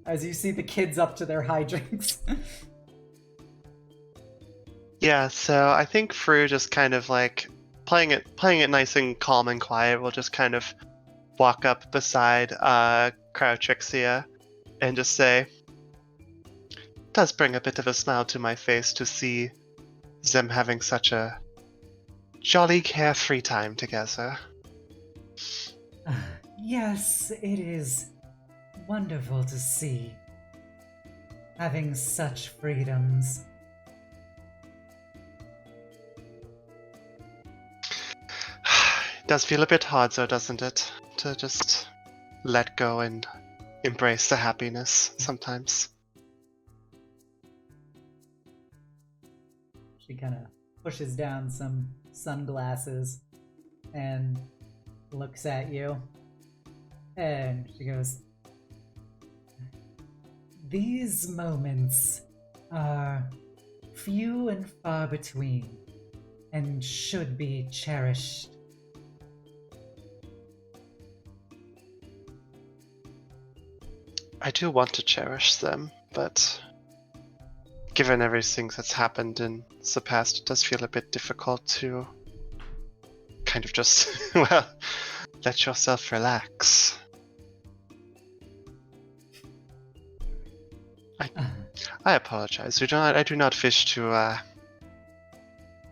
as you see the kids up to their hijinks. Yeah, so I think Fru just kind of like playing it nice and calm and quiet will just kind of walk up beside Crouchixia and just say, does bring a bit of a smile to my face to see them having such a jolly carefree time together. Yes, it is wonderful to see. Having such freedoms. It does feel a bit hard though, doesn't it? To just let go and embrace the happiness sometimes. She kind of pushes down some sunglasses and looks at you. And she goes, these moments are few and far between and should be cherished. I do want to cherish them, but given everything that's happened in the past, it does feel a bit difficult to kind of just, well, let yourself relax. I apologize. I do not wish to,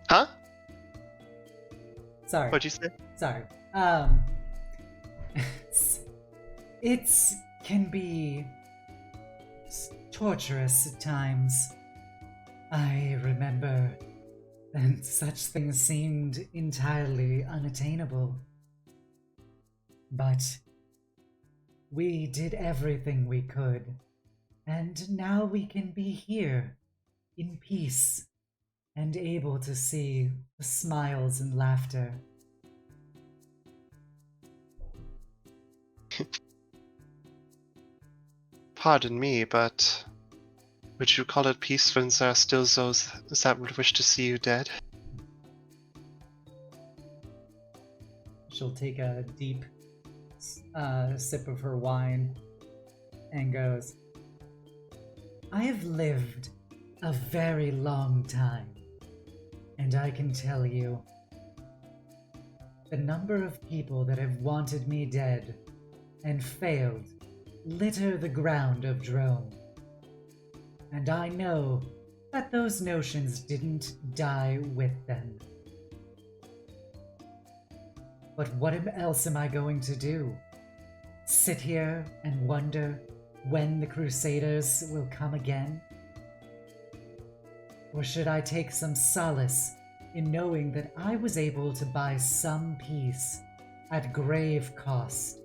Huh? Sorry. What'd you say? Sorry. It's can be torturous at times. I remember and such things seemed entirely unattainable. But we did everything we could, and now we can be here in peace and able to see the smiles and laughter. Pardon me, but would you call it peace when there are still those that would wish to see you dead? She'll take a deep sip of her wine and goes, I have lived a very long time, and I can tell you, the number of people that have wanted me dead and failed litter the ground of Drome. And I know that those notions didn't die with them. But what else am I going to do? Sit here and wonder when the Crusaders will come again? Or should I take some solace in knowing that I was able to buy some peace at grave cost,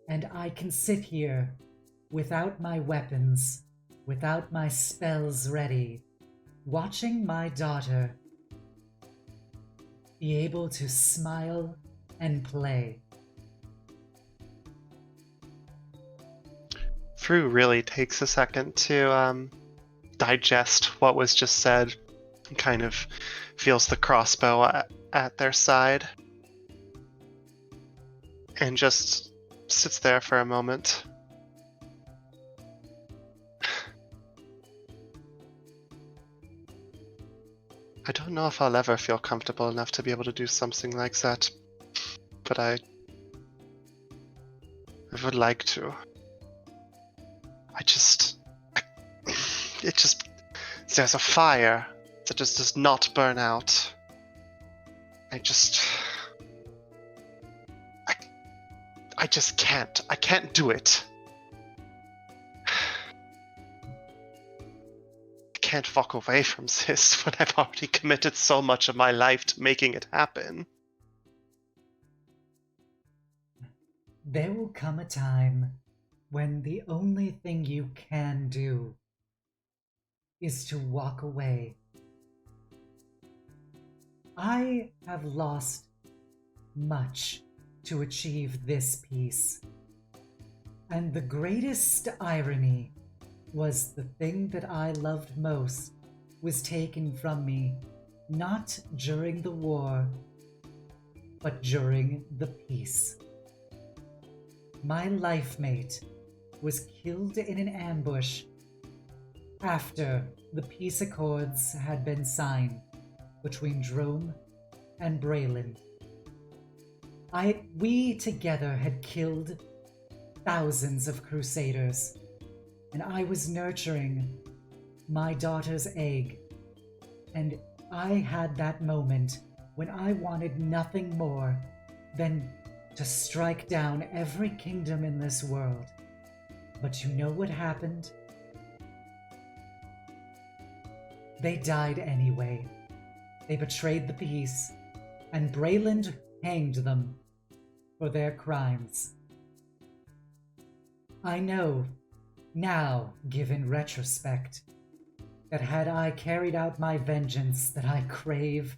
and I can sit here without my weapons, without my spells ready, watching my daughter be able to smile and play? Fru really takes a second to digest what was just said, and kind of feels the crossbow at their side, and just sits there for a moment. I don't know if I'll ever feel comfortable enough to be able to do something like that, but I would like to. There's a fire that just does not burn out. I just can't. I can't do it. I can't walk away from this when I've already committed so much of my life to making it happen. There will come a time when the only thing you can do is to walk away. I have lost much to achieve this peace, and the greatest irony was the thing that I loved most was taken from me, not during the war, but during the peace. My life mate was killed in an ambush after the peace accords had been signed between Drome and Braylon. We together had killed thousands of Crusaders, and I was nurturing my daughter's egg, and I had that moment when I wanted nothing more than to strike down every kingdom in this world. But you know what happened? They died anyway. They betrayed the peace, and Braylon hanged them for their crimes. I know now, given retrospect, that had I carried out my vengeance that I crave,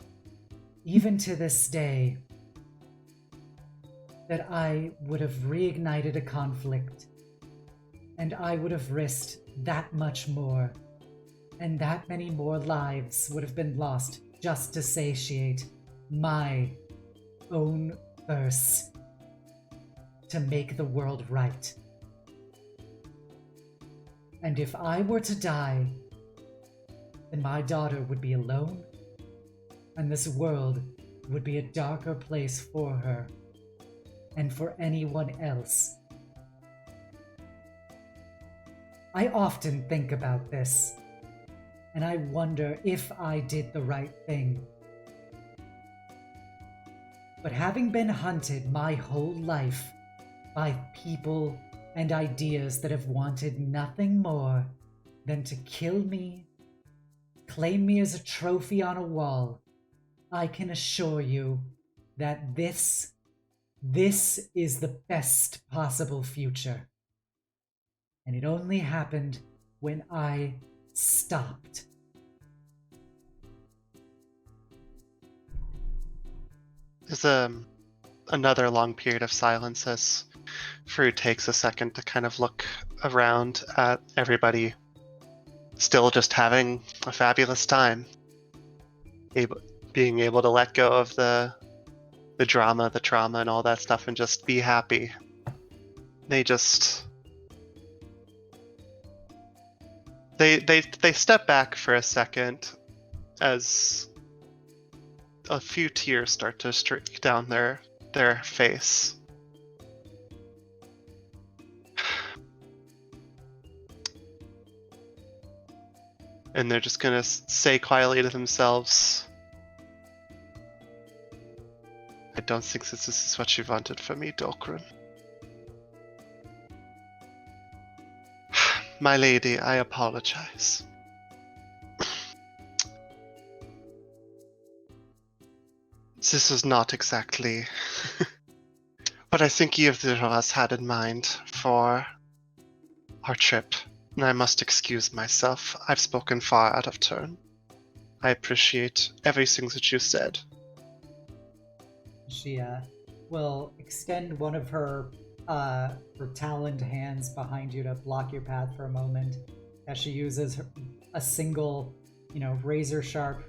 even to this day, that I would have reignited a conflict, and I would have risked that much more, and that many more lives would have been lost just to satiate my own thirst to make the world right. And if I were to die, then my daughter would be alone, and this world would be a darker place for her and for anyone else. I often think about this, and I wonder if I did the right thing. But having been hunted my whole life by people and ideas that have wanted nothing more than to kill me, claim me as a trophy on a wall, I can assure you that this is the best possible future. And it only happened when I stopped. There's another long period of silence as Fru takes a second to kind of look around at everybody, still just having a fabulous time. Being able to let go of the drama, the trauma, and all that stuff, and just be happy. They just they step back for a second as a few tears start to streak down their face. And they're just gonna say quietly to themselves, I don't think this is what you wanted for me, Dolkrun. My lady, I apologize. This was not exactly what I think either of us had in mind for our trip, and I must excuse myself. I've spoken far out of turn. I appreciate everything that you said. She will extend one of her taloned hands behind you to block your path for a moment, as she uses a single, razor sharp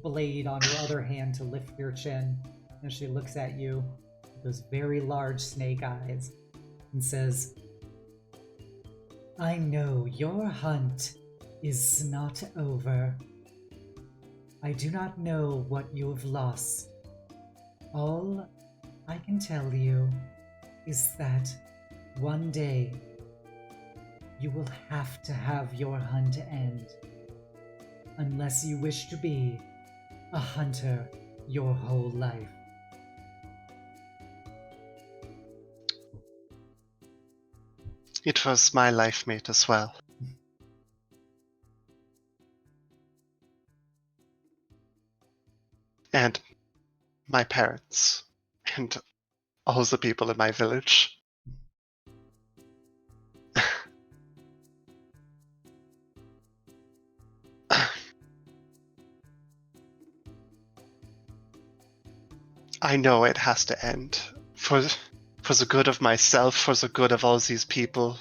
blade on her other hand to lift your chin. And she looks at you with those very large snake eyes and says, I know your hunt is not over. I do not know what you have lost. All I can tell you is that one day you will have to have your hunt end, unless you wish to be a hunter your whole life. It was my life mate as well. And my parents, and all the people in my village. I know it has to end. For the good of myself, for the good of all these people.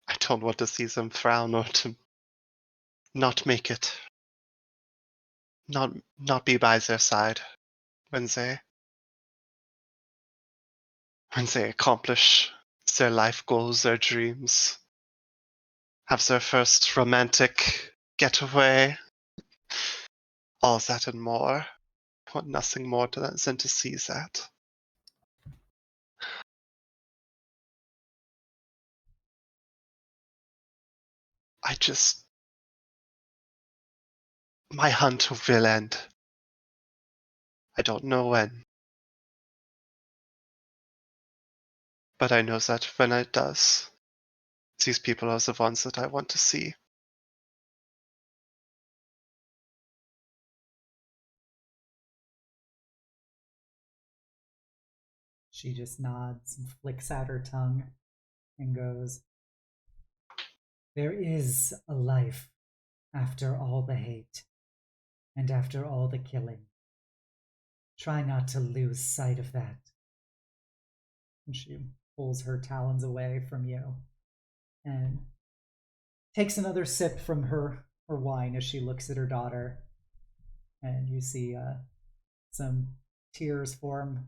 I don't want to see them frown or to not make it. Not be by their side when they accomplish their life goals, their dreams, have their first romantic getaway, all that and more. I want nothing more than to see that. My hunt will end. I don't know when. But I know that when it does, these people are the ones that I want to see. She just nods and flicks out her tongue and goes, there is a life after all the hate and after all the killing. Try not to lose sight of that. And she pulls her talons away from you and takes another sip from her wine as she looks at her daughter. And you see some tears form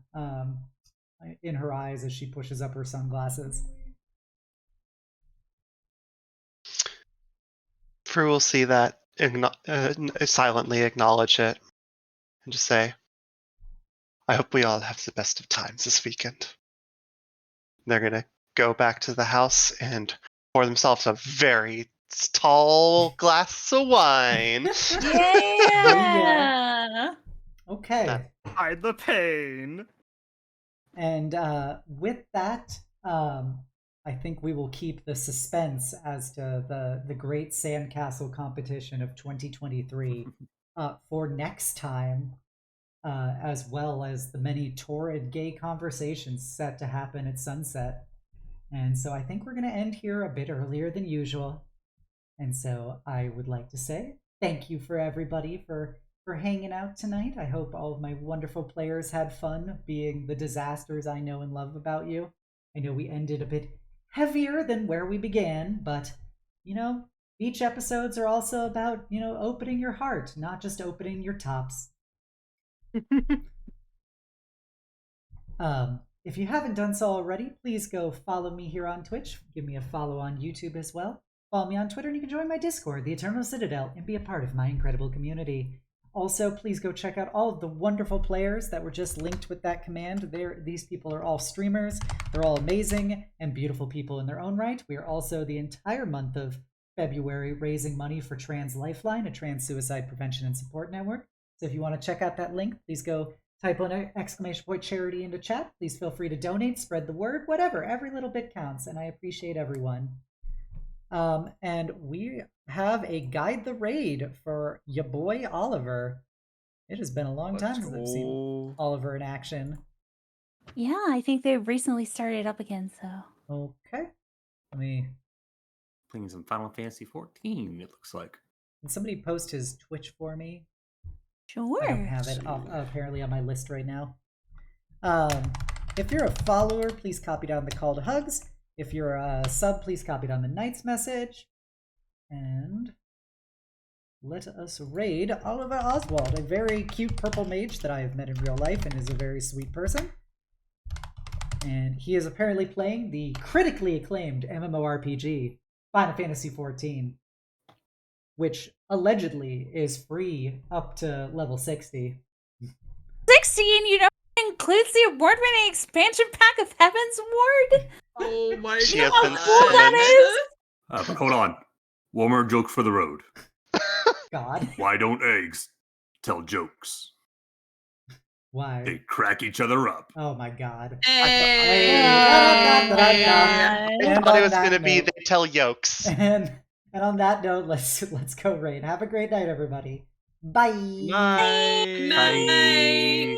in her eyes as she pushes up her sunglasses. Fru will see that, silently acknowledge it, and just say, I hope we all have the best of times this weekend. They're going to go back to the house and pour themselves a very tall glass of wine. Yeah. Okay. Hide the pain. And with that, I think we will keep the suspense as to the great sandcastle competition of 2023 for next time, as well as the many torrid gay conversations set to happen at sunset. And so I think we're going to end here a bit earlier than usual. And so I would like to say thank you for everybody for hanging out tonight. I hope all of my wonderful players had fun being the disasters I know and love about you. I know we ended a bit heavier than where we began, but, you know, beach episodes are also about, you know, opening your heart, not just opening your tops. If you haven't done so already, please go follow me here on Twitch. Give me a follow on YouTube as well. Follow me on Twitter, and you can join my Discord, the Eternal Citadel, and be a part of my incredible community. Also, please go check out all of the wonderful players that were just linked with that command. These people are all streamers. They're all amazing and beautiful people in their own right. We are also the entire month of February raising money for Trans Lifeline, a trans suicide prevention and support network. So if you want to check out that link, please go type an exclamation point charity into chat. Please feel free to donate, spread the word, whatever. Every little bit counts, and I appreciate everyone. And we have a Guide the Raid for your boy Oliver. It has been a long time since I've seen Oliver in action. Yeah, I think they've recently started up again, so. Okay. Let me... Playing some Final Fantasy 14, it looks like. Can somebody post his Twitch for me? Sure. I don't have it apparently on my list right now. If you're a follower, please copy down the call to hugs. If you're a sub, please copy down the knight's message. And let us raid Oliver Oswald, a very cute purple mage that I have met in real life and is a very sweet person. And he is apparently playing the critically acclaimed MMORPG, Final Fantasy XIV, which allegedly is free up to level 60. 16, you know, includes the award-winning expansion pack of Heaven's Ward. Oh my She god. has been Cool that is. But hold on. One more joke for the road. God. Why don't eggs tell jokes? Why? They crack each other up. Oh my god. Hey. I And thought on it was that going to be note- they tell yolks. And on that note, let's go raid. Have a great night, everybody. Bye. Bye. Night.